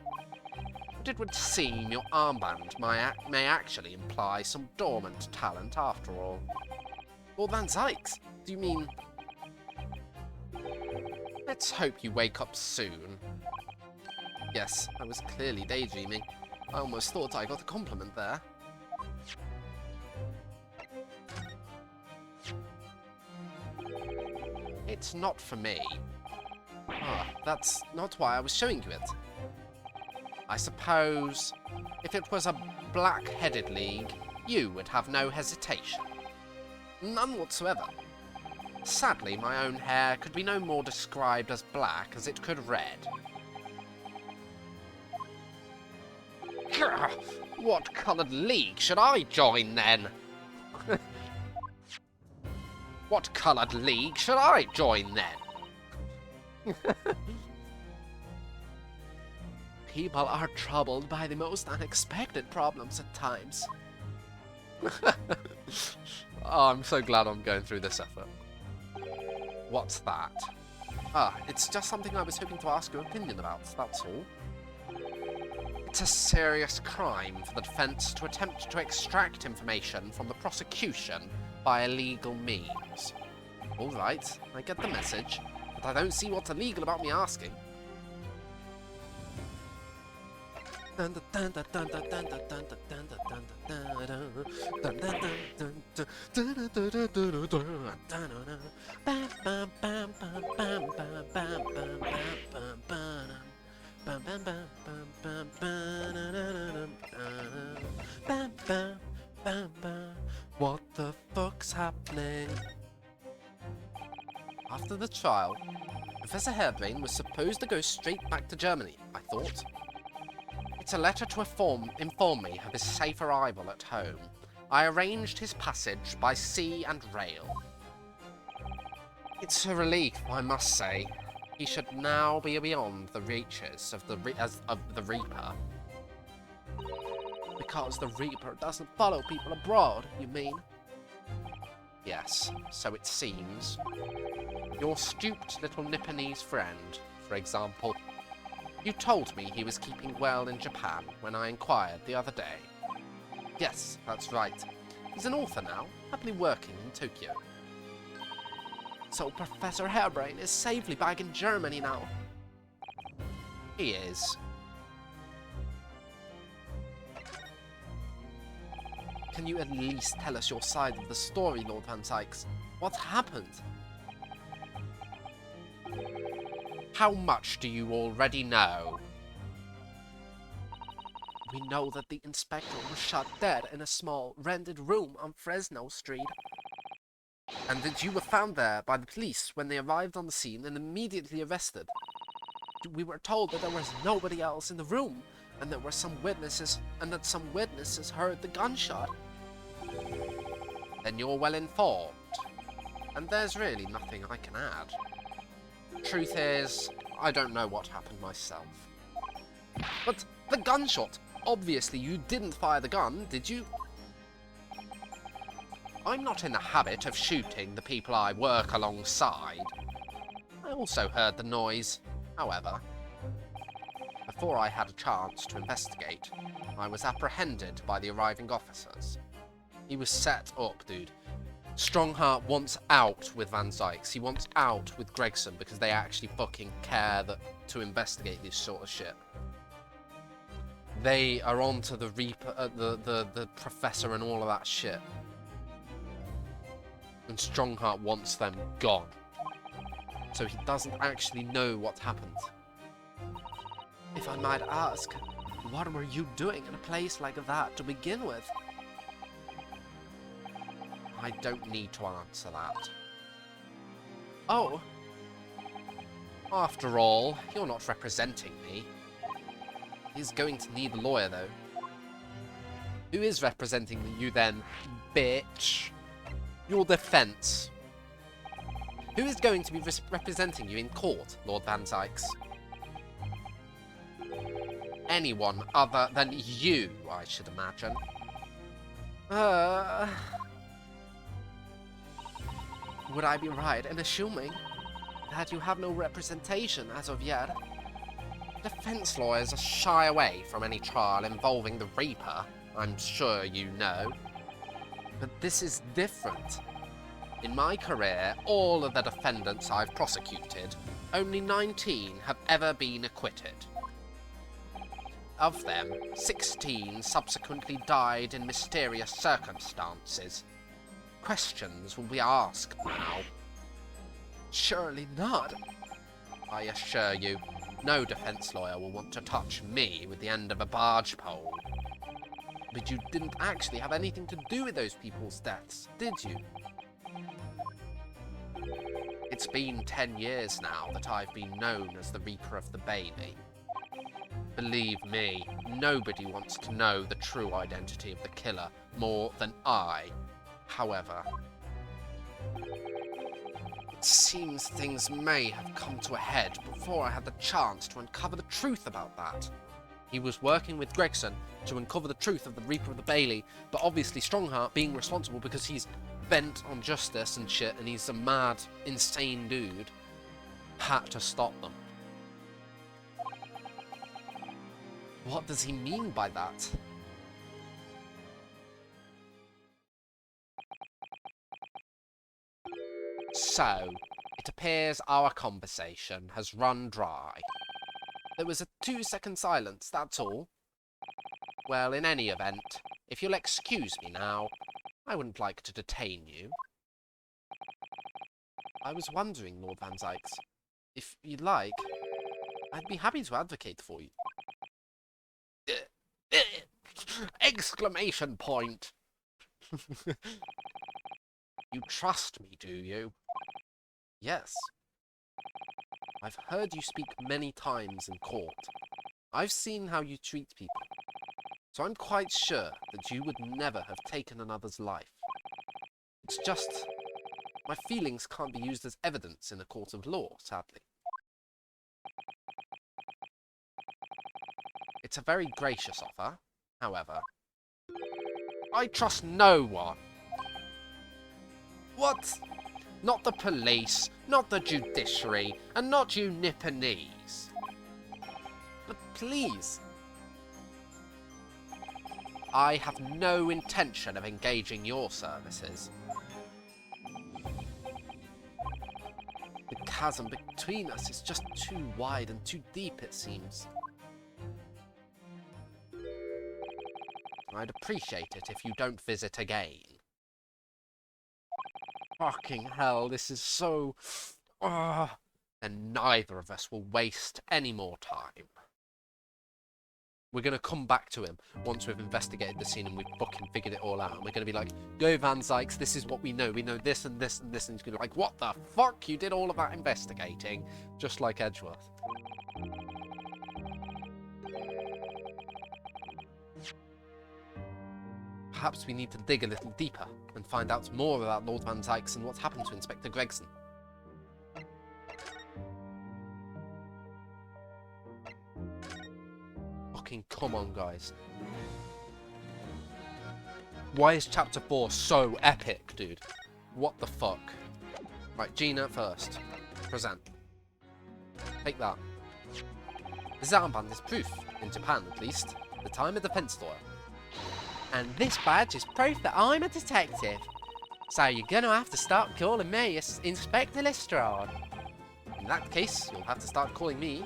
But it would seem your armband may actually imply some dormant talent after all. Lord Van Zyk's? Do you mean... Let's hope you wake up soon. Yes, I was clearly daydreaming. I almost thought I got a compliment there. It's not for me. Ah, that's not why I was showing you it. I suppose if it was a black-headed league, you would have no hesitation. None whatsoever. Sadly, my own hair could be no more described as black as it could red. What coloured league should I join, then? What coloured league should I join, then? People are troubled by the most unexpected problems at times. Oh, I'm so glad I'm going through this effort. What's that? Ah, it's just something I was hoping to ask your opinion about, that's all. It's a serious crime for the defense to attempt to extract information from the prosecution by illegal means. All right, I get the message, but I don't see what's illegal about me asking. What the fuck's happening? After the trial, Professor Harebrain was supposed to go straight back to Germany, I thought. It wrote a letter to inform me of his safe arrival at home. I arranged his passage by sea and rail. It's a relief, I must say. He should now be beyond the reaches of the Reaper. Because the Reaper doesn't follow people abroad, you mean? Yes, so it seems. Your stooped little Nipponese friend, for example. You told me he was keeping well in Japan when I inquired the other day. Yes, that's right. He's an author now, happily working in Tokyo. So Professor Hairbrain is safely back in Germany now. He is. Can you at least tell us your side of the story, Lord Van Sykes? What happened? How much do you already know? We know that the inspector was shot dead in a small, rented room on Fresno Street. And that you were found there by the police when they arrived on the scene and immediately arrested. We were told that there was nobody else in the room, and there were some witnesses, and that some witnesses heard the gunshot. Then you're well informed. And there's really nothing I can add. Truth is, I don't know what happened myself. But the gunshot! Obviously you didn't fire the gun, did you? I'm not in the habit of shooting the people I work alongside. I also heard the noise, however. Before I had a chance to investigate, I was apprehended by the arriving officers. He was set up, dude. Strongheart wants out with Van Sykes. He wants out with Gregson because they actually fucking care to investigate this sort of shit. They are onto the Reaper, the Professor and all of that shit. And Strongheart wants them gone. So he doesn't actually know what happened. If I might ask, what were you doing in a place like that to begin with? I don't need to answer that. Oh. After all, you're not representing me. He's going to need a lawyer, though. Who is representing you then, bitch? Your defense. Who is going to be representing you in court, Lord Van Sykes? Anyone other than you, I should imagine. Would I be right in assuming that you have no representation as of yet? Defense lawyers are shy away from any trial involving the Reaper, I'm sure you know. But this is different. In my career, all of the defendants I've prosecuted, only 19 have ever been acquitted. Of them, 16 subsequently died in mysterious circumstances. Questions will be asked now. Surely not. I assure you, no defense lawyer will want to touch me with the end of a barge pole. But you didn't actually have anything to do with those people's deaths, did you? It's been 10 years now that I've been known as the Reaper of the Bailey. Believe me, nobody wants to know the true identity of the killer more than I. However, it seems things may have come to a head before I had the chance to uncover the truth about that. He was working with Gregson to uncover the truth of the Reaper of the Bailey, but obviously Strongheart, being responsible because he's bent on justice and shit, and he's a mad, insane dude, had to stop them. What does he mean by that? So, it appears our conversation has run dry. There was a 2-second silence, that's all. Well, in any event, if you'll excuse me now, I wouldn't like to detain you. I was wondering, Lord Van Sykes, if you'd like, I'd be happy to advocate for you. Exclamation point! You trust me, do you? Yes. I've heard you speak many times in court. I've seen how you treat people, so I'm quite sure that you would never have taken another's life. It's just, my feelings can't be used as evidence in a court of law, sadly. It's a very gracious offer, however. I trust no one. What? Not the police, not the judiciary, and not you Nipponese. But please. I have no intention of engaging your services. The chasm between us is just too wide and too deep, it seems. I'd appreciate it if you don't visit again. Fucking hell, this is so... And neither of us will waste any more time. We're going to come back to him once we've investigated the scene and we've fucking figured it all out. And we're going to be like, go Van Zykes, this is what we know. We know this and this and this. And he's going to be like, what the fuck? You did all of that investigating. Just like Edgeworth. Perhaps we need to dig a little deeper and find out more about Lord Van Zykes and what's happened to Inspector Gregson. Fucking come on, guys. Why is Chapter 4 so epic, dude? What the fuck? Right, Gina first. Present. Take that. This armband is proof, in Japan at least, the time a defense lawyer. And this badge is proof that I'm a detective. So you're gonna have to start calling me Inspector Lestrade. In that case, you'll have to start calling me,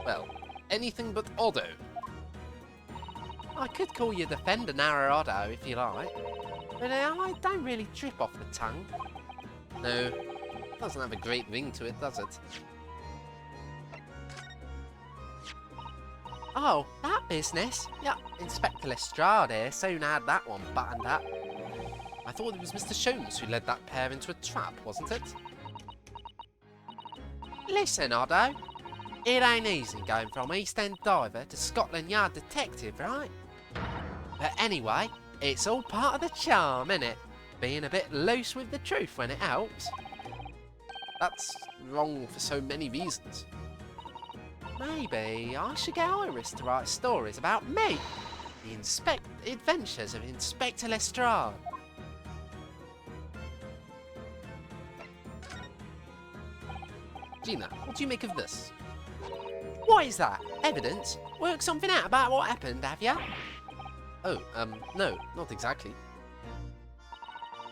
well, anything but Otto. I could call you Defender Otto if you like, but I don't really trip off the tongue. No, it doesn't have a great ring to it, does it? Oh, that business? Yeah, Inspector Lestrade here soon had that one buttoned up. I thought it was Mr. Sholmes who led that pair into a trap, wasn't it? Listen, Otto. It ain't easy going from East End diver to Scotland Yard detective, right? But anyway, it's all part of the charm, innit? Being a bit loose with the truth when it helps. That's wrong for so many reasons. Maybe I should get Iris to write stories about me. The adventures of Inspector Lestrade. Gina, what do you make of this? What is that? Evidence? Work something out about what happened, have ya? Oh, no, not exactly.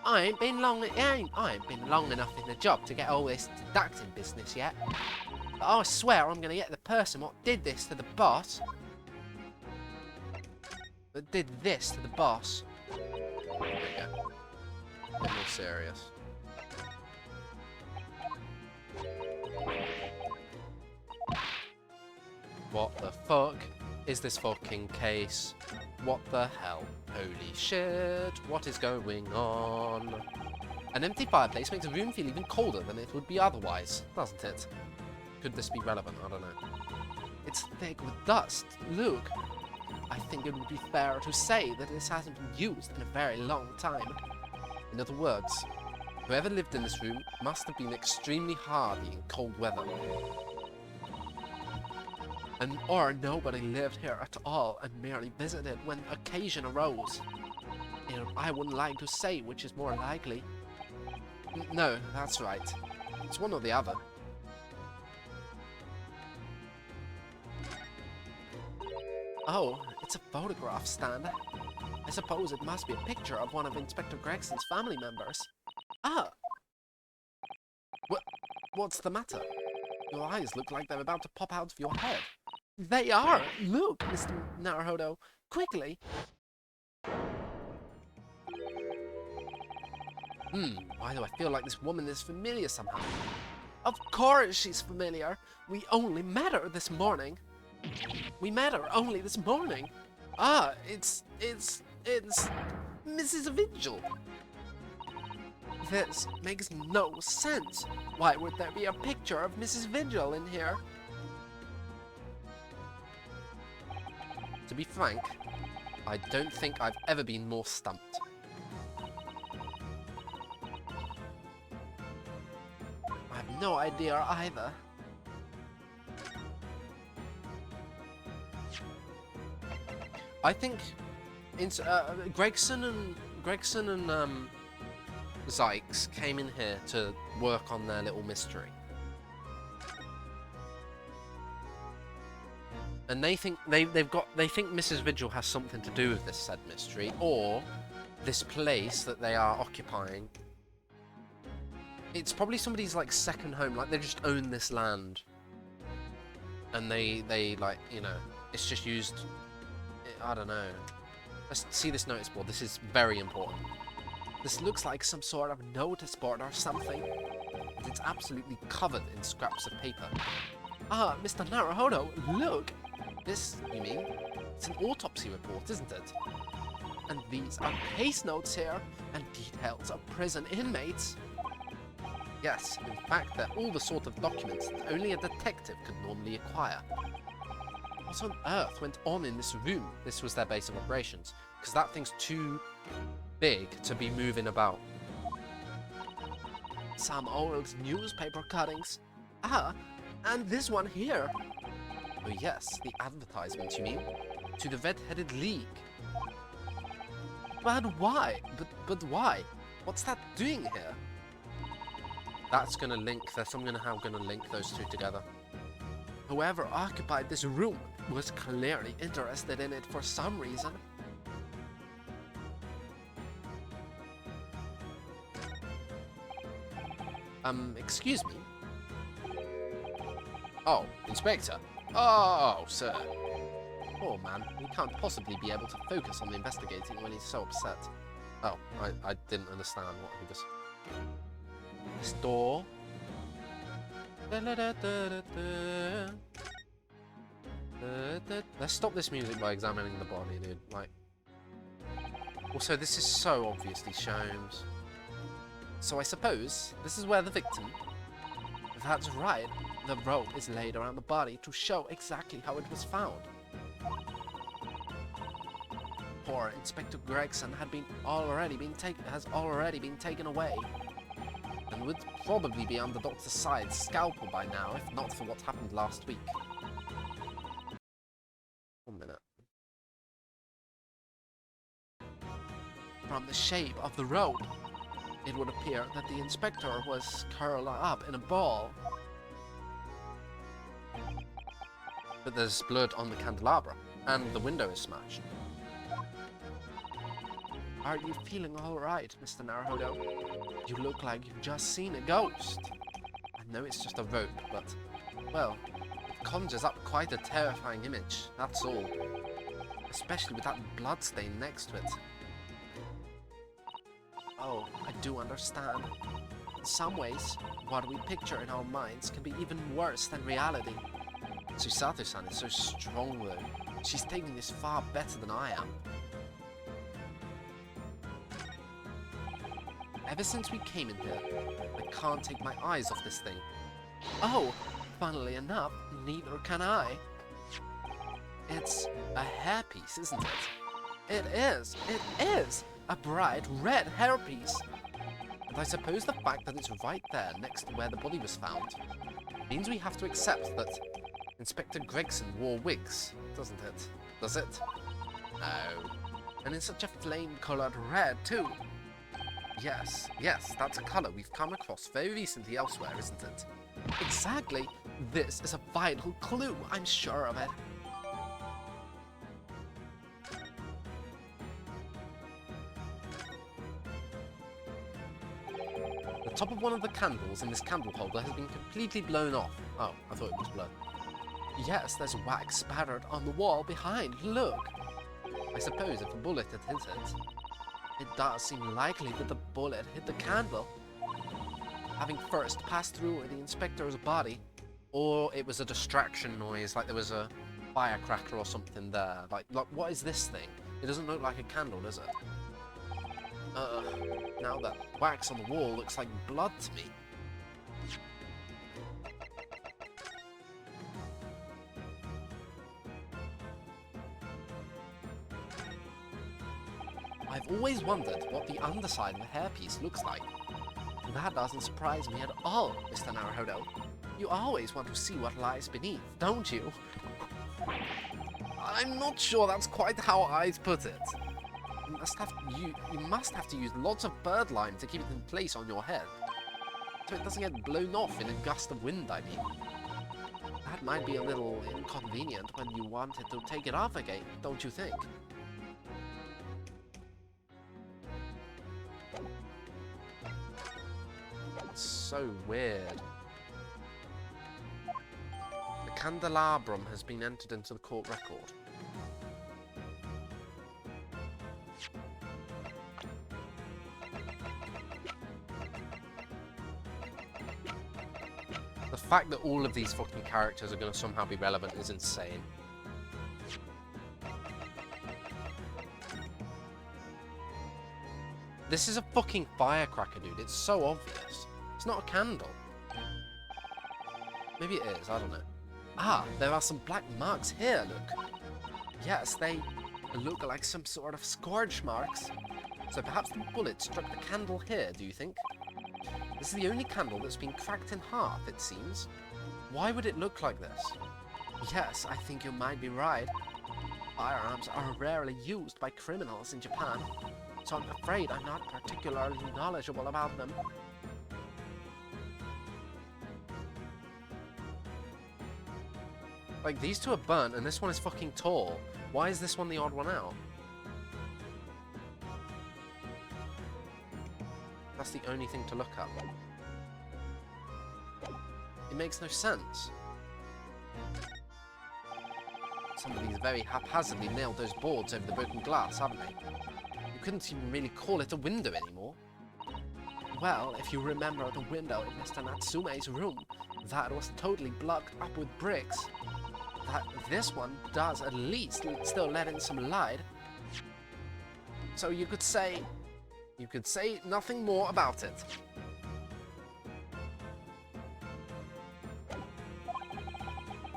I ain't been long enough in the job to get all this deducting business yet. But I swear I'm gonna get the person what did this to the boss. That did this to the boss. There you go. A bit more serious. What the fuck is this fucking case? What the hell? Holy shit, what is going on? An empty fireplace makes a room feel even colder than it would be otherwise, doesn't it? Could this be relevant? I don't know. It's thick with dust. Look. I think it would be fair to say that this hasn't been used in a very long time. In other words, whoever lived in this room must have been extremely hardy in cold weather. Or nobody lived here at all and merely visited when occasion arose. I wouldn't like to say which is more likely. No, that's right. It's one or the other. Oh, it's a photograph stand. I suppose it must be a picture of one of Inspector Gregson's family members. Ah! What's the matter? Your eyes look like they're about to pop out of your head. They are! Look, Mr. Naruhodo! Quickly! Why do I feel like this woman is familiar somehow? Of course she's familiar! We only met her this morning! We met her only this morning! Ah, it's Mrs. Vigil! This makes no sense! Why would there be a picture of Mrs. Vigil in here? be frank, I don't think I've ever been more stumped. I have no idea either. I think Gregson and Zykes came in here to work on their little mystery, and they think they think Mrs. Vigil has something to do with this said mystery, or this place that they are occupying. It's probably somebody's like second home, like they just own this land, and they like, you know, it's just used. I don't know. Let's see this notice board. This is very important. This looks like some sort of notice board or something. And it's absolutely covered in scraps of paper. Ah, Mr. Naruhodo, look! This, you mean? It's an autopsy report, isn't it? And these are case notes here, and details of prison inmates. Yes, in fact, they're all the sort of documents that only a detective could normally acquire. What on earth went on in this room? This was their base of operations, because that thing's too big to be moving about. Some old newspaper cuttings. Ah, and this one here. Oh yes, the advertisement, you mean? To the Red-Headed League. But why? But why? What's that doing here? That's gonna link, there's somehow gonna link those two together. Whoever occupied this room was clearly interested in it for some reason. Excuse me? Oh, Inspector. Oh, sir. Poor man, he can't possibly be able to focus on investigating when he's so upset. Oh, I didn't understand what he was... This door... Let's stop this music by examining the body, dude. Like... Also, this is so obviously Sholmes. So I suppose this is where the victim... That's right. The rope is laid around the body to show exactly how it was found. Poor Inspector Gregson has already been taken away, and would probably be on the doctor's side scalpel by now, if not for what happened last week. 1 minute. From the shape of the rope, it would appear that the inspector was curled up in a ball. But there's blood on the candelabra, and the window is smashed. Are you feeling alright, Mr. Naruhodo? You look like you've just seen a ghost. I know it's just a rope, but, well, it conjures up quite a terrifying image, that's all. Especially with that blood stain next to it. Oh, I do understand. In some ways, what we picture in our minds can be even worse than reality. Susato-san is so strong though. She's taking this far better than I am. Ever since we came in here, I can't take my eyes off this thing. Oh, funnily enough, neither can I. It's a hairpiece, isn't it? It is! A bright red hairpiece! And I suppose the fact that it's right there next to where the body was found means we have to accept that Inspector Gregson wore wigs, doesn't it? Does it? No. And in such a flame-coloured red, too. Yes, that's a colour we've come across very recently elsewhere, isn't it? Exactly. This is a vital clue, I'm sure of it. The top of one of the candles in this candle holder has been completely blown off. Oh, I thought it was blood. Yes, there's wax spattered on the wall behind. Look. I suppose if a bullet had hit it... It does seem likely that the bullet hit the candle, having first passed through the inspector's body. Or it was a distraction noise, like there was a firecracker or something there. Like what is this thing? It doesn't look like a candle, does it? Now that wax on the wall looks like blood to me. I've always wondered what the underside of a hairpiece looks like. That doesn't surprise me at all, Mr. Naruhodo. You always want to see what lies beneath, don't you? I'm not sure that's quite how I'd put it. You must have to use lots of bird lime to keep it in place on your head, so it doesn't get blown off in a gust of wind, I mean. That might be a little inconvenient when you wanted to take it off again, don't you think? It's so weird. The candelabrum has been entered into the court record. The fact that all of these fucking characters are going to somehow be relevant is insane. This is a fucking firecracker, dude. It's so obvious. It's not a candle. Maybe it is, I don't know. Ah, there are some black marks here, look. Yes, they look like some sort of scourge marks. So perhaps the bullet struck the candle here, do you think? This is the only candle that's been cracked in half, it seems. Why would it look like this? Yes, I think you might be right. Firearms are rarely used by criminals in Japan, so I'm afraid I'm not particularly knowledgeable about them. Like, these two are burnt, and this one is fucking tall. Why is this one the odd one out? That's the only thing to look at. It makes no sense. Somebody's very haphazardly nailed those boards over the broken glass, haven't they? You couldn't even really call it a window anymore. Well, if you remember the window in Mr. Natsume's room, that was totally blocked up with bricks. This one does at least still let in some light. So you could say nothing more about it.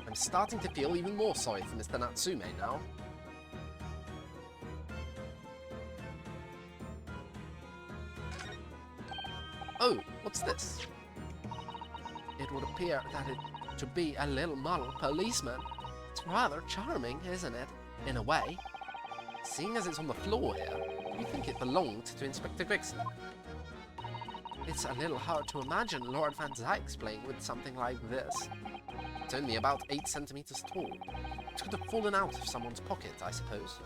I'm starting to feel even more sorry for Mr. Natsume now. Oh, what's this? It would appear that it should be a little model policeman. It's rather charming, isn't it? In a way. Seeing as it's on the floor here, you think it belonged to Inspector Gregson? It's a little hard to imagine Lord Van Zykes playing with something like this. It's only about 8 centimeters tall. It could have fallen out of someone's pocket, I suppose.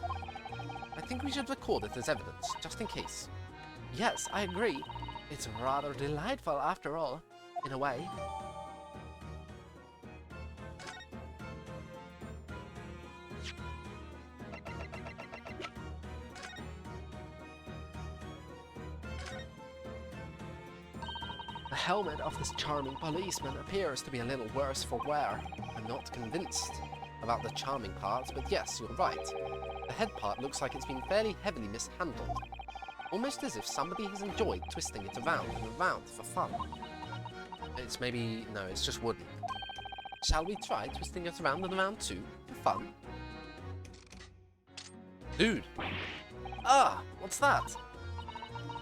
I think we should record it as evidence, just in case. Yes, I agree. It's rather delightful after all, in a way. The helmet of this charming policeman appears to be a little worse for wear. I'm not convinced about the charming part, but yes, you're right. The head part looks like it's been fairly heavily mishandled. Almost as if somebody has enjoyed twisting it around and around for fun. It's maybe... no, it's just wooden. Shall we try twisting it around and around too, for fun? Dude! Ah! What's that?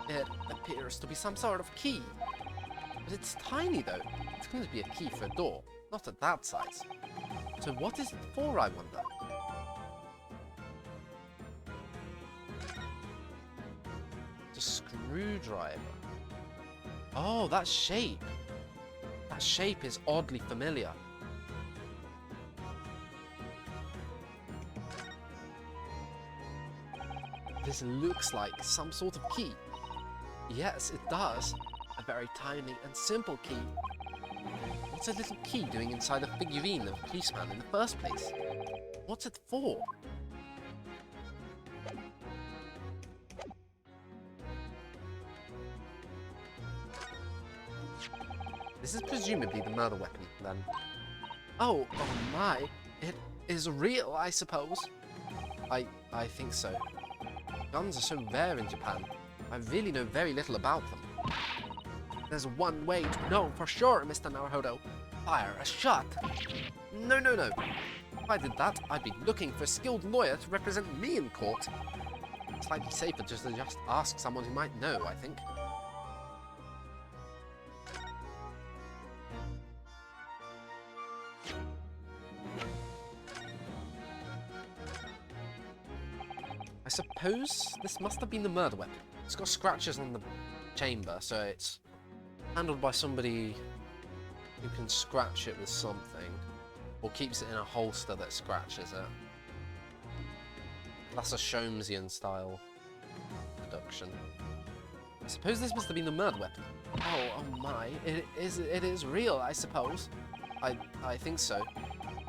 It appears to be some sort of key. But it's tiny though. It's going to be a key for a door, not at that size. So what is it for, I wonder? The screwdriver. Oh, that shape. That shape is oddly familiar. This looks like some sort of key. Yes, it does. A very tiny and simple key. What's a little key doing inside a figurine of a policeman in the first place? What's it for? This is presumably the murder weapon, then. Oh my. It is real, I suppose. I think so. Guns are so rare in Japan. I really know very little about them. There's one way to know for sure, Mr. Naruhodo. Fire a shot. No. If I did that, I'd be looking for a skilled lawyer to represent me in court. Slightly safer just to ask someone who might know, I think. I suppose this must have been the murder weapon. It's got scratches on the chamber, so it's handled by somebody who can scratch it with something, or keeps it in a holster that scratches it. That's a Sholmesian style deduction. I suppose this must have been the murder weapon. Oh my, it is real, I suppose. I think so.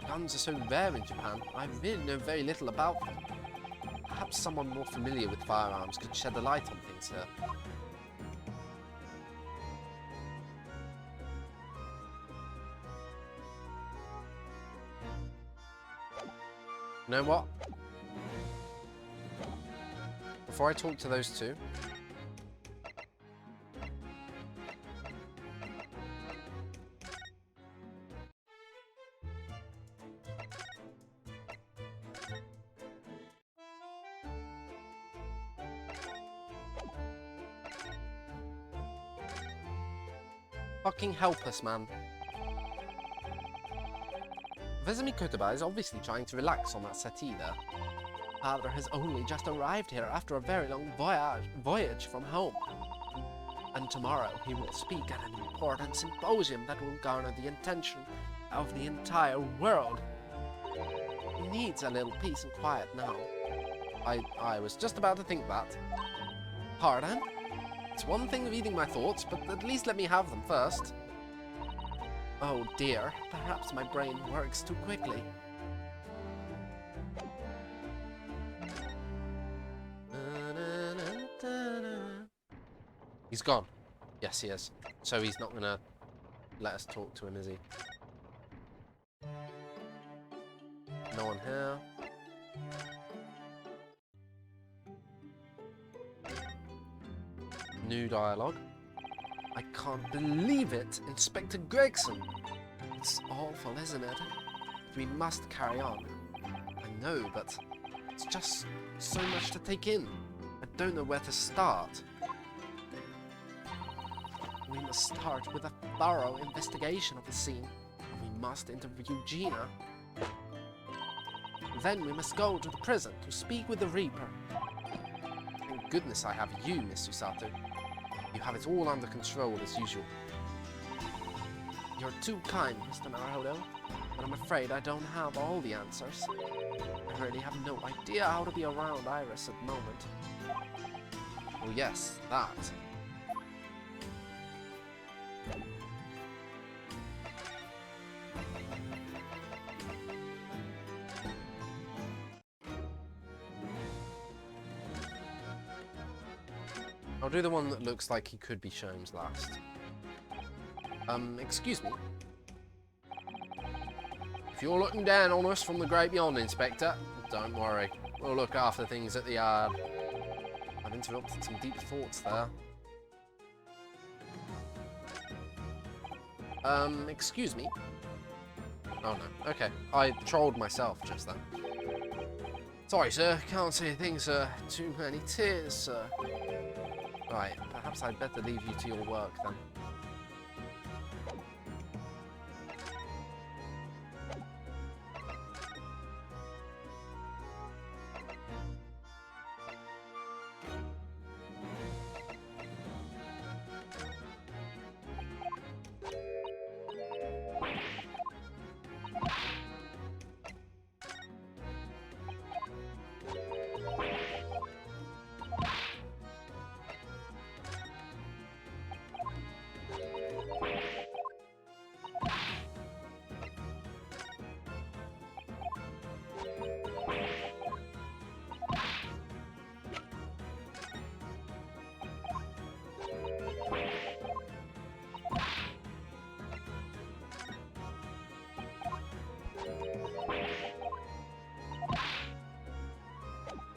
Guns are so rare in Japan. I really know very little about them. Perhaps someone more familiar with firearms could shed a light on things here. You know what? Before I talk to those two, fucking help us, man. Vezemi Kotoba is obviously trying to relax on that settee there. Father has only just arrived here after a very long voyage from home. And tomorrow he will speak at an important symposium that will garner the attention of the entire world. He needs a little peace and quiet now. I was just about to think that. Pardon? It's one thing reading my thoughts, but at least let me have them first. Oh dear, perhaps my brain works too quickly. He's gone. Yes, he is. So he's not gonna let us talk to him, is he? No one here. New dialogue. I can't believe it, Inspector Gregson. It's awful, isn't it? We must carry on. I know, but it's just so much to take in. I don't know where to start. We must start with a thorough investigation of the scene. We must interview Gina. Then we must go to the prison to speak with the Reaper. Thank goodness I have you, Miss Susato. You have it all under control as usual. You're too kind, Mr. Naruhodo, but I'm afraid I don't have all the answers. I really have no idea how to be around Iris at the moment. Oh yes, that. I'll do the one that looks like he could be Sholmes last. Excuse me. If you're looking down on us from the great beyond, Inspector, don't worry. We'll look after things at the yard. I've interrupted some deep thoughts there. Excuse me. Oh no, okay. I trolled myself just then. Sorry, sir. Can't say a thing, sir. Too many tears, sir. Right, perhaps I'd better leave you to your work then.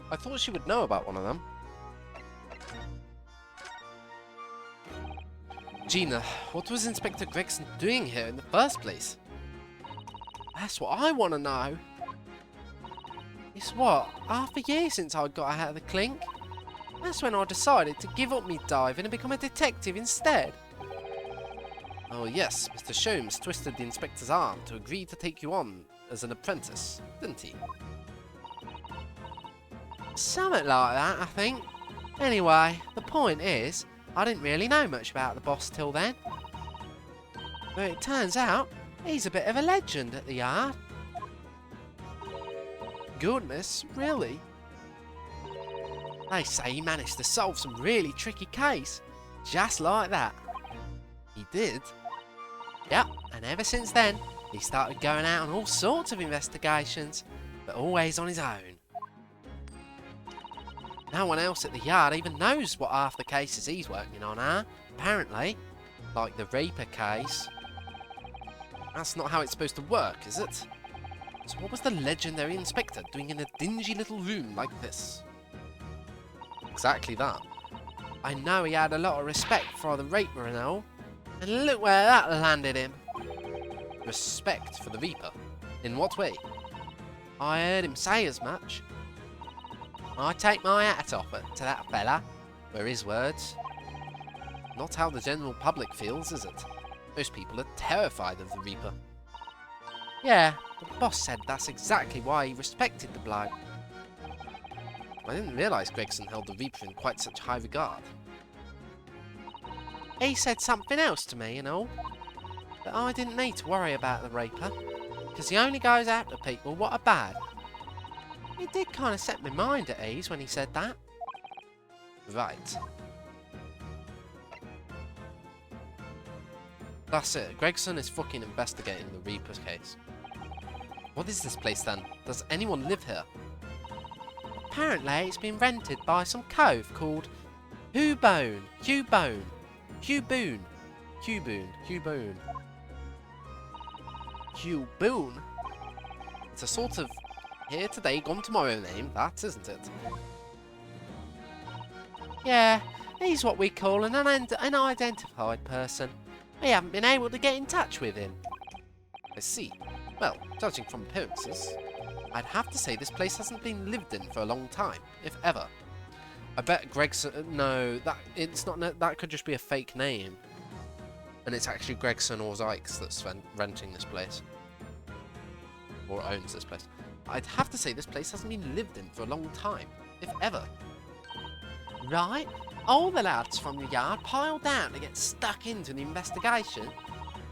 I thought she would know about one of them. Gina, what was Inspector Gregson doing here in the first place? That's what I want to know. It's what, half a year since I got out of the clink? That's when I decided to give up me diving and become a detective instead. Oh yes, Mr. Sholmes twisted the inspector's arm to agree to take you on as an apprentice, didn't he? Something like that, I think. Anyway, the point is, I didn't really know much about the boss till then. But it turns out, he's a bit of a legend at the yard. Goodness, really? They say he managed to solve some really tricky case, just like that. He did? Yep, and ever since then, he started going out on all sorts of investigations, but always on his own. No one else at the yard even knows what half the cases he's working on are, apparently. Like the Reaper case. That's not how it's supposed to work, is it? So what was the legendary inspector doing in a dingy little room like this? Exactly that. I know he had a lot of respect for the Reaper and all, and look where that landed him. Respect for the Reaper? In what way? I heard him say as much. I take my hat off to that fella. Were his words? Not how the general public feels, is it? Most people are terrified of the Reaper. Yeah, the boss said that's exactly why he respected the bloke. I didn't realise Gregson held the Reaper in quite such high regard. He said something else to me and all, but I didn't need to worry about the Reaper, because he only goes after people what are bad. It did kind of set my mind at ease when he said that. Right. That's it. Gregson is fucking investigating the Reaper's case. What is this place then? Does anyone live here? Apparently it's been rented by some cove called Hewboone. It's a sort of here today, gone tomorrow name, that isn't it? Yeah, he's what we call an unidentified person. We haven't been able to get in touch with him. I see. Well, judging from appearances, I'd have to say this place hasn't been lived in for a long time, if ever. I bet Gregson... No, that could just be a fake name. And it's actually Gregson or Aleks that's renting this place. Or owns this place. I'd have to say this place hasn't been lived in for a long time, if ever. Right? All the lads from the yard piled down to get stuck into the investigation.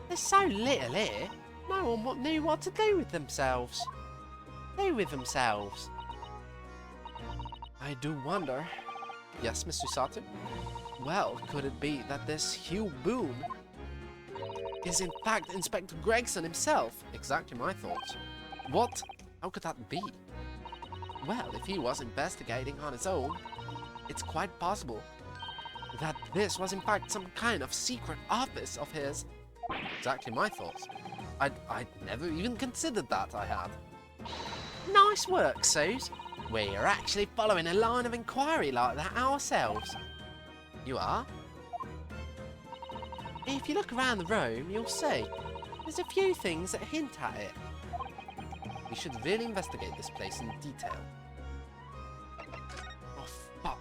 There's so little here, no one knew what to do with themselves. I do wonder. Yes, Mr. Sato? Well, could it be that this Hewboone is in fact Inspector Gregson himself? Exactly my thoughts. What? How could that be? Well, if he was investigating on his own, it's quite possible that this was in fact some kind of secret office of his. Exactly my thoughts. I'd never even considered that, I had. Nice work, Suze. We are actually following a line of inquiry like that ourselves. You are? If you look around the room, you'll see. There's a few things that hint at it. We should really investigate this place in detail. Oh, fuck.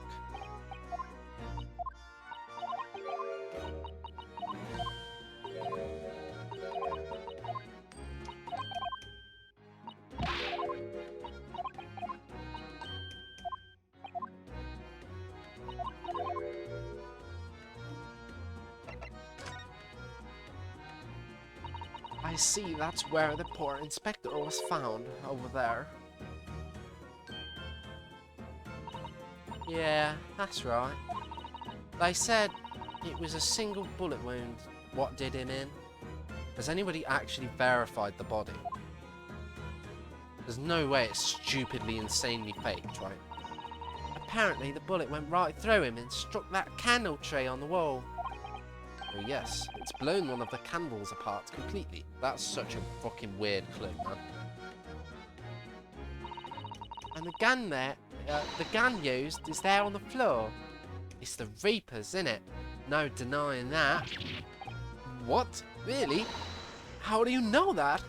I see that's where the poor inspector was found, over there. Yeah, that's right. They said it was a single bullet wound what did him in. Has anybody actually verified the body? There's no way it's stupidly, insanely faked, right? Apparently the bullet went right through him and struck that candle tree on the wall. Oh yes, it's blown one of the candles apart completely. That's such a fucking weird clue, man. And the gun there, the gun used is there on the floor. It's the Reaper's, innit? No denying that. What? Really? How do you know that?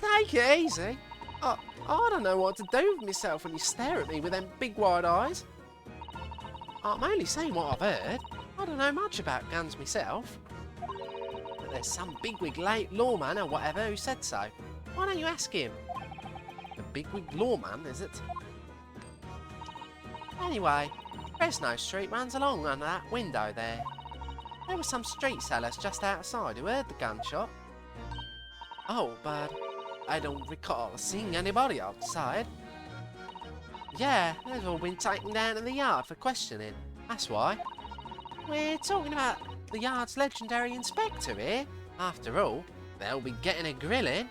Take it easy. I don't know what to do with myself when you stare at me with them big wide eyes. I'm only saying what I've heard. I don't know much about guns myself. But there's some bigwig lawman or whatever who said so. Why don't you ask him? The bigwig lawman, is it? Anyway, Fresno Street runs along under that window there. There were some street sellers just outside who heard the gunshot. Oh, but I don't recall seeing anybody outside. Yeah, they've all been taken down to the yard for questioning. That's why. We're talking about the yard's legendary inspector here. After all, they'll be getting a grilling.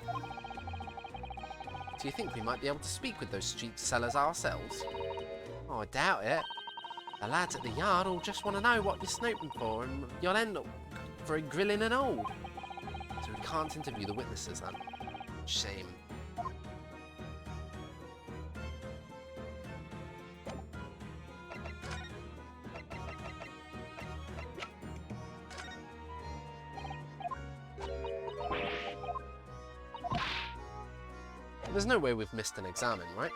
Do you think we might be able to speak with those street sellers ourselves? Oh, I doubt it. The lads at the yard all just want to know what you're snooping for, and you'll end up for a grilling and all. So we can't interview the witnesses then. Shame. There's no way we've missed an examen, right?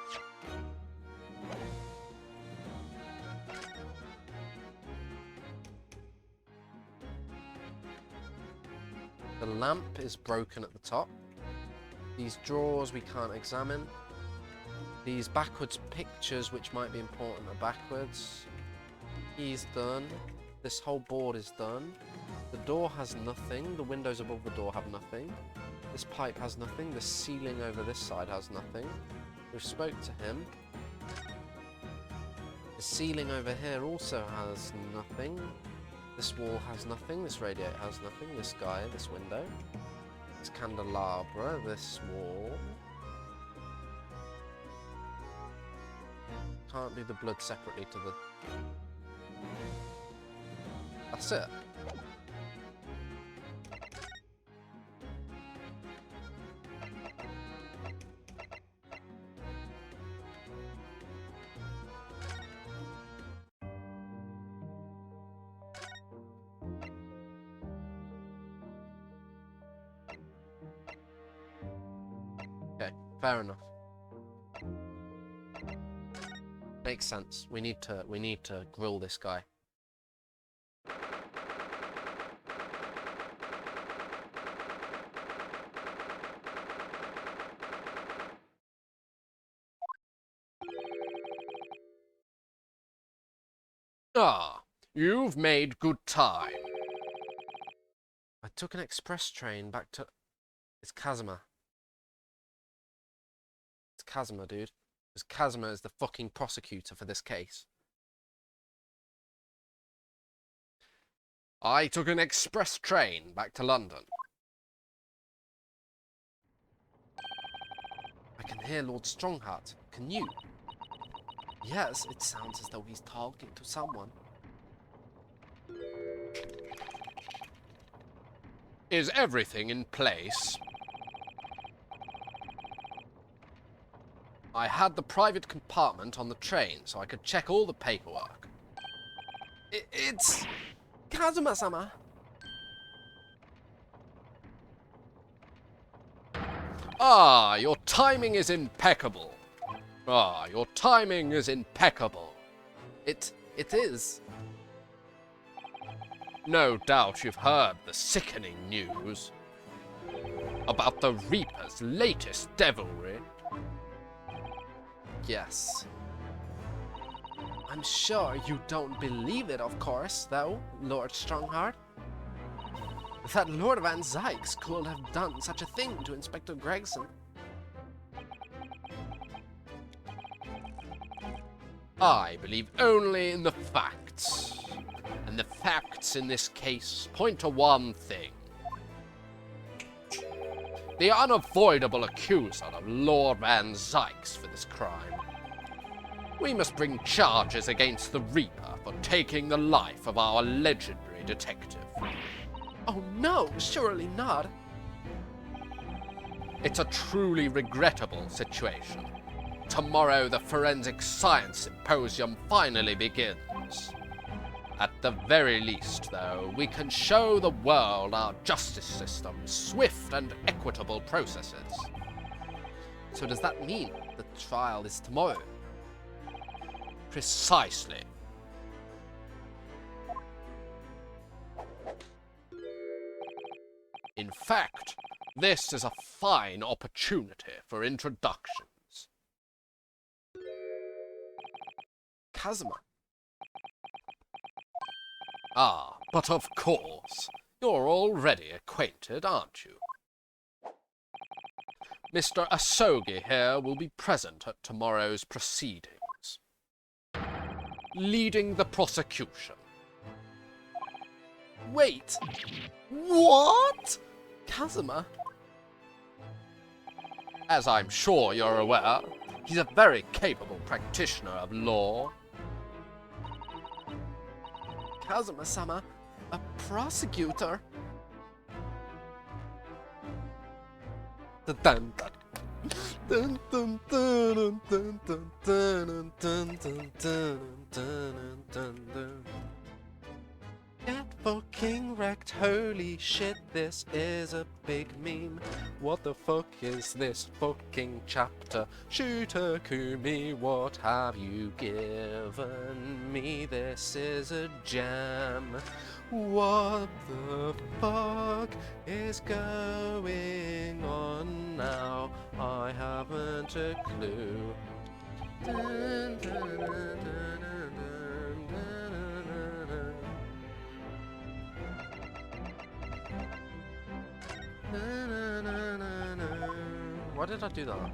The lamp is broken at the top. These drawers we can't examine. These backwards pictures, which might be important, are backwards. He's done. This whole board is done. The door has nothing. The windows above the door have nothing. This pipe has nothing. The ceiling over this side has nothing. We spoke to him. The ceiling over here also has nothing. This wall has nothing. This radiator has nothing. This guy, this window. This candelabra, this wall. Can't do the blood separately to the... That's it. Okay, fair enough. Makes sense. We need to grill this guy. Ah, you've made good time. I took an express train back to... It's Kazuma. It's Kazuma, dude. Because Kazuma is the fucking prosecutor for this case. I took an express train back to London. I can hear Lord Strongheart. Can you? Yes, it sounds as though he's talking to someone. Is everything in place? I had the private compartment on the train so I could check all the paperwork. It's... Kazuma-sama. Ah, your timing is impeccable. Ah, your timing is impeccable. It is. No doubt you've heard the sickening news about the Reaper's latest devilry. Yes. I'm sure you don't believe it, of course, though, Lord Strongheart. That Lord Van Zykes could have done such a thing to Inspector Gregson. I believe only in the facts. And the facts in this case point to one thing. The unavoidable accuser of Lord Van Zykes for this crime. We must bring charges against the Reaper for taking the life of our legendary detective. Oh no, surely not. It's a truly regrettable situation. Tomorrow the Forensic Science Symposium finally begins. At the very least, though, we can show the world our justice system's swift and equitable processes. So does that mean the trial is tomorrow? Precisely. In fact, this is a fine opportunity for introductions. Kazuma. Ah, but of course. You're already acquainted, aren't you? Mr. Asogi here will be present at tomorrow's proceedings, leading the prosecution. Wait! What? Kazuma? As I'm sure you're aware, he's a very capable practitioner of law. Kazuma-sama, a prosecutor? Dun dun dun dun dun dun dun dun dun dun dun dun dun. Get fucking wrecked, holy shit, this is a big meme. What the fuck is this fucking chapter? Shooter Kumi, what have you given me? This is a jam. What the fuck is going on now? I haven't a clue. Dun, dun, dun, dun, dun, dun, dun, dun. Why did I do that?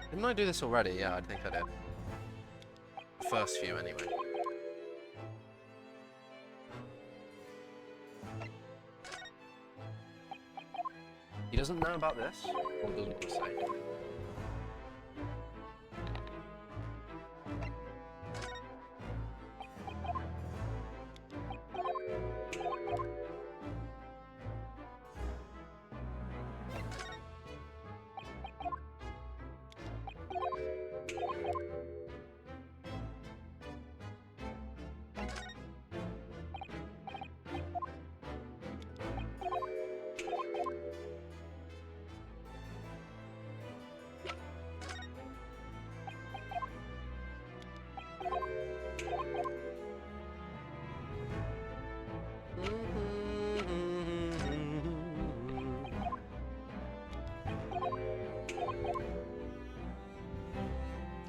Didn't I do this already? Yeah, I think I did. First few, anyway. He doesn't know about this? Or doesn't want to say?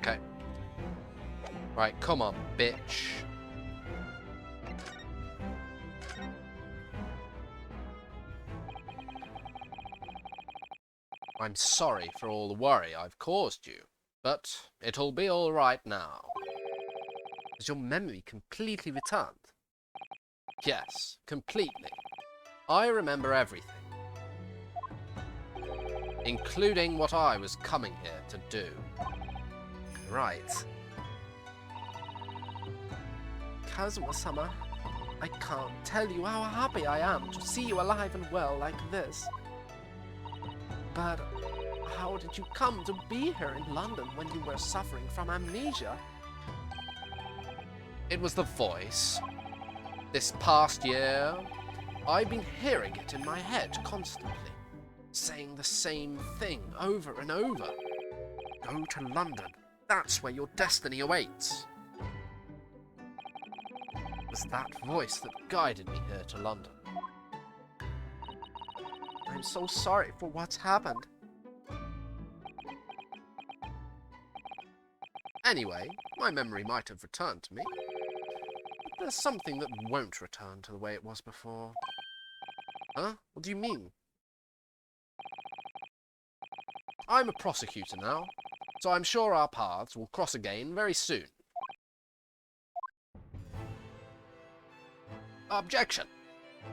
Okay. Right, come on, bitch. I'm sorry for all the worry I've caused you, but it'll be all right now. Has your memory completely returned? Yes, completely. I remember everything, including what I was coming here to do. Right. Kazuma-sama, I can't tell you how happy I am to see you alive and well like this. But how did you come to be here in London when you were suffering from amnesia? It was the voice. This past year, I've been hearing it in my head constantly, saying the same thing over and over. Go to London. That's where your destiny awaits. It was that voice that guided me here to London. I'm so sorry for what's happened. Anyway, my memory might have returned to me. But there's something that won't return to the way it was before. Huh? What do you mean? I'm a prosecutor now, so I'm sure our paths will cross again very soon. Objection!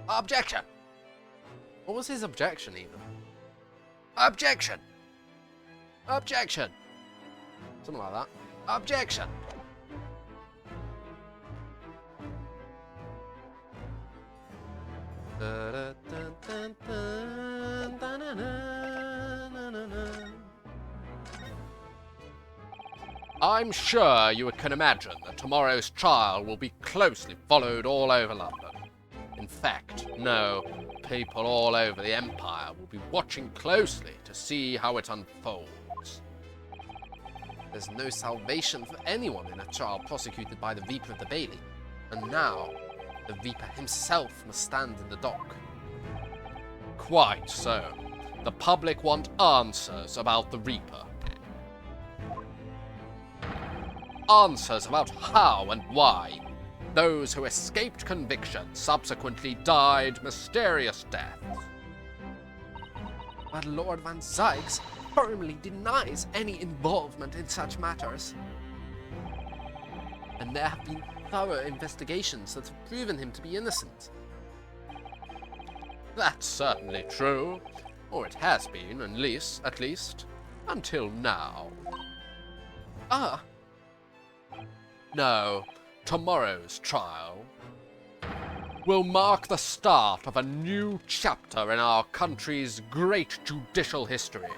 Objection! What was his objection, even? Objection! Objection! Something like that. Objection! I'm sure you can imagine that tomorrow's trial will be closely followed all over London. In fact, no, people all over the Empire will be watching closely to see how it unfolds. There's no salvation for anyone in a trial prosecuted by the Reaper of the Bailey. And now, the Reaper himself must stand in the dock. Quite so. The public want answers about the Reaper. Answers about how and why those who escaped conviction subsequently died mysterious deaths. But Lord Van Zykes firmly denies any involvement in such matters. And there have been thorough investigations that have proven him to be innocent. That's certainly true, or it has been, at least, until now. Ah, No, tomorrow's trial will mark the start of a new chapter in our country's great judicial history.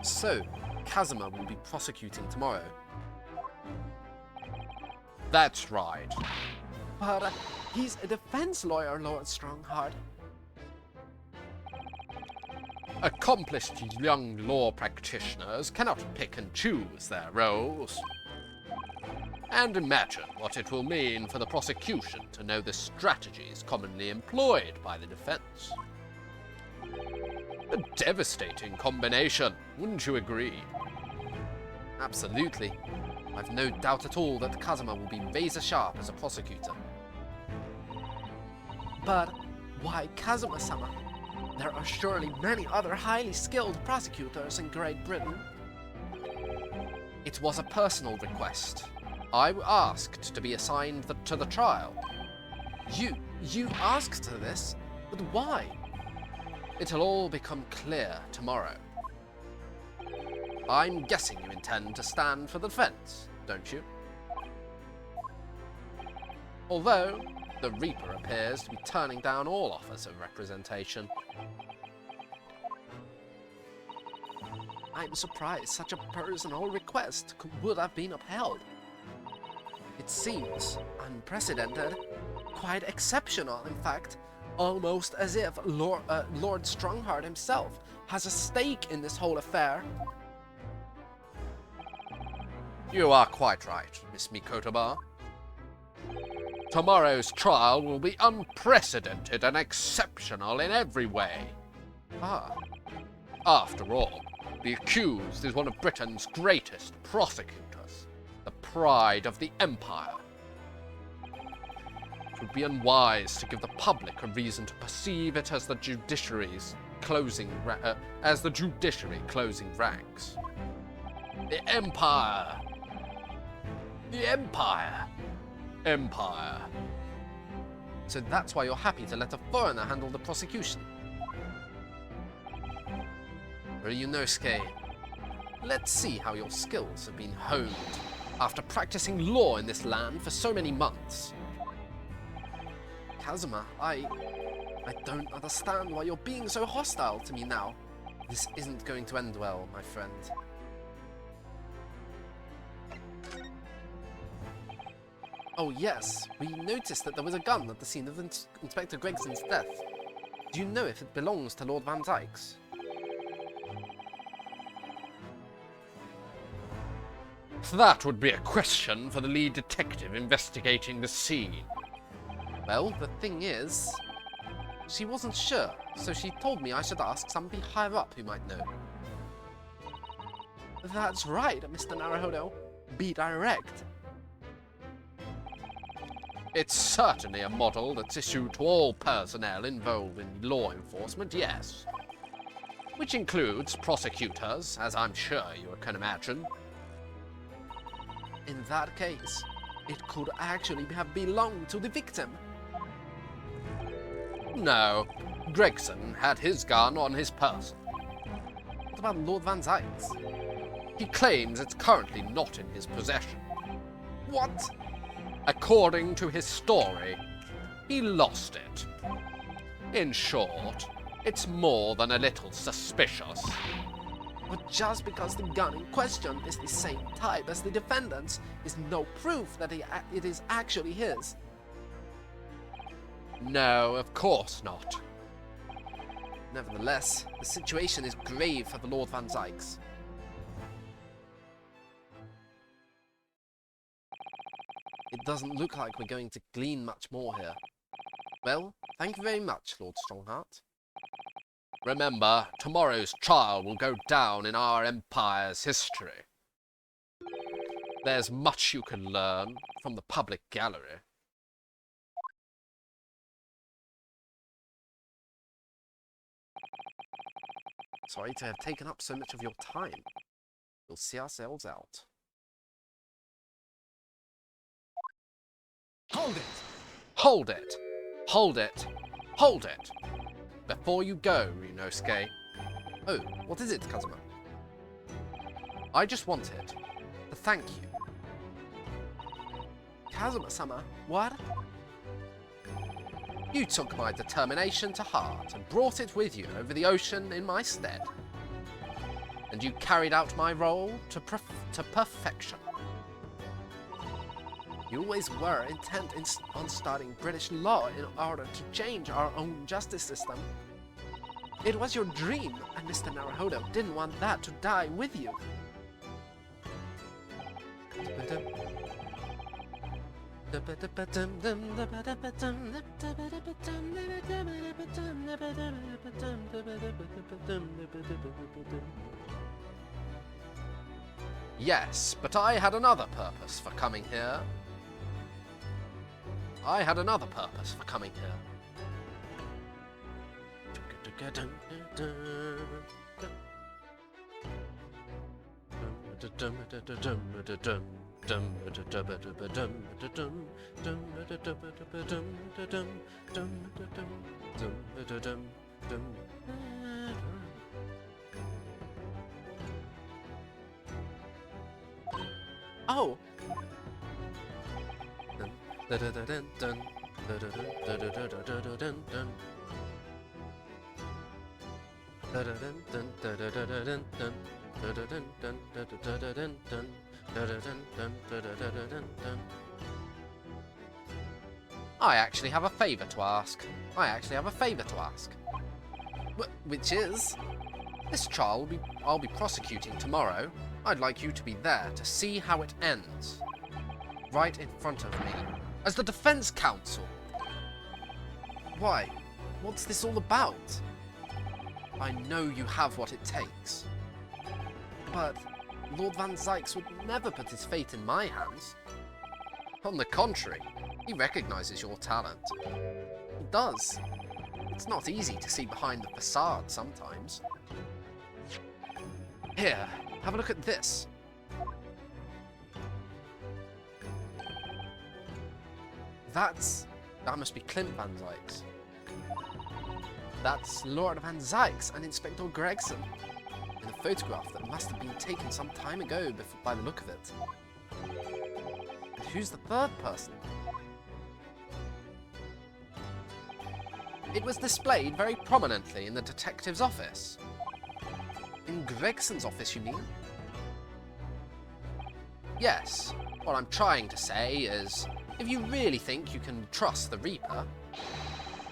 So, Kazuma will be prosecuting tomorrow. That's right. but he's a defense lawyer, Lord Strongheart. Accomplished young law practitioners cannot pick and choose their roles. And imagine what it will mean for the prosecution to know the strategies commonly employed by the defense. A devastating combination, wouldn't you agree? Absolutely. I've no doubt at all that Kazuma will be razor sharp as a prosecutor. But why Kazuma-sama? There are surely many other highly skilled prosecutors in Great Britain. It was a personal request. I asked to be assigned to the trial. You asked for this? But why? It'll all become clear tomorrow. I'm guessing you intend to stand for the defense, don't you? Although, the Reaper appears to be turning down all offers of representation. I'm surprised such a personal request would have been upheld. It seems unprecedented, quite exceptional, in fact, almost as if Lord Strongheart himself has a stake in this whole affair. You are quite right, Miss Mikotoba. Tomorrow's trial will be unprecedented and exceptional in every way. Ah, After all, the accused is one of Britain's greatest prosecutors, the pride of the Empire. It would be unwise to give the public a reason to perceive it as the judiciary closing ranks. The Empire! The Empire! Empire. so that's why you're happy to let a foreigner handle the prosecution. Ryunosuke, let's see how your skills have been honed after practicing law in this land for so many months. Kazuma, I don't understand why you're being so hostile to me now. This isn't going to end well, my friend. Oh yes, we noticed that there was a gun at the scene of Inspector Gregson's death. Do you know if it belongs to Lord Van Zykes? That would be a question for the lead detective investigating the scene. Well, the thing is, she wasn't sure, so she told me I should ask somebody higher up who might know. That's right, Mr. Naruhodo. Be direct. It's certainly a model that's issued to all personnel involved in law enforcement, yes. Which includes prosecutors, as I'm sure you can imagine. In that case, it could actually have belonged to the victim. No, Gregson had his gun on his person. What about Lord Van Zykes? He claims it's currently not in his possession. What? According to his story, he lost it. In short, it's more than a little suspicious. But just because the gun in question is the same type as the defendant's is no proof that it is actually his. No, of course not. Nevertheless, the situation is grave for the Lord Van Zykes. It doesn't look like we're going to glean much more here. Well, thank you very much, Lord Strongheart. Remember, tomorrow's trial will go down in our empire's history. There's much you can learn from the public gallery. Sorry to have taken up so much of your time. We'll see ourselves out. Hold it! Hold it! Hold it! Hold it! Before you go, Ryunosuke, Oh, what is it, Kazuma? I just wanted to thank you. Kazuma-sama, what? You took my determination to heart and brought it with you over the ocean in my stead. And you carried out my role to perfection. You always were intent on studying British law in order to change our own justice system. It was your dream, and Mr. Naruhodo didn't want that to die with you. Yes, but I had another purpose for coming here. I had another purpose for coming here. Oh! I actually have a favour to ask. Which is? This trial I'll be prosecuting tomorrow. I'd like you to be there to see how it ends. Right in front of me, as the defense counsel. Why? What's this all about? I know you have what it takes. But Lord Van Zykes would never put his fate in my hands. On the contrary, he recognizes your talent. He does. It's not easy to see behind the facade sometimes. Here, have a look at this. That must be Clint Van Zykes. That's Lord Van Zykes and Inspector Gregson, in a photograph that must have been taken some time ago by the look of it. And who's the third person? It was displayed very prominently in the detective's office. In Gregson's office, you mean? Yes, what I'm trying to say is, if you really think you can trust the Reaper,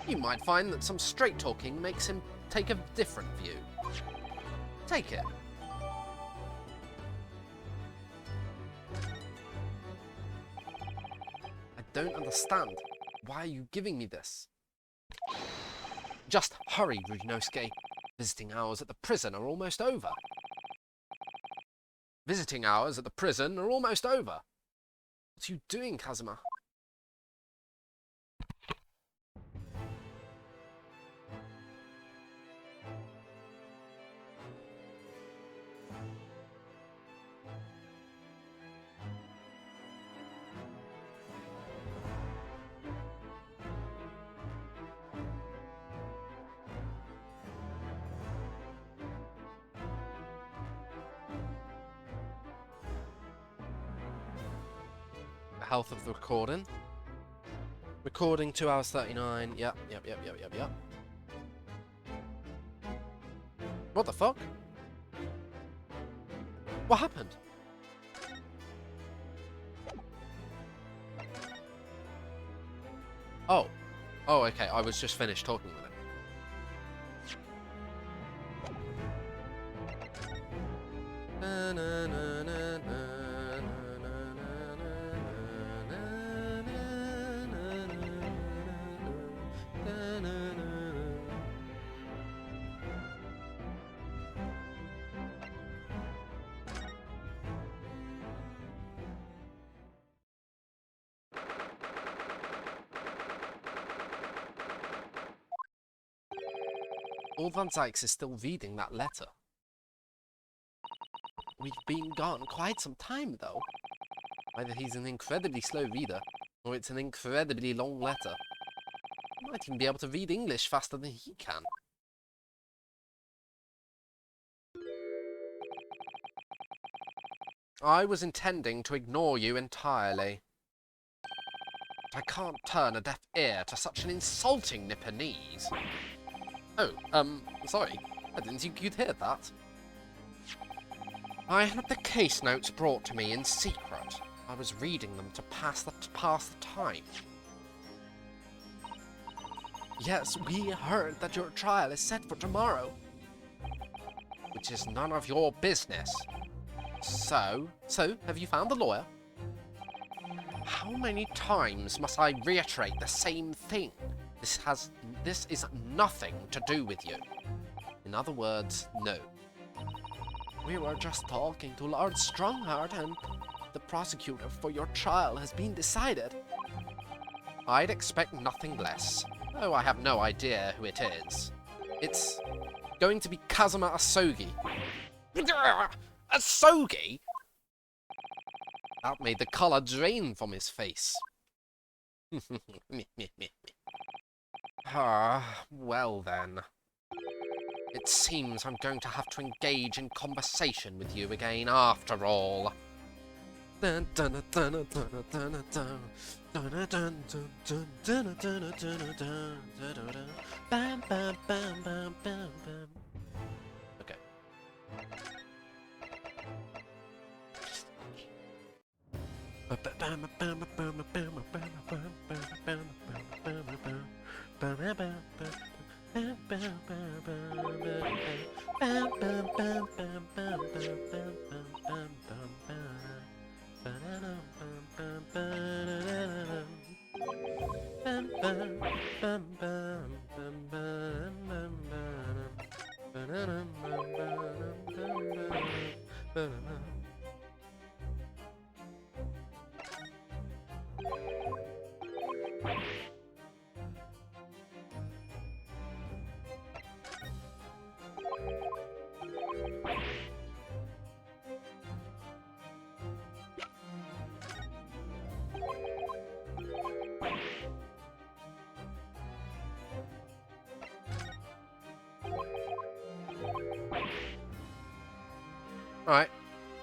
you might find that some straight-talking makes him take a different view. Take it. I don't understand. Why are you giving me this? Just hurry, Ryunosuke. Visiting hours at the prison are almost over. Visiting hours at the prison are almost over. What are you doing, Kazuma? Health of the recording. Recording 2 hours 39. Yep. What the fuck? What happened? Oh. Oh, okay. I was just finished talking with him. Old Van Zykes is still reading that letter. We've been gone quite some time, though. Either he's an incredibly slow reader, or it's an incredibly long letter. He might even be able to read English faster than he can. I was intending to ignore you entirely. I can't turn a deaf ear to such an insulting Nipponese. Oh, sorry. I didn't think you'd hear that. I had the case notes brought to me in secret. I was reading them to pass the time. Yes, we heard that your trial is set for tomorrow. Which is none of your business. So, have you found the lawyer? How many times must I reiterate the same thing? This is nothing to do with you. In other words, no. We were just talking to Lord Strongheart, and the prosecutor for your trial has been decided. I'd expect nothing less, though I have no idea who it is. It's going to be Kazuma Asogi. Asogi? That made the colour drain from his face. Well then. It seems I'm going to have to engage in conversation with you again after all. Okay. Alright,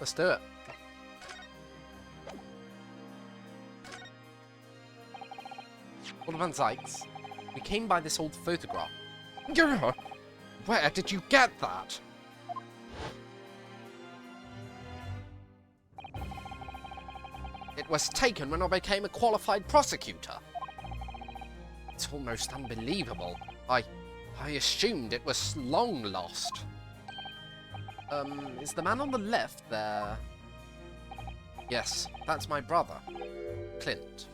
let's do it. Lord Van Zykes, we came by this old photograph. Where did you get that? It was taken when I became a qualified prosecutor. It's almost unbelievable. I assumed it was long lost. Is the man on the left there? Yes, that's my brother, Clint.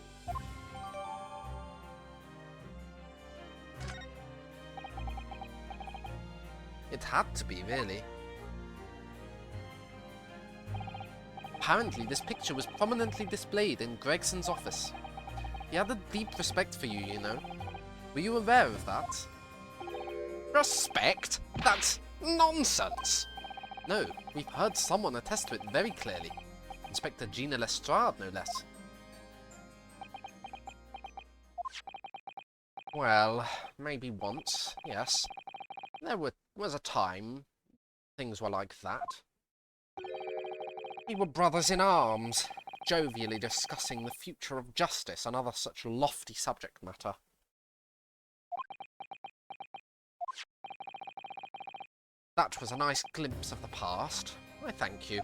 It had to be, really. Apparently, this picture was prominently displayed in Gregson's office. He had a deep respect for you, you know. Were you aware of that? Respect? That's nonsense! No, we've heard someone attest to it very clearly. Inspector Gina Lestrade, no less. Well, maybe once, yes. There was a time things were like that. We were brothers in arms, jovially discussing the future of justice and other such lofty subject matter. That was a nice glimpse of the past. I thank you.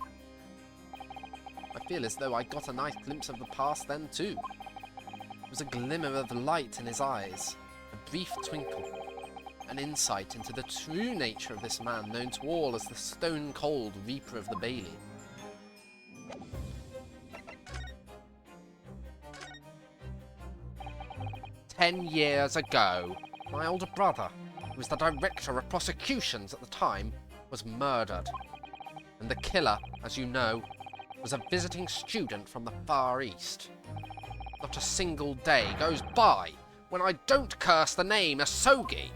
feel as though I got a nice glimpse of the past then too. There was a glimmer of light in his eyes, a brief twinkle, an insight into the true nature of this man known to all as the stone-cold Reaper of the Bailey. "10 years ago, my older brother, who was the director of prosecutions at the time, was murdered. And the killer, as you know, was a visiting student from the Far East. Not a single day goes by when I don't curse the name Asogi."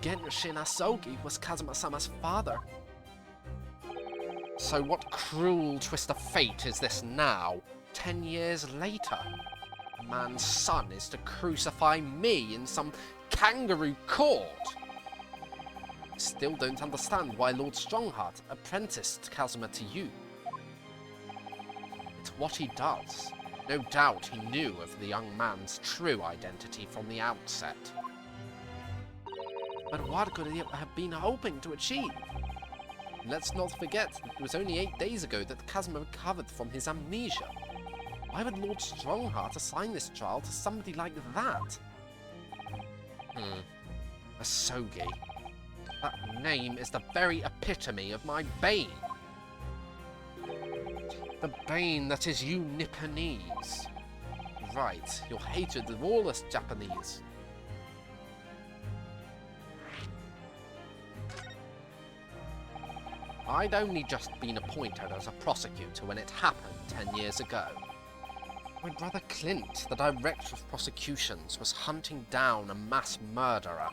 Genshin Asogi was Kazuma-sama's father. So what cruel twist of fate is this now, 10 years later? A man's son is to crucify me in some kangaroo court. I still don't understand why Lord Strongheart apprenticed Kazuma to you. It's what he does. No doubt he knew of the young man's true identity from the outset. But what could he have been hoping to achieve? Let's not forget that it was only 8 days ago that Kazuma recovered from his amnesia. Why would Lord Strongheart assign this trial to somebody like that? Asogi. That name is the very epitome of my bane. The bane that is you Nipponese. Right, your hatred of all us Japanese. I'd only just been appointed as a prosecutor when it happened 10 years ago. My brother Clint, the director of prosecutions, was hunting down a mass murderer,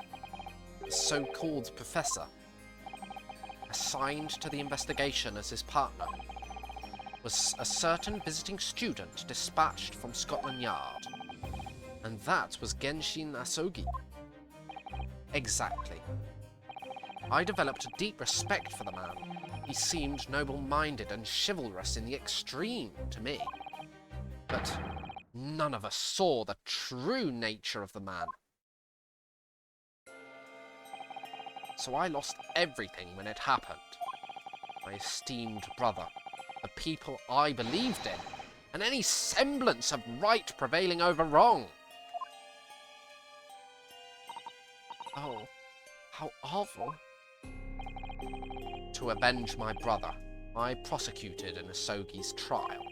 the so-called professor. Assigned to the investigation as his partner was a certain visiting student dispatched from Scotland Yard. And that was Genshin Asogi. Exactly. I developed a deep respect for the man. He seemed noble-minded and chivalrous in the extreme to me. But none of us saw the true nature of the man. So I lost everything when it happened. My esteemed brother, the people I believed in, and any semblance of right prevailing over wrong. Oh, how awful. To avenge my brother, I prosecuted in Asogi's trial.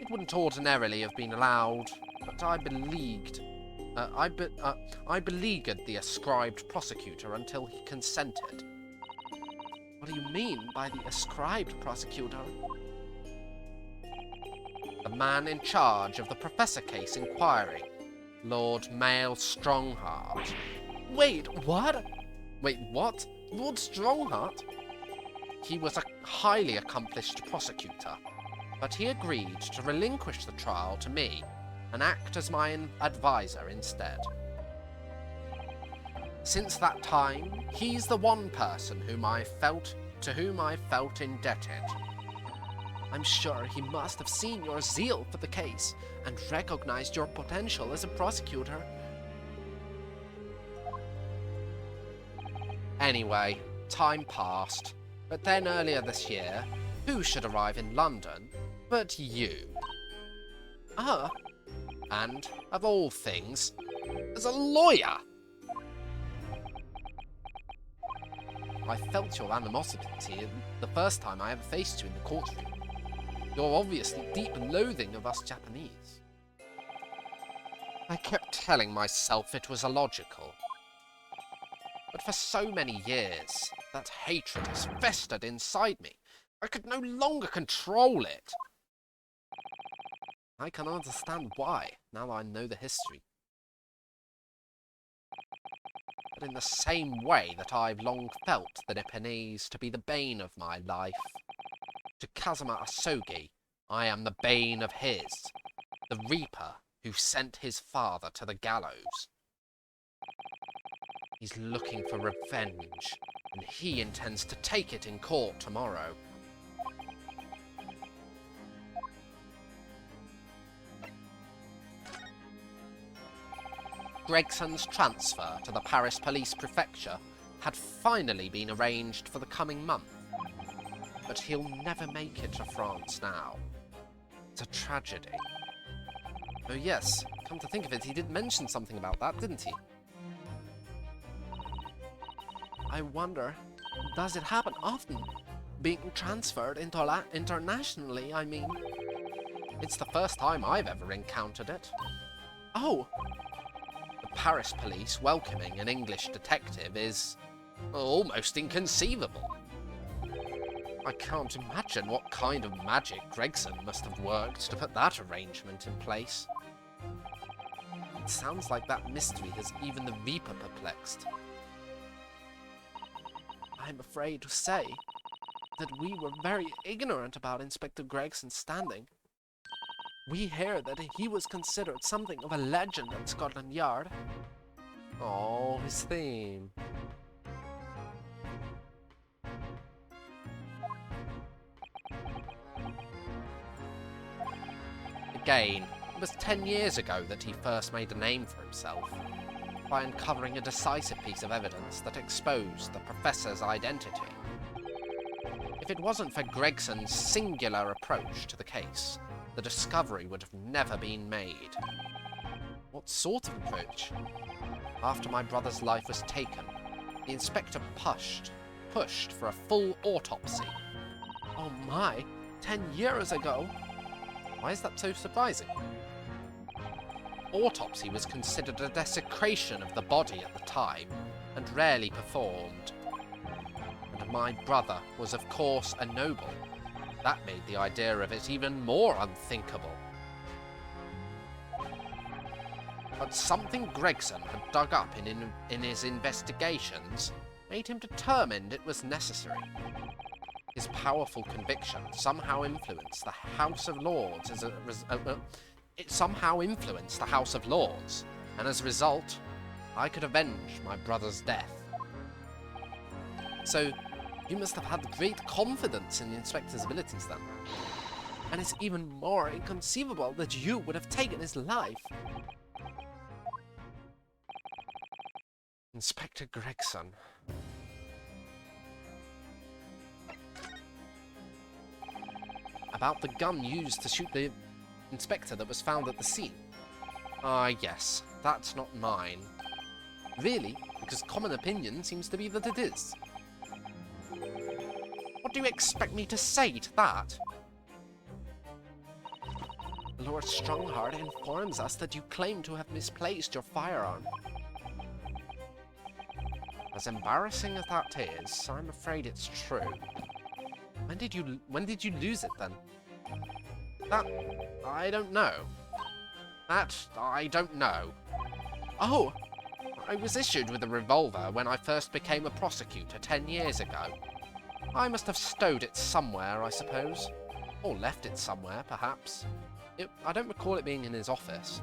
It wouldn't ordinarily have been allowed, but I beleaguered the ascribed prosecutor until he consented. What do you mean by the ascribed prosecutor? The man in charge of the professor case inquiry, Lord Mail Strongheart. Wait, what? Wait, what? Lord Strongheart? He was a highly accomplished prosecutor, but he agreed to relinquish the trial to me and act as my advisor instead. Since that time, he's the one person to whom I felt indebted. I'm sure he must have seen your zeal for the case and recognized your potential as a prosecutor. Anyway, time passed, but then earlier this year, who should arrive in London but you? And, of all things, as a lawyer! I felt your animosity the first time I ever faced you in the courtroom. Your obviously deep loathing of us Japanese. I kept telling myself it was illogical. But for so many years, that hatred has festered inside me. I could no longer control it. I can understand why, now I know the history. But in the same way that I've long felt the Nipponese to be the bane of my life, to Kazuma Asogi, I am the bane of his, the Reaper who sent his father to the gallows. He's looking for revenge, and he intends to take it in court tomorrow. Gregson's transfer to the Paris Police Prefecture had finally been arranged for the coming month. but he'll never make it to France now. It's a tragedy. Oh yes, come to think of it, he did mention something about that, didn't he? I wonder, does it happen often? Being transferred internationally, I mean. It's the first time I've ever encountered it. Oh! The Paris police welcoming an English detective is almost inconceivable. I can't imagine what kind of magic Gregson must have worked to put that arrangement in place. It sounds like that mystery has even the Viper perplexed. I'm afraid to say that we were very ignorant about Inspector Gregson's standing. We hear that he was considered something of a legend at Scotland Yard. Oh, his theme. Again, it was 10 years ago that he first made a name for himself, by uncovering a decisive piece of evidence that exposed the professor's identity. If it wasn't for Gregson's singular approach to the case, the discovery would have never been made. What sort of approach? After my brother's life was taken, the inspector pushed for a full autopsy. Oh my, 10 years ago? Why is that so surprising? Autopsy was considered a desecration of the body at the time, and rarely performed. And my brother was of course a noble. That made the idea of it even more unthinkable. But something Gregson had dug up in his investigations made him determined it was necessary. His powerful conviction somehow influenced the House of Lords it somehow influenced the House of Lords, and as a result, I could avenge my brother's death. So, you must have had great confidence in the inspector's abilities then. And it's even more inconceivable that you would have taken his life. Inspector Gregson. About the gun used to shoot the inspector that was found at the scene. Ah, yes, that's not mine. Really? Because common opinion seems to be that it is. What do you expect me to say to that? Lord Strongheart informs us that you claim to have misplaced your firearm. As embarrassing as that is, I'm afraid it's true. When did you lose it then? That I don't know. That I don't know. Oh! I was issued with a revolver when I first became a prosecutor 10 years ago. I must have stowed it somewhere, I suppose. Or left it somewhere, perhaps. I don't recall it being in his office.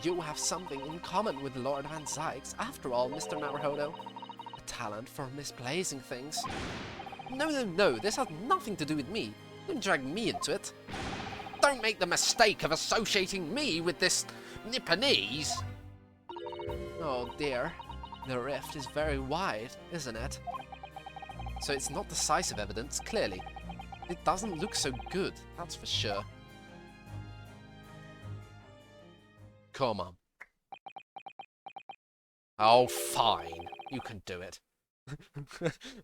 You have something in common with Lord Van Zykes, after all, Mr. Naruhodo. A talent for misplacing things. No, this has nothing to do with me. Don't drag me into it. Don't make the mistake of associating me with this Nipponese. Oh dear, the rift is very wide, isn't it? So it's not decisive evidence, clearly. It doesn't look so good, that's for sure. Come on. Oh, fine. You can do it.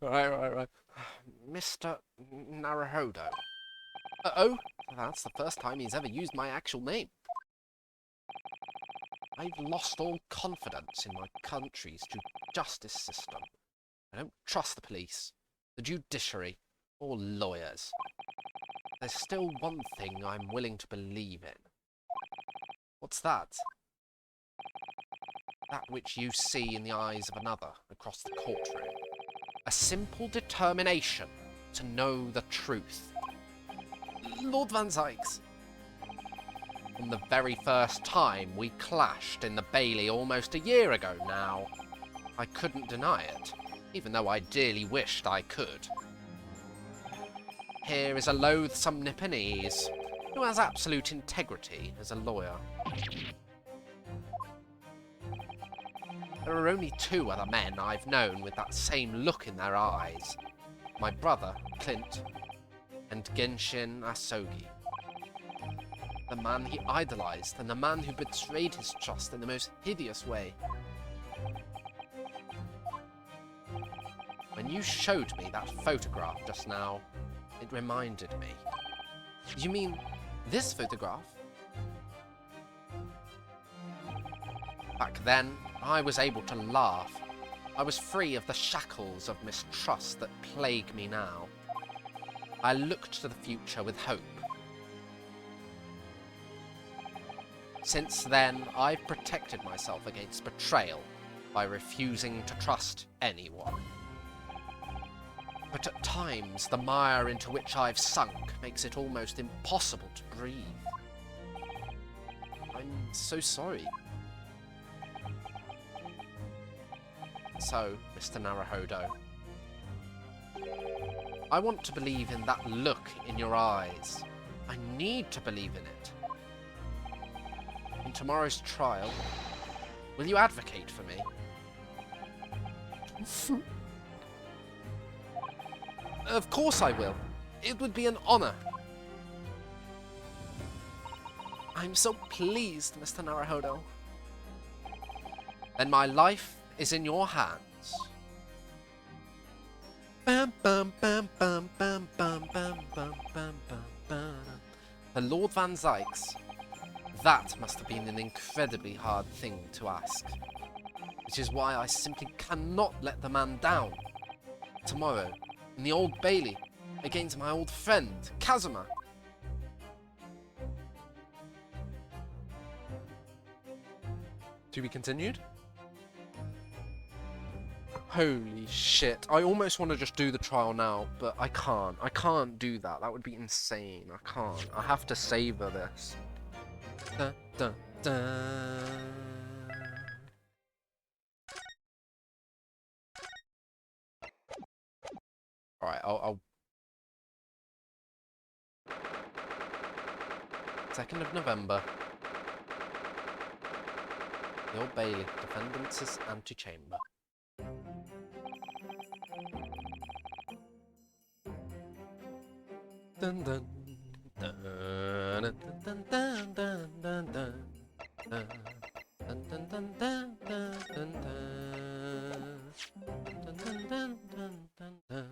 Right. Mr. Naruhodo. Uh-oh, that's the first time he's ever used my actual name. I've lost all confidence in my country's justice system. I don't trust the police, the judiciary, or lawyers. There's still one thing I'm willing to believe in. What's that? That which you see in the eyes of another across the courtroom. A simple determination to know the truth. Lord Van Zykes. From the very first time we clashed in the Bailey almost a year ago now, I couldn't deny it, even though I dearly wished I could. Here is a loathsome Nipponese who has absolute integrity as a lawyer. There are only 2 other men I've known with that same look in their eyes, my brother, Clint, and Genshin Asogi. The man he idolized, and the man who betrayed his trust in the most hideous way. When you showed me that photograph just now, it reminded me. You mean this photograph? Back then, I was able to laugh. I was free of the shackles of mistrust that plague me now. I looked to the future with hope. Since then, I've protected myself against betrayal by refusing to trust anyone. But at times, the mire into which I've sunk makes it almost impossible to breathe. I'm so sorry. So, Mr. Naruhodo, I want to believe in that look in your eyes. I need to believe in it. In tomorrow's trial, will you advocate for me? Of course I will. It would be an honor. I'm so pleased, Mr. Naruhodo. Then my life is in your hands. Bam bam bam bam bam bam bam bam bam bam bam. The Lord Van Zykes. That must have been an incredibly hard thing to ask. Which is why I simply cannot let the man down. Tomorrow, in the Old Bailey, against my old friend, Kazuma. To be continued? Holy shit. I almost want to just do the trial now, but I can't. I can't do that. That would be insane. I can't. I have to savor this. Dun, dun, dun. Alright, I'll... 2nd of November. The Old Bailey, Defendants' Antechamber. Dun dun dun dun dun dun dun dun dun dun dun dun dun dun dun dun dun dun.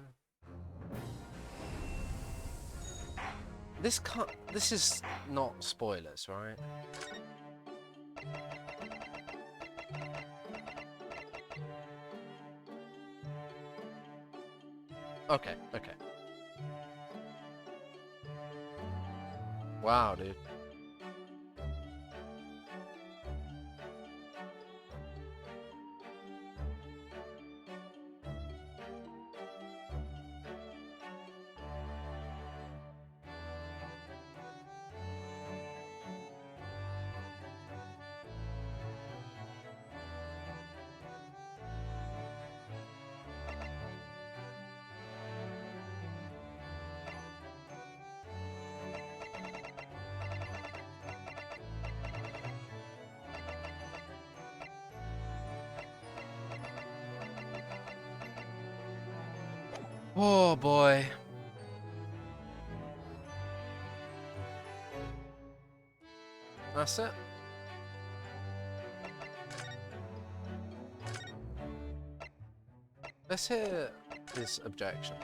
This can't. This is not spoilers, right? Okay, okay. Wow, dude. Oh boy. That's it. Let's hear his objection.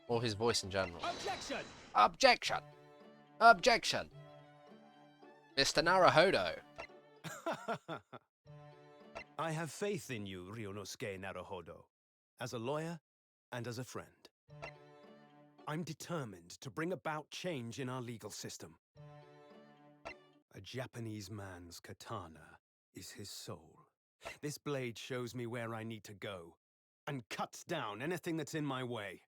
Or his voice in general. Objection! Objection! Objection! Mr. Naruhodo. I have faith in you, Ryunosuke Naruhodo, as a lawyer and as a friend. I'm determined to bring about change in our legal system. A Japanese man's katana is his soul. This blade shows me where I need to go and cuts down anything that's in my way.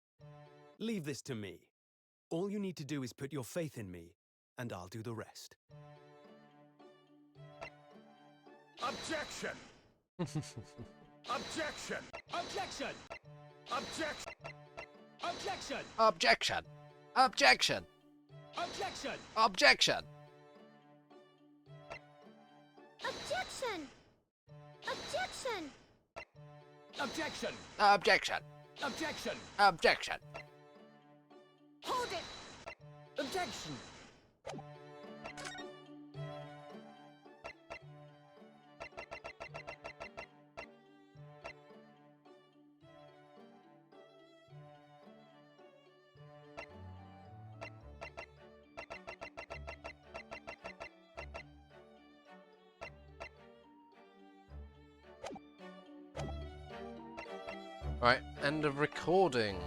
Leave this to me. All you need to do is put your faith in me, and I'll do the rest. Objection! Objection! Objection! Objection! Objection! Objection! Objection! Objection! Objection! Objection! Objection! Objection! Objection! Objection! Objection. Hold it! Objection! Right, end of recording.